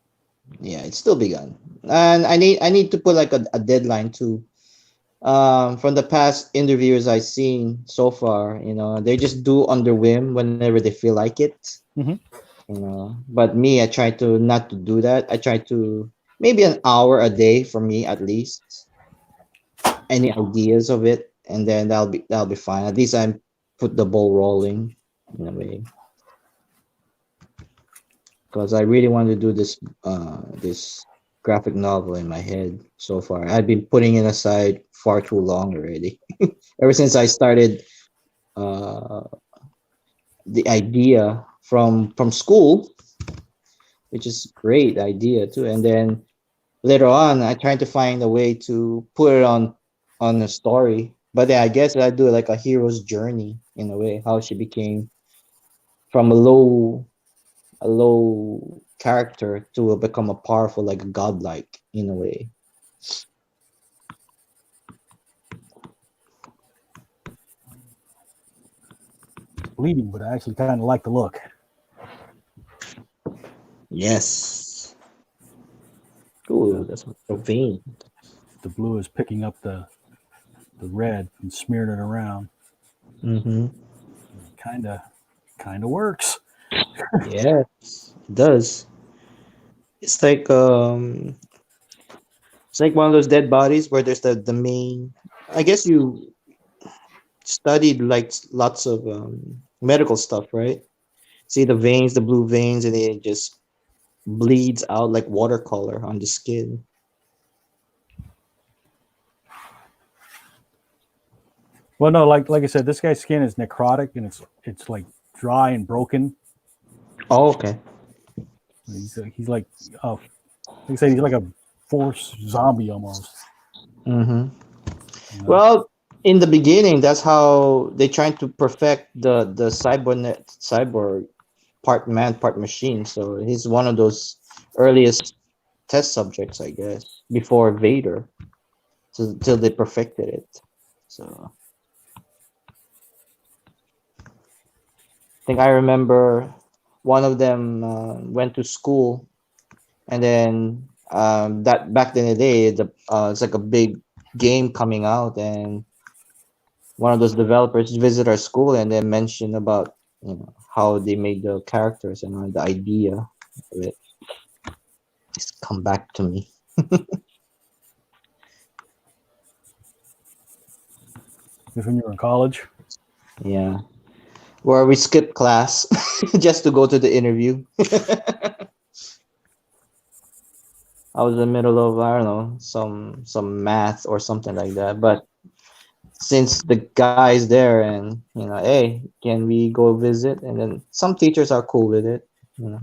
Yeah, it's still begun. And I need to put like a deadline too. From the past interviews I've seen so far, they just do on their whim whenever they feel like it. Mhm. But me, I try to not to do that. I try to maybe an hour a day for me at least. Any ideas of it, and then that'll be fine. At least I put the ball rolling in a way, because I really want to do this graphic novel in my head so far. I've been putting it aside far too long already. Ever since I started uh, the idea from school, which is great idea too, and then later on, I tried to find a way to put it on a story. But then I guess I do like a hero's journey in a way, how she became from a low character to become a powerful, like a godlike in a way. Bleeding, but I actually kind of like the look. Yes. Ooh, that's a vein. The blue is picking up the red and smearing it around. Mm-hmm. Kind of works. Yes, it does. It's like it's like one of those dead bodies where there's the main. I guess you studied like lots of medical stuff, right? See the veins, the blue veins, and it just bleeds out like watercolor on the skin. Well, no, like I said, this guy's skin is necrotic and it's like dry and broken. Oh, okay. He's like like I said, he's like a force zombie almost. Mm-hmm. You know? Well, in the beginning, that's how they trying to perfect the cyborg part man, part machine. So he's one of those earliest test subjects, I guess, before Vader, till they perfected it. So I think I remember one of them went to school, and then that back in the day, it's like a big game coming out, and one of those developers visit our school and then mention about how they made the characters and the idea of it. Just come back to me. Just when you were in college. Yeah, where we skip class just to go to the interview. I was in the middle of, I don't know, some math or something like that. But since the guy's there and hey, can we go visit? And then some teachers are cool with it, you know.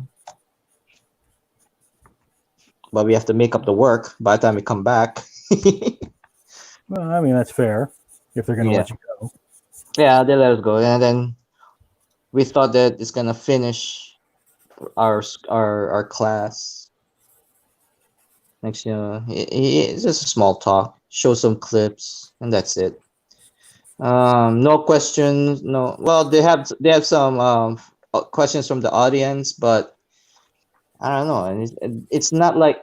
But we have to make up the work by the time we come back. Well, I mean that's fair if they're going to Yeah, let you go. yeah, they let us go, and then we thought that it's gonna finish our class. Next, it's just a small talk, show some clips, and that's it. No questions. No. Well, they have some questions from the audience, but I don't know. And it's not like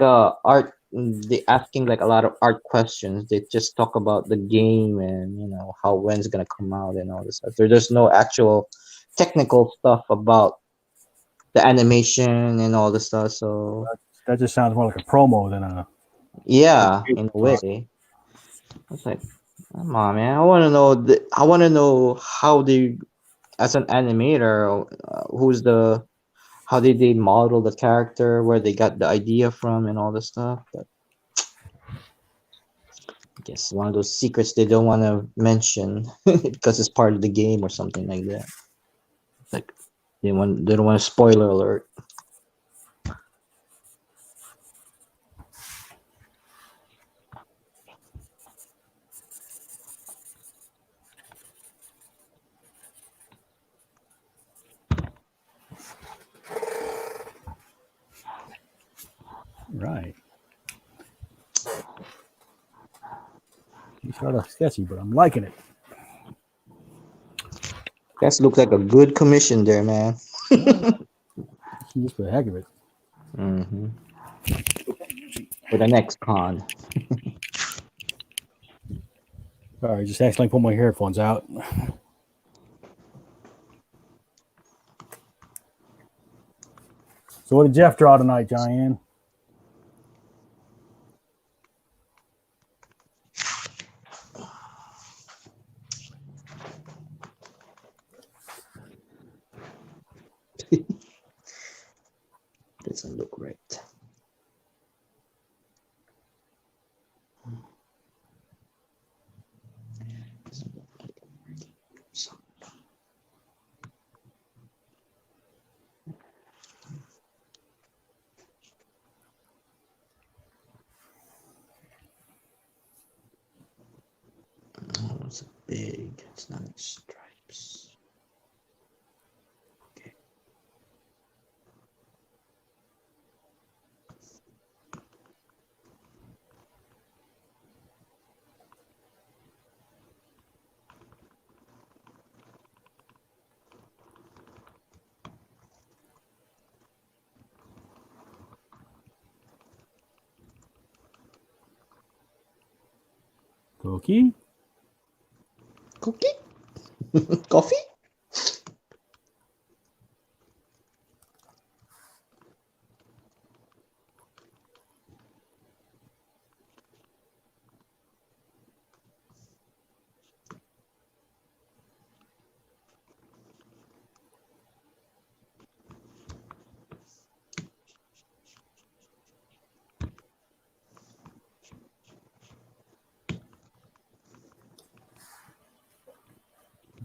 a art. They asking like a lot of art questions. They just talk about the game and how when's gonna come out and all this stuff. There's no actual technical stuff about the animation and all this stuff. So That just sounds more like a promo than a. yeah, in a way, it's like, come on, man. I want to know how they, as an animator, how did they model the character, where they got the idea from, and all this stuff. But I guess one of those secrets they don't want to mention because it's part of the game or something like that. Like they don't want a spoiler alert. Right. You start off sketchy, but I'm liking it. That looks like a good commission there, man. Just for the heck of it. Mm-hmm. For the next con. All right, just accidentally put my headphones out. So what did Jeff draw tonight, Diane? Doesn't look right. Doesn't look like it. So- big. It's not like stripes. Okay. Cookie. Cookie? Coffee?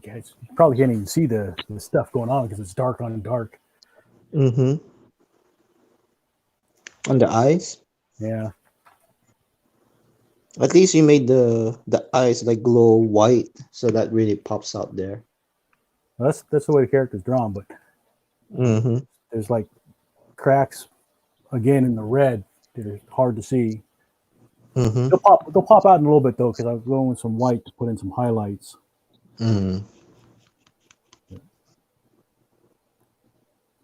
You guys probably can't even see the stuff going on because it's dark on dark. Mm-hmm. On the eyes? Yeah. At least you made the eyes like glow white, so that really pops out there. Well, that's the way the character's drawn, but Mm-hmm. there's like cracks again in the red that are hard to see. Mm-hmm. They'll pop out in a little bit though, because I'm going with some white to put in some highlights. Mm.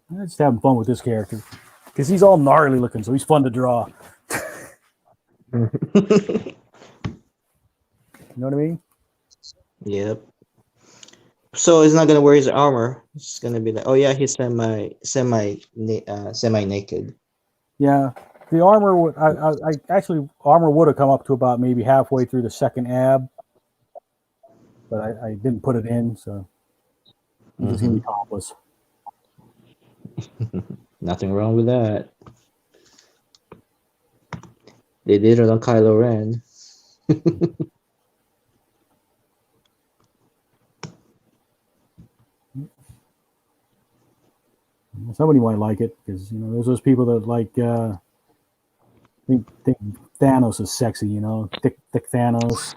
I'm just having fun with this character because he's all gnarly looking, so he's fun to draw. You know what I mean? Yep. So he's not gonna wear his armor. It's gonna be like, oh yeah, he's semi naked. Yeah. The armor would I actually armor would have come up to about maybe halfway through the second ab, but I didn't put it in, so I'm just gonna be topless. Nothing wrong with that. They did it on Kylo Ren. Somebody might like it because there's those people that like think Thanos is sexy, thick Thanos.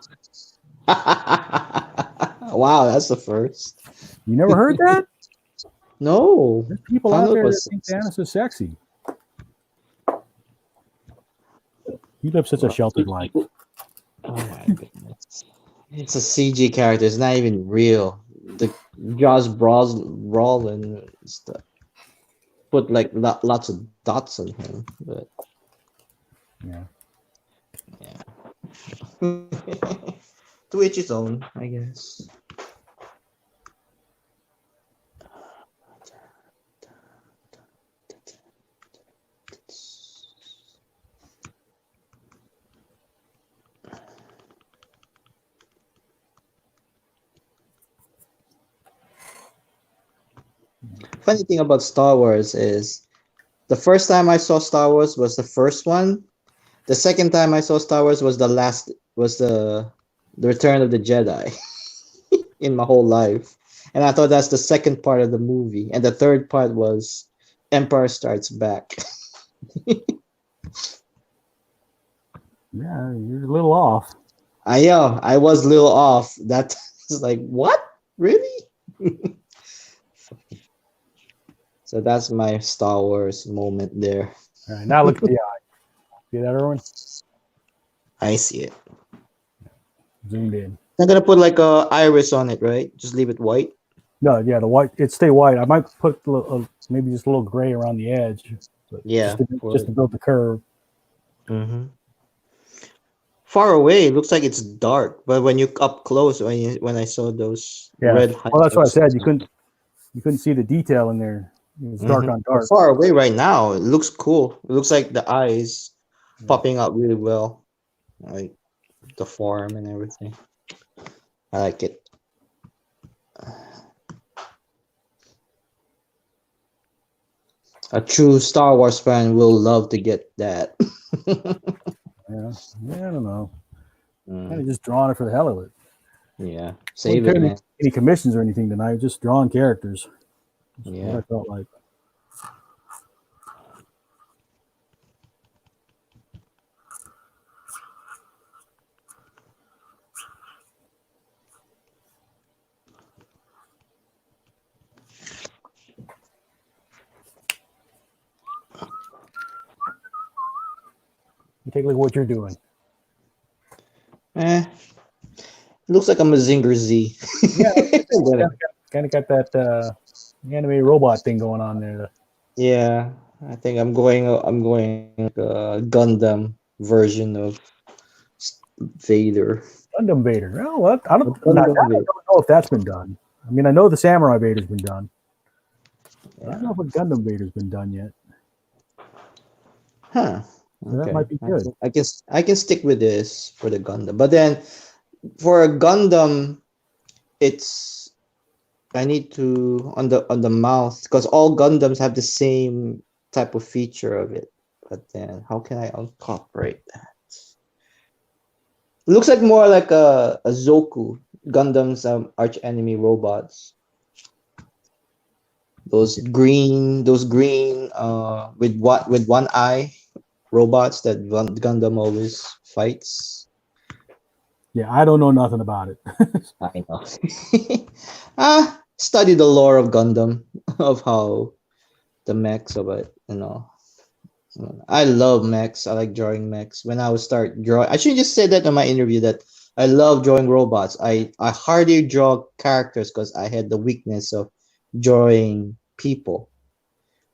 Wow, that's the first. You never heard that? No, There's people out Thanos there that was. think Thanos is sexy. He lives such a sheltered life. Oh my goodness. It's a CG character. It's not even real. The Brolin stuff put like lots of dots on him, but Yeah. to each his own, I guess. Funny thing about Star Wars is the first time I saw Star Wars was the first one. The second time I saw Star Wars was the Return of the Jedi in my whole life. And I thought that's the second part of the movie. And the third part was Empire Strikes Back. Yeah, you're a little off. I was a little off. That was like, what? Really? So that's my Star Wars moment there. All right, now look at the eye. See that, Erwin? I see it. Zoomed in. I'm gonna put like a iris on it, right? Just leave it white. No, yeah, the white. It stay white. I might put maybe just a little gray around the edge. But Yeah. just to build the curve. Mm-hmm. Far away, it looks like it's dark, but when you up close, when I saw those Yeah. red Well, that's what I said. You couldn't. couldn't see the detail in there. It was dark on dark. Far away right now, it looks cool. It looks like the eyes popping out really well, like the form and everything. I like it. A true Star Wars fan will love to get that. Yeah, I don't know. Mm, Kind of just drawing it for the hell of it. yeah, save it, Wasn't man. any commissions or anything tonight. Just drawing characters. That's Yeah. what I felt like. take a look at what you're doing. Looks like a Mazinger Z. Yeah, kind of got that anime robot thing going on there. Yeah, I think I'm going like a Gundam version of Vader. Gundam Vader. Oh, what? I don't Gundam Vader. know if that's been done. I mean, I know the Samurai Vader's been done. I don't Yeah. know if a Gundam Vader's been done yet. Huh. So that might be good. I can stick with this for the Gundam. But then for a Gundam, it's I need to on the mouth because all Gundams have the same type of feature of it. But then how can I incorporate that? It looks like more like a Zoku Gundam's arch enemy robots. Those green with one eye robots that Gundam always fights. Yeah, I don't know nothing about it. I know. Study the lore of Gundam, of how the mechs of it, I love mechs. I like drawing mechs. When I would start drawing, I should just say that in my interview that I love drawing robots. I hardly draw characters because I had the weakness of drawing people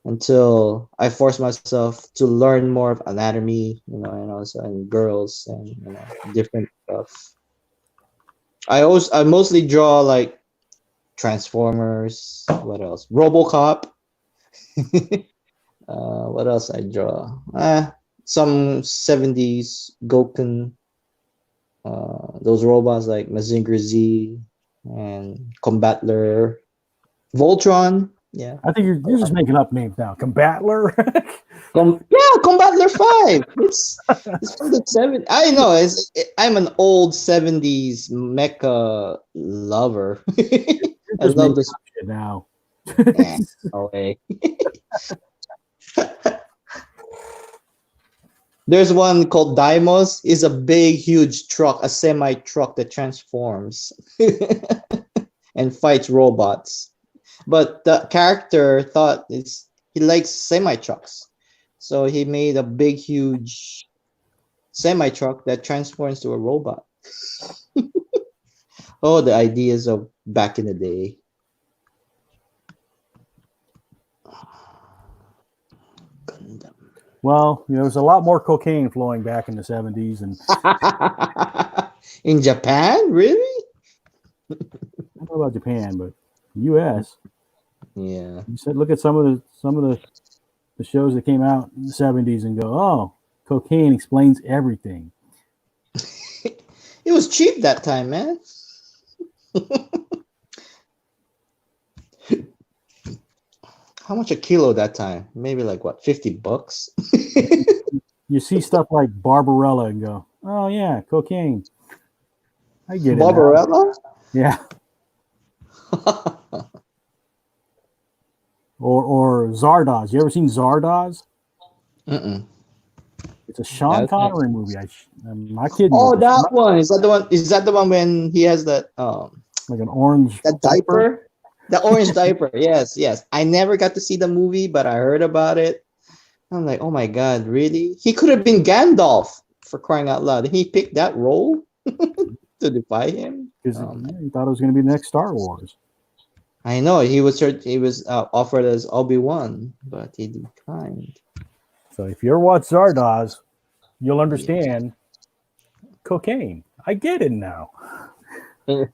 until I forced myself to learn more of anatomy, and girls and different stuff. I mostly draw like Transformers. What else? RoboCop. What else I draw? Some 70s Goken. Those robots like Mazinger Z and Combatler, Voltron. Yeah. I think you're just making up names now. Combatler. Combatler 5. It's from the 70s. I know. I'm an old 70s mecha lover. I love this shit now. No way. There's one called Daimos. Is a big, huge truck, a semi truck that transforms and fights robots. But the character thought he likes semi trucks, so he made a big, huge semi truck that transforms to a robot. Oh, the ideas of back in the day. Gundam. Well, there was a lot more cocaine flowing back in the 70s, and In Japan, really? I don't know about Japan, but U.S. Yeah. You said look at some of the shows that came out in the 70s and go, oh, cocaine explains everything. It was cheap that time, man. How much a kilo that time? Maybe like what, $50? You see stuff like Barbarella and go, oh yeah, cocaine. I get it. Barbarella? Yeah. Or Zardoz. You ever seen Zardoz? Mm-mm. It's a Sean Connery movie. I'm not kidding. Oh, that one. Is that the one? Is that the one when he has that like an orange that diaper? The orange diaper. Yes. I never got to see the movie, but I heard about it. I'm like, oh my god, really? He could have been Gandalf, for crying out loud. He picked that role to defy him because he thought it was going to be the next Star Wars. I know he was offered as Obi-Wan, but he declined. So if you ever watch Zardoz, you'll understand cocaine. I get it now. When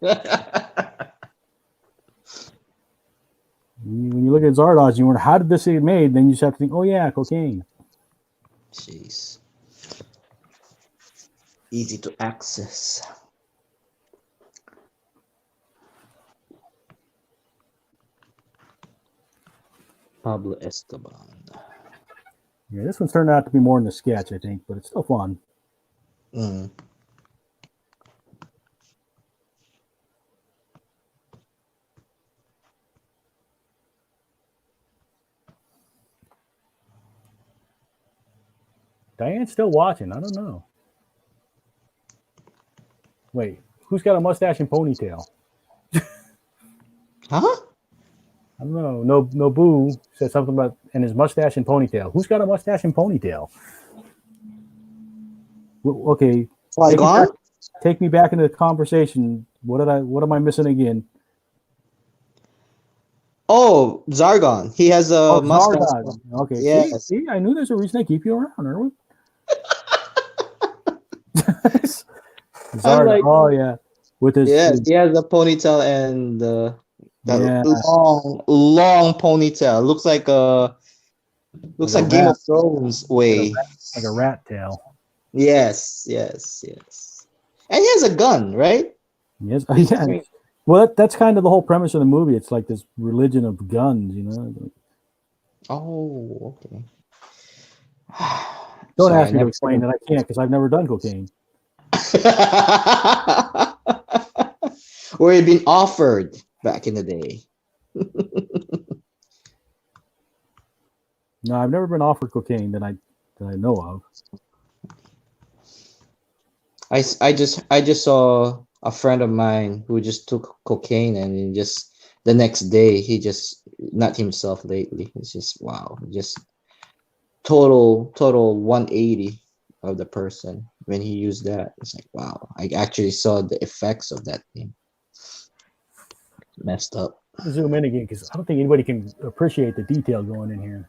you look at Zardoz, you wonder how did this get made? Then you just have to think, oh yeah, cocaine. Jeez, easy to access. Pablo Esteban. Yeah, this one's turned out to be more in the sketch, I think, but it's still fun. Mm. Diane's still watching. I don't know. Wait, who's got a mustache and ponytail? Huh? I don't know. Nobu said something about and his mustache and ponytail. Who's got a mustache and ponytail? Okay, Saigon? take me back into the conversation. What am I missing again? Oh, Zargon. He has a Oh, mustache. Zargon. Okay, Yes. see, I knew there's a reason I keep you around, Erwin. I'm Zargon. like, Oh yeah, with yes, his he has a ponytail and that yeah, long ponytail. Looks like a like Game rat, of Thrones way. like a rat tail. Yes, yes, yes. And he has a gun, right? Yes, He's yeah. carrying- Well, that's kind of the whole premise of the movie. It's like this religion of guns, you know. Oh, okay. Don't Sorry, I ask me to never. explain it. I can't because I've never done cocaine. Or had been offered back in the day. No, I've never been offered cocaine that I know of. I just saw a friend of mine who just took cocaine and he just the next day he just not himself lately. It's just wow, just total 180 of the person when he used that. It's like wow, I actually saw the effects of that thing. Messed up. Zoom in again because I don't think anybody can appreciate the detail going in here.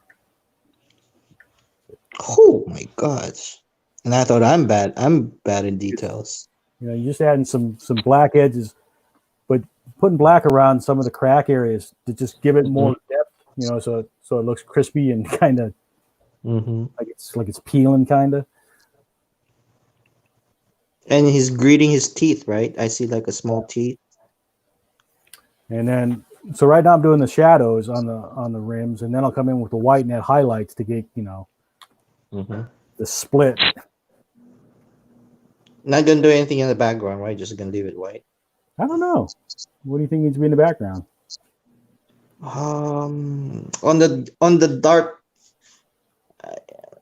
Oh my gosh. And I thought I'm bad. I'm bad in details. You know, you're just adding some black edges, but putting black around some of the crack areas to just give it more depth. You know, so it looks crispy and kind of Mm-hmm. like it's peeling kind of. And he's gritting his teeth, right? I see like a small teeth. And then so right now I'm doing the shadows on the rims, and then I'll come in with the white and add highlights to get Mm-hmm. the split. Not gonna do anything in the background, right? Just gonna leave it white. I don't know. What do you think needs to be in the background? On the dark,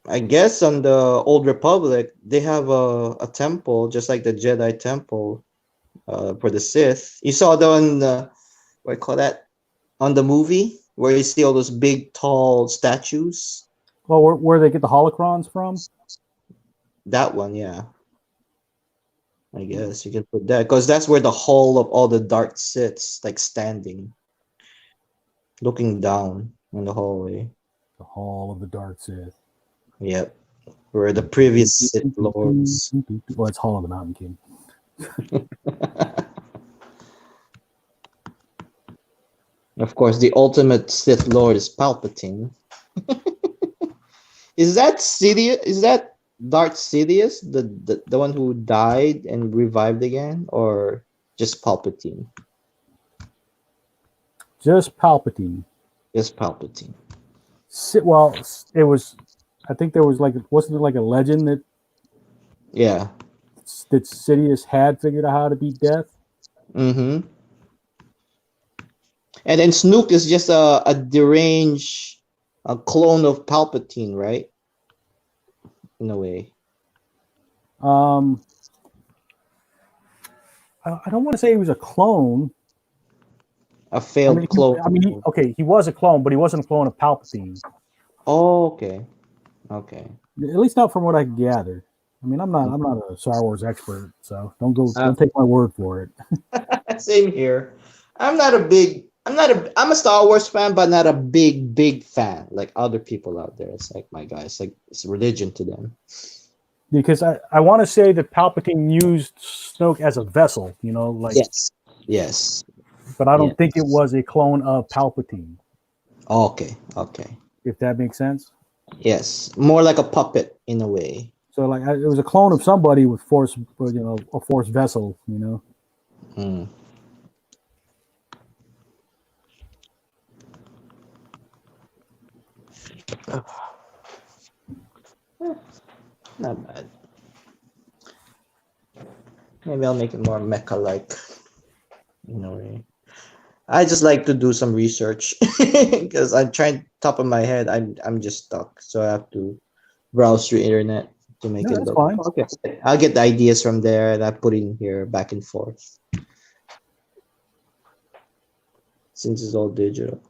I guess on the Old Republic, they have a temple just like the Jedi temple, for the Sith. You saw the on the what do you call that on the movie where you see all those big tall statues. Well, where they get the holocrons from? That one, yeah. I guess you can put that because that's where the hall of all the dark sits, like standing, looking down in the hallway. The Hall of the Dark Sith. Yep, where the previous Sith lords. Well, it's Hall of the Mountain King. Of course, the ultimate Sith Lord is Palpatine. Is that Sidious? Is that Darth Sidious, the one who died and revived again, or just Palpatine? Just Palpatine. Just Palpatine. Well, it was. I think there was wasn't there like a legend Yeah. that Sidious had figured out how to beat death? Mm-hmm. And then Snook is just a deranged a clone of Palpatine, right? In a way. I don't want to say he was a clone. A failed clone. He was a clone, but he wasn't a clone of Palpatine. Oh, okay. Okay. At least not from what I can gather. I mean, I'm not a Star Wars expert, so don't take my word for it. Same here. I'm a Star Wars fan, but not a big fan like other people out there. It's like my guys, like it's religion to them. Because I want to say that Palpatine used Snoke as a vessel, Yes. But I don't think it was a clone of Palpatine. Okay. If that makes sense. Yes, more like a puppet in a way. So it was a clone of somebody with force, a force vessel, Mm. Not bad. Maybe I'll make it more mecha-like. I just like to do some research because I'm trying top of my head. I'm just stuck, so I have to browse through internet to make it that's look. fine. Okay, I'll get the ideas from there and I put in here back and forth. Since it's all digital.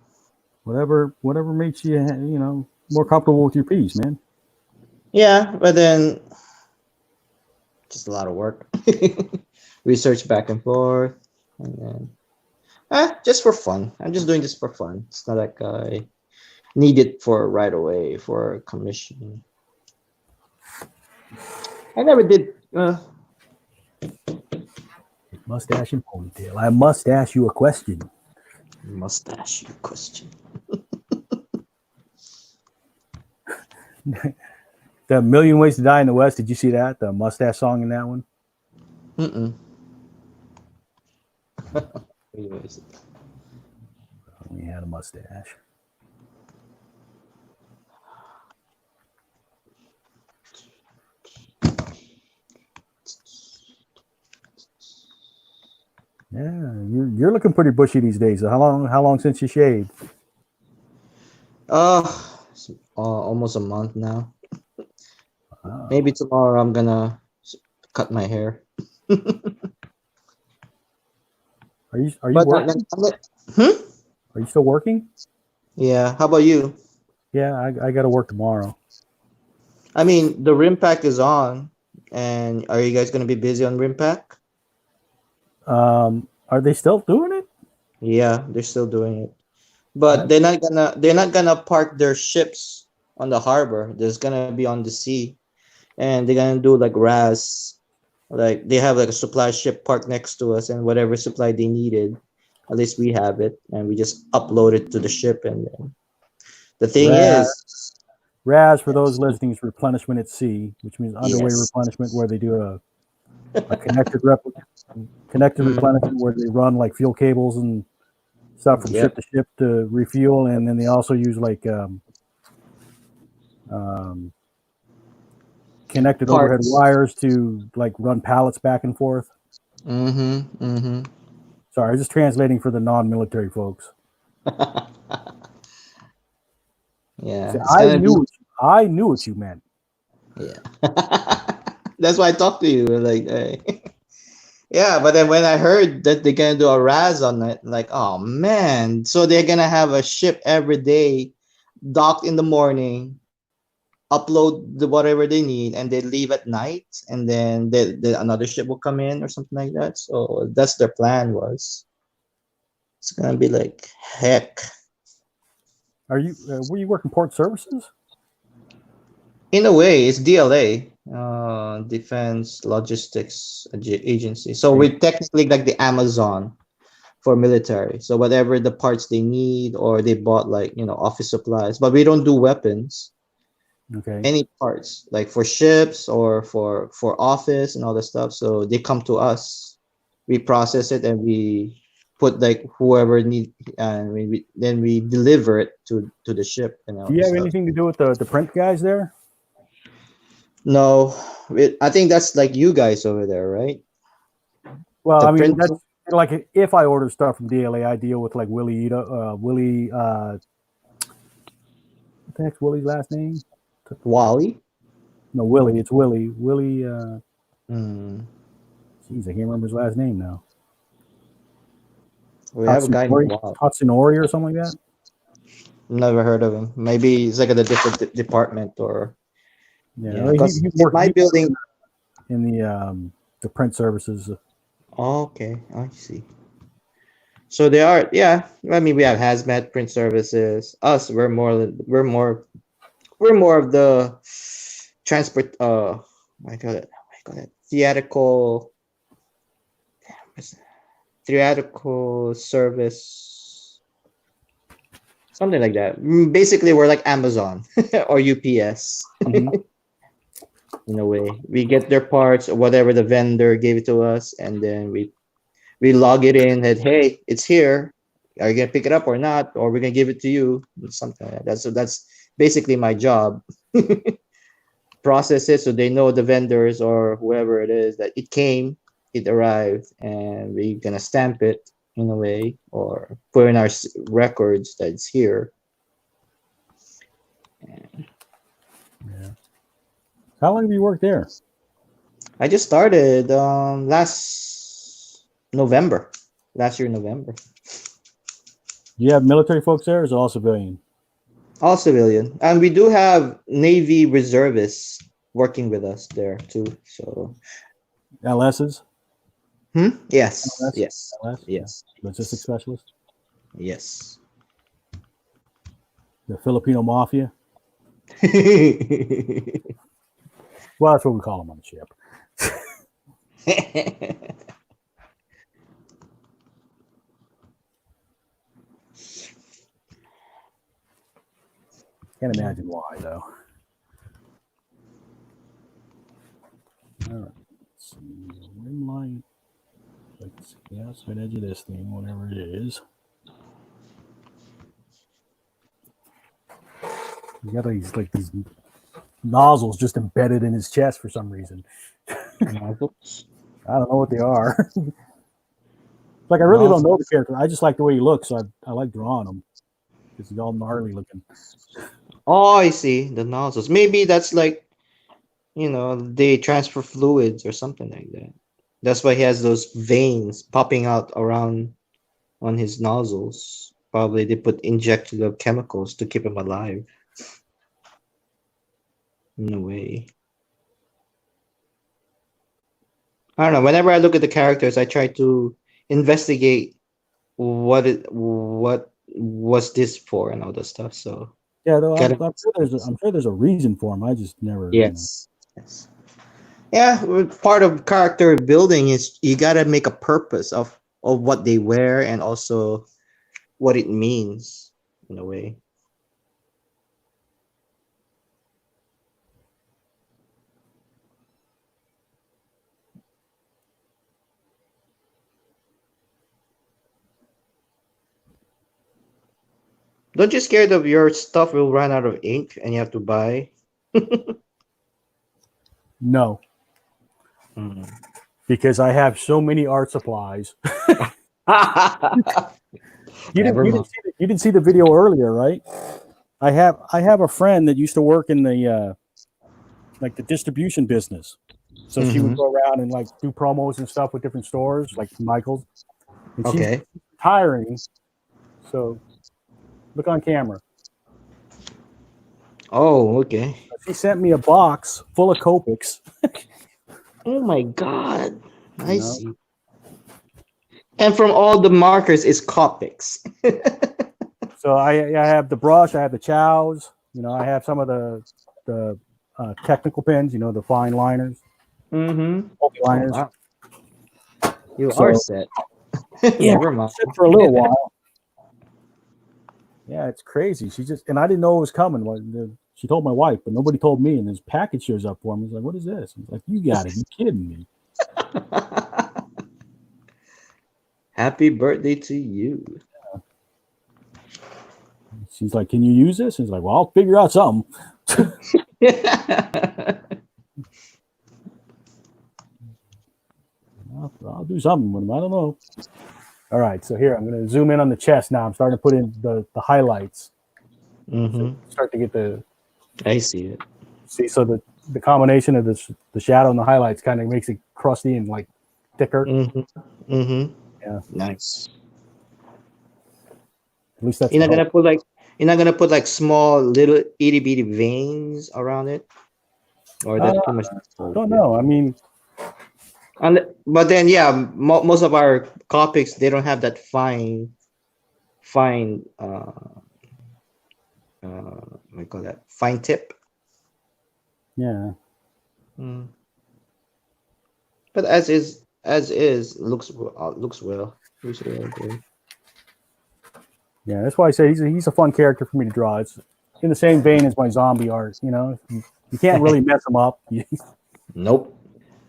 Whatever makes you more comfortable with your piece, man. Yeah, but then Just a lot of work. Research back and forth, and then just for fun. I'm just doing this for fun. It's not like I need it for right away for commission. I never did. Mustache and ponytail. I must ask you a question. Mustache question. The Million Ways to Die in the West. Did you see that? The mustache song in that one? Mm-mm. He had a mustache. Yeah, you're looking pretty bushy these days. How long since you shaved? It's, almost a month now. Wow. Maybe tomorrow I'm gonna cut my hair. Are you But working? Are you still working? Yeah. How about you? Yeah, I got to work tomorrow. I mean, the rim pack is on, and are you guys gonna be busy on rim pack? Are they still doing it? Yeah, they're still doing it, but they're not gonna park their ships on the harbor. There's gonna be on the sea, and they're gonna do like RAS, like they have like a supply ship parked next to us, and whatever supply they needed, at least we have it, and we just upload it to the ship. And then the thing RAS, is, RAS for those listening is replenishment at sea, which means underway yes, replenishment, where they do a connected replenishment where they run like fuel cables and stuff from ship yep, to ship to refuel, and then they also use like connected overhead parts. wires to like run pallets back and forth. Mm-hmm. Sorry, I'm just translating for the non-military folks. Yeah, See, it's gonna be. I knew what you meant. Yeah. That's why I talked to you. Like, yeah, but then when I heard that they're gonna do a RAS on it, like, oh man, so they're gonna have a ship every day, dock in the morning, upload the whatever they need, and they leave at night, and then another ship will come in or something like that. So that's their plan was. It's gonna be like heck. Are you were you working port services? In a way, it's DLA, Defense Logistics Agency. So we're technically like the Amazon for military. So whatever the parts they need, or they bought like office supplies, but we don't do weapons. Okay. Any parts like for ships or for office and all that stuff. So they come to us, we process it, and we put like whoever need, and then we deliver it to the ship and all Do you that have stuff. anything to do with the print guys there? No, I think that's like you guys over there, right? Well, The I mean print. that's like if I order stuff from DLA, I deal with like Willie. Willie. What the heck's Willie's last name? Wally. No, Willie. It's Willie. Willie. Hmm. Jeez, I can't remember his last name now. We have a guy named Wally. Tatsunori or something like that. Never heard of him. Maybe he's like at a different department, or Yeah, because he worked my building. in the print services. Oh, okay, I see. So they are, yeah. I mean, we have hazmat, print services. Us, we're more of the transport. I call it theatrical service, something like that. Basically, we're like Amazon or UPS. Mhm. In a way, we get their parts or whatever the vendor gave it to us, and then we log it in, and hey, it's here. Are you gonna pick it up or not, or we're gonna give it to you? Something like that. So that's basically my job. Process it so they know, the vendors or whoever it is, that it came, it arrived, and we're gonna stamp it in a way, or put in our records that it's here. Yeah. How long have you worked there? I just started last year November. Do you have military folks there, or is it all civilian? All civilian, and we do have Navy reservists working with us there too. So LSs? Yes. LS? Yes. LS? Yes. Logistics specialist? Yes. The Filipino Mafia? Well, that's what we call them on the ship. Can't imagine why, though. All right. Let's see. Rim light. Let's see the outside edge of this thing, whatever it is. You got these nozzles just embedded in his chest for some reason. Nozzles? I don't know what they are. Like, I really don't know the character. I just like the way he looks, so I like drawing him. Because he's all gnarly looking. Oh, I see. The nozzles. Maybe that's like, they transfer fluids or something like that. That's why he has those veins popping out around on his nozzles. Probably they put injected of chemicals to keep him alive. In a way. I don't know. Whenever I look at the characters, I try to investigate what was this for and all that stuff. So Yeah, though gotta I'm sure there's a reason for him. I just never. yes. Yeah, part of character building is you gotta make a purpose of what they wear and also what it means in a way. Don't you scared of your stuff will run out of ink and you have to buy? No, because I have so many art supplies. You didn't see the video earlier, right? I have a friend that used to work in the like the distribution business. So she would go around and like do promos and stuff with different stores, like Michael's. And she's retiring. So look on camera. Oh, okay. She sent me a box full of Copics. Oh my god. I see. And from all the markers is Copics. So I have the brush, I have the chows, I have some of the technical pens, the fine liners. Multi-liners. Oh, wow. You are set. Yeah, Never mind. set for a little while. Yeah, it's crazy. And I didn't know it was coming. She told my wife, but nobody told me. And this package shows up for me. He's like, "What is this?" I was like, "You got to be kidding me!" Happy birthday to you. She's like, "Can you use this?" He's like, "Well, I'll figure out something." I'll do something with them. I don't know. All right, so here I'm going to zoom in on the chest now. I'm starting to put in the highlights. So start to get I see it. See, so the combination of the shadow and the highlights kind of makes it crusty and like thicker. Yeah. Nice. At least that's. You're not gonna put like small little itty bitty veins around it, or that's too much. I don't know. I mean, but then most of our Copics they don't have that fine. We call that fine tip. Yeah. But as is looks well. Okay. Yeah, that's why I say he's a fun character for me to draw. It's in the same vein as my zombie art. You can't really mess him up. Nope.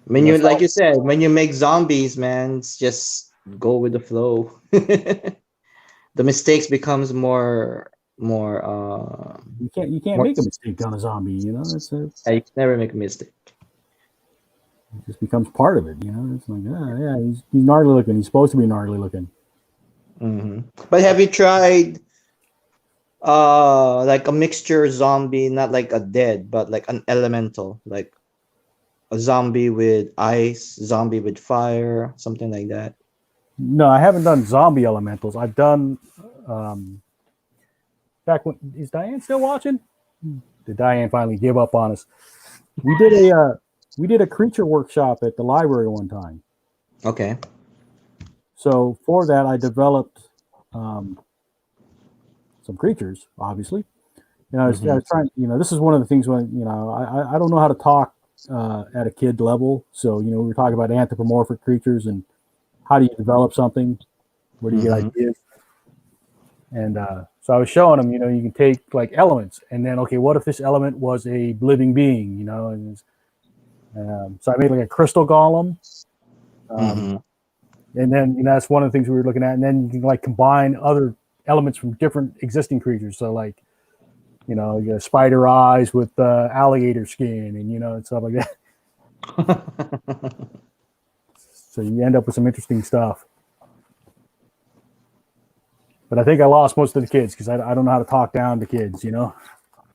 When you like you said, when you make zombies, man, it's just go with the flow. The mistakes becomes more. You can't make a mistake on a zombie. You can never make a mistake. It just becomes part of it. It's like he's gnarly looking. He's supposed to be gnarly looking. But have you tried like a mixture zombie, not like a dead, but like an elemental, like a zombie with ice, zombie with fire, something like that? No, I haven't done zombie elementals. I've done back when is Diane still watching? Did Diane finally give up on us? We did we did a creature workshop at the library one time. Okay. So for that, I developed some creatures, obviously. I was trying. This is one of the things when I don't know how to talk at a kid level. So we were talking about anthropomorphic creatures and how do you develop something? Where do you get ideas? And so I was showing them. You can take like elements, and then okay, what if this element was a living being? So I made like a crystal golem. And then that's one of the things we were looking at. And then you can like combine other elements from different existing creatures. So like you get spider eyes with alligator skin, and stuff like that. So you end up with some interesting stuff. But I think I lost most of the kids because I don't know how to talk down to kids.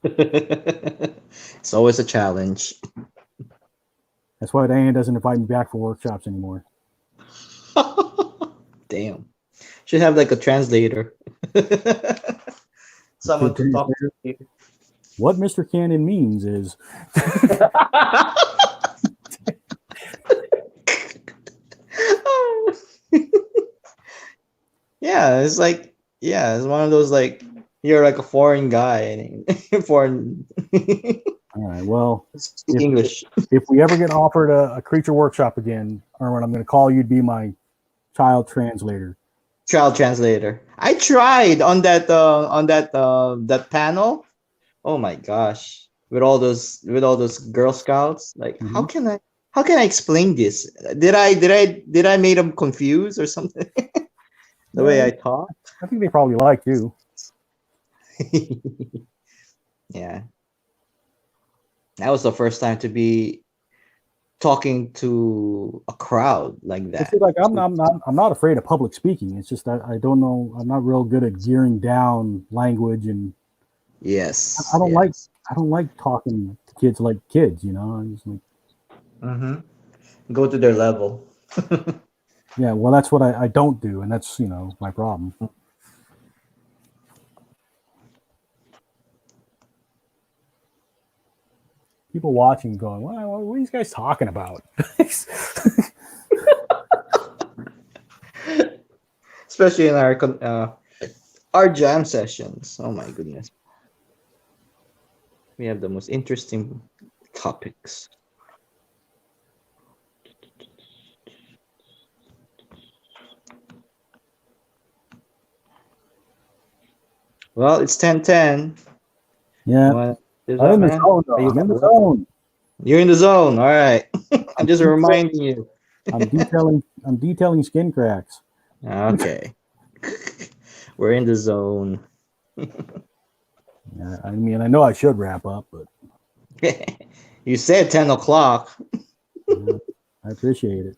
It's always a challenge. That's why Diane doesn't invite me back for workshops anymore. Damn. Should have like a translator. Someone to talk to. What Mr. Cannon means is it's like it's one of those like you're like a foreign guy foreign. All right, well, speak English. If we ever get offered a creature workshop again, Erwin, I'm going to call you to be my child translator. Child translator. I tried on that panel. Oh my gosh! With all those Girl Scouts, like how can I explain this? Did I make them confused or something? The way I talk. I think they probably like you. Yeah. That was the first time to be talking to a crowd like that. See, like I'm not afraid of public speaking. It's just I don't know. I'm not real good at gearing down language, and yes, I don't like talking to kids like kids. I'm just like, go to their level. Yeah, well, that's what I don't do, and that's my problem. People watching going, what are these guys talking about? Especially in our jam sessions. Oh my goodness. We have the most interesting topics. Well, it's 10:10. Yeah. I'm in the zone. You're in the zone. All right. I'm just reminding you. I'm detailing skin cracks. Okay. We're in the zone. Yeah, I mean, I know I should wrap up, but you said 10 o'clock. Yeah, I appreciate it.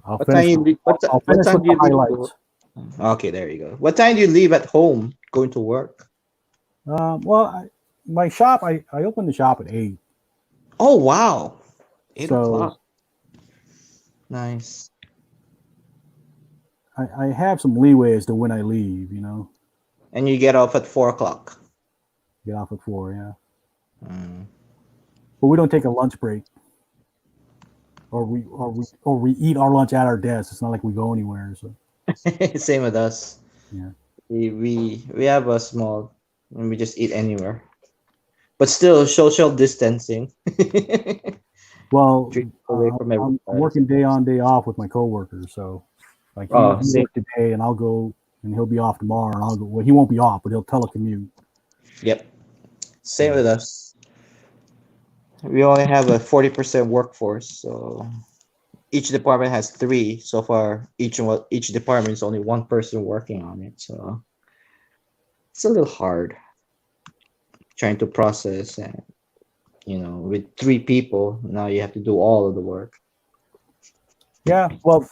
What time do you leave? Okay, there you go. What time do you leave at home going to work? Well, my shop, I opened the shop at 8. Oh, wow. 8 o'clock. Nice. I have some leeway as to when I leave, And you get off at 4 o'clock. Get off at 4, yeah. But we don't take a lunch break. Or we eat our lunch at our desk. It's not like we go anywhere. So same with us. Yeah. We have a small, and we just eat anywhere. But still, social distancing. Well, I'm working day on, day off with my coworkers. So, like, he's work today, and I'll go, and he'll be off tomorrow, and I'll go. Well, he won't be off, but he'll telecommute. Yep. Same with us. We only have a 40% workforce, so each department has 3 so far. Each department is only 1 person working on it, so it's a little hard trying to process and with 3 people now you have to do all of the work. Yeah, well,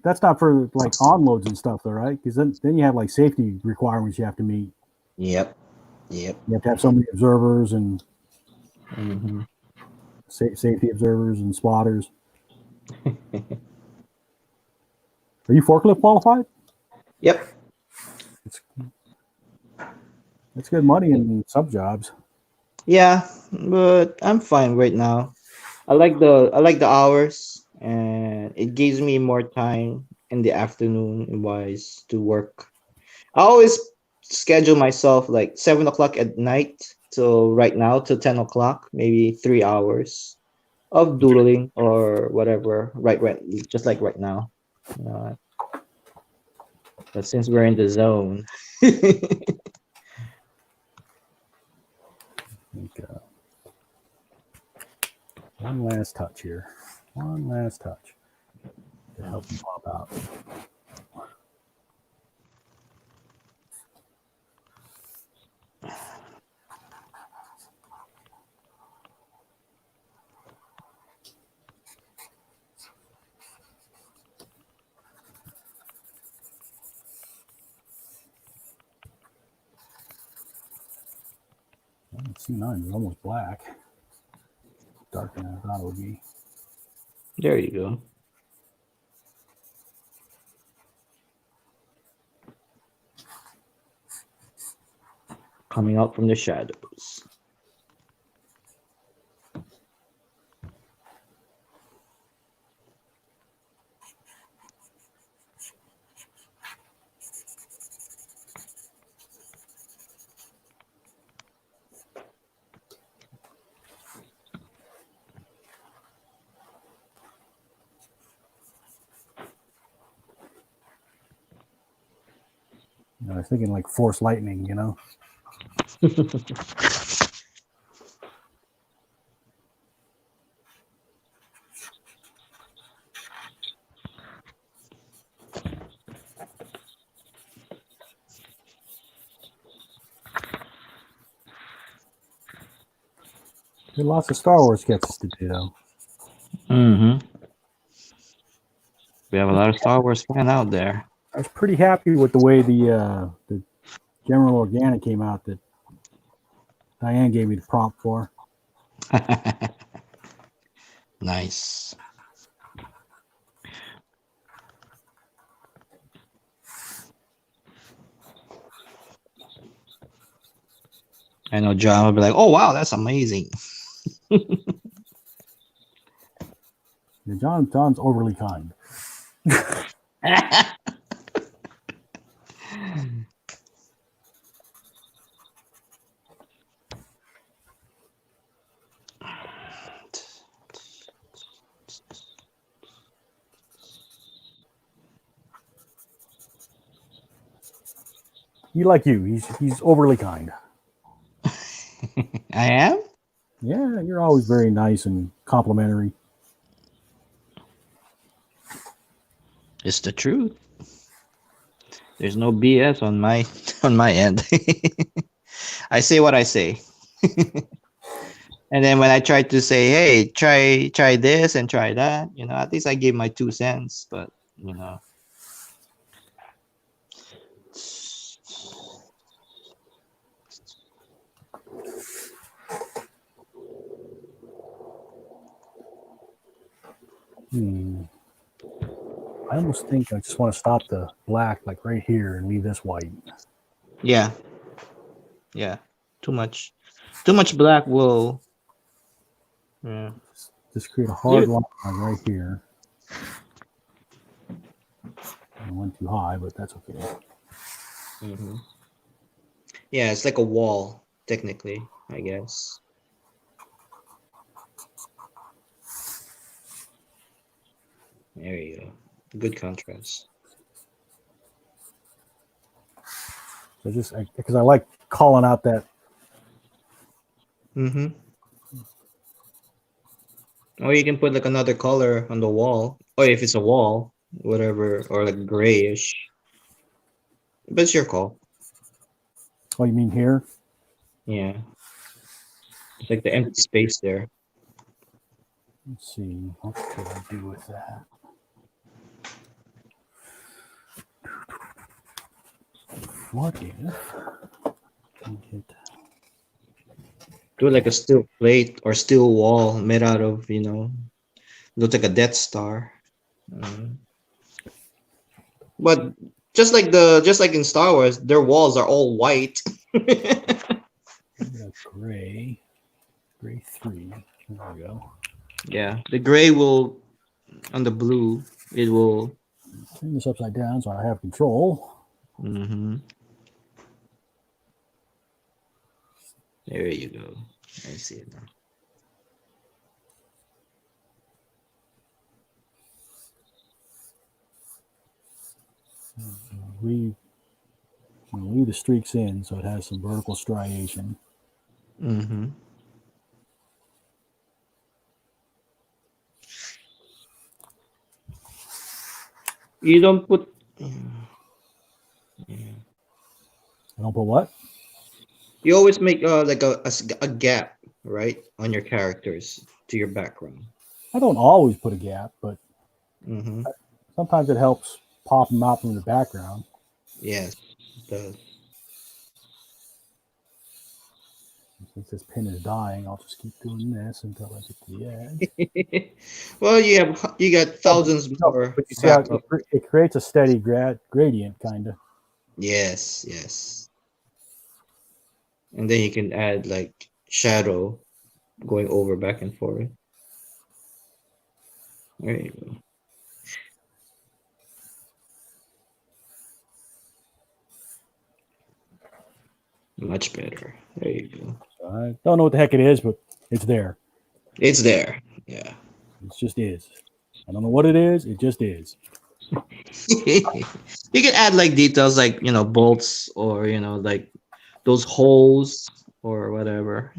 that's not for like onloads and stuff, though, right? Because then you have like safety requirements you have to meet. Yep. You have to have so many observers and safety observers and spotters. Are you forklift qualified? Yep. It's good money in some jobs. Yeah, but I'm fine right now. I like the hours, and it gives me more time in the afternoon wise to work. I always schedule myself like 7 o'clock at night till right now till 10 o'clock, maybe 3 hours of doodling or whatever. Right, just like right now. Uh, but since we're in the zone, Okay. One last touch here. One last touch to help him pop out. Well, C9 is almost black. Darker than I thought it would be. there you go. Coming out from the shadows. I was thinking like force lightning, you know? There are lots of Star Wars sketches to do, though. Mm-hmm. We have a lot of Star Wars fan out there. I was pretty happy with the way the General Organic came out that Diane gave me the prompt for. Nice. I know John will be like, "Oh wow, that's amazing." Yeah, John's overly kind. He like you. He's overly kind. I am? Yeah, you're always very nice and complimentary. It's the truth. There's no BS on my on my end. I say what I say. And then when I try to say, "Hey, try this and try that," at least I give my 2 cents, but you know. I almost think I just want to stop the black like right here and leave this white. Yeah. Yeah. Too much black will yeah. Just create a hard line right here. I went too high, but that's okay. Mm-hmm. Yeah, it's like a wall, technically, I guess. There you go. Good contrast. So just because I like calling out that. Mm-hmm. Or you can put like another color on the wall, or if it's a wall, whatever, or like grayish. But it's your call. Oh, you mean here? Yeah. It's like the empty space there. Let's see. What could I do with that? What if I get Do like a steel plate or steel wall made out of, looks like a Death Star. But just like in Star Wars, their walls are all white. That's gray. Gray 3. There we go. Yeah, the gray will on the blue. It will. Turn this upside down so I have control. Mm-hmm. There you go. I see it now. Leave the streaks in so it has some vertical striation. Mm-hmm. You don't put. I don't put what? You always make like a gap, right, on your characters to your background. I don't always put a gap, but Mm-hmm. sometimes it helps pop them out from the background. Yes, it does. Since this pin is dying, I'll just keep doing this until I get to the edge. Well, you got thousands more. But you see how back- it creates a steady gradient, kind of. Yes, yes. And then you can add like shadow going over back and forth. There you go. Much better. There you go. I don't know what the heck it is, but it's there. It's there. Yeah. It just is. I don't know what it is. It just is. You can add like details like, bolts or, like those holes or whatever.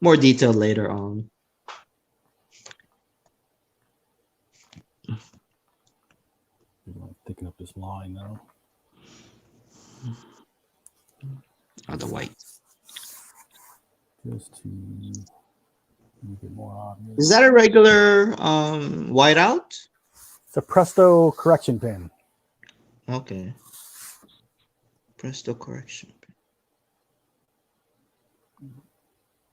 More detail later on. Thicken up this line now. Oh, the white. Just to make it more obvious. Is that a regular whiteout? It's a Presto correction pen. Okay. Presto correction.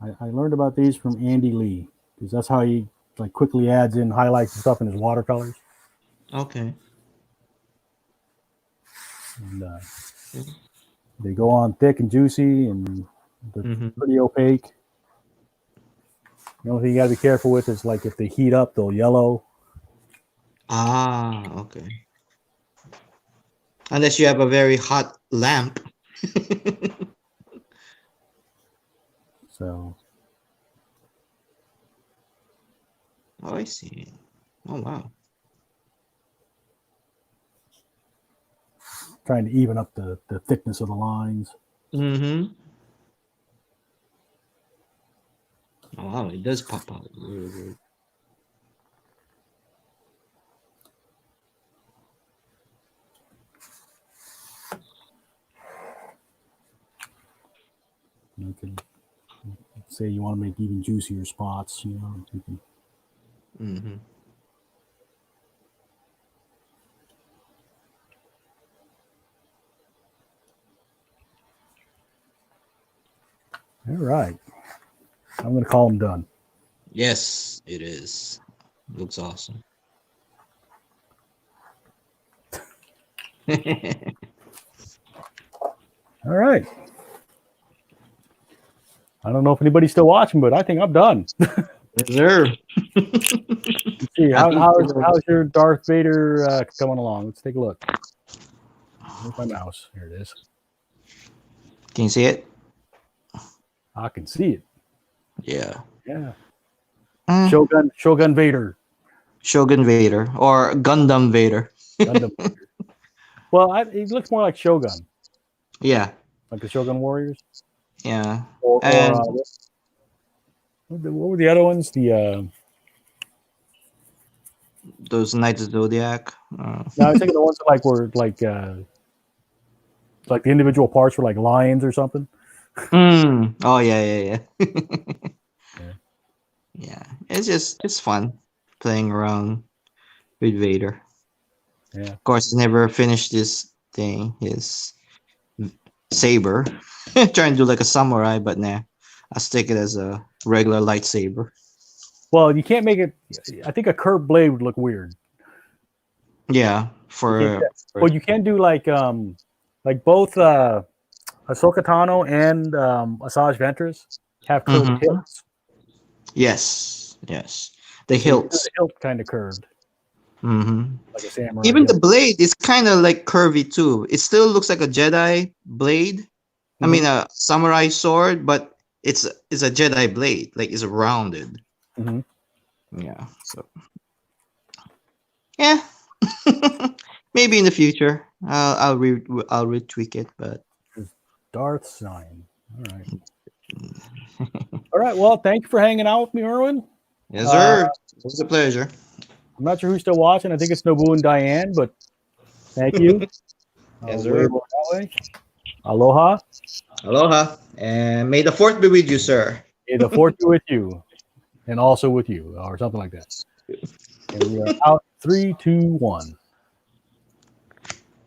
I learned about these from Andy Lee because that's how he like quickly adds in highlights and stuff in his watercolors. Okay. And they go on thick and juicy and they're pretty opaque. The only thing you gotta be careful with is like if they heat up, they'll yellow. Ah, okay. Unless you have a very hot lamp. So Oh, I see. Oh, wow. trying to even up the thickness of the lines. Mm-hmm. Oh, wow, it does pop out. Really good. You can say you want to make even juicier spots, you can Mm-hmm. All right. I'm going to call them done. Yes, it is. Looks awesome. All right. I don't know if anybody's still watching, but I think I'm done. Reserve. Let's see, how's your Darth Vader coming along? Let's take a look. Where's my mouse? Here it is. Can you see it? I can see it. Yeah. Yeah. Mm. Shogun Vader. Shogun Vader or Gundam Vader. Gundam Vader. Well, he looks more like Shogun, Yeah. like the Shogun Warriors. Yeah. Or And what were the other ones? The those Knights of Zodiac. no, I was thinking the ones that were like the individual parts were like lions or something. Oh yeah. Yeah. Yeah. It's fun playing around with Vader. Yeah. Of course, he's never finished this thing, his saber. Trying to do like a samurai, but nah. I'll stick it as a regular lightsaber. Well, you can't make it. I think a curved blade would look weird. Yeah, Well, you can do like both Ahsoka Tano and Asajj Ventress have curved Mhm. hilts. Yes. The The hilts. hilt kind of curved, Hmm. like a samurai. Even the hilt. blade is kind of like curvy too. It still looks like a Jedi blade. I mean, a samurai sword, but it's a Jedi blade. Like it's rounded. Mhm. Yeah. So yeah. Maybe in the future, I'll retweak it, but Darth sign. All right. All right. Well, thank you for hanging out with me, Erwin. yes, sir. It was a pleasure. I'm not sure who's still watching. I think it's Nobu and Diane, but thank you. Yes, We're sir. going that way. Aloha. Aloha, and may the fourth be with you, sir. May the force be with you, and also with you, or something like that. And we are out. 3, 2, 1.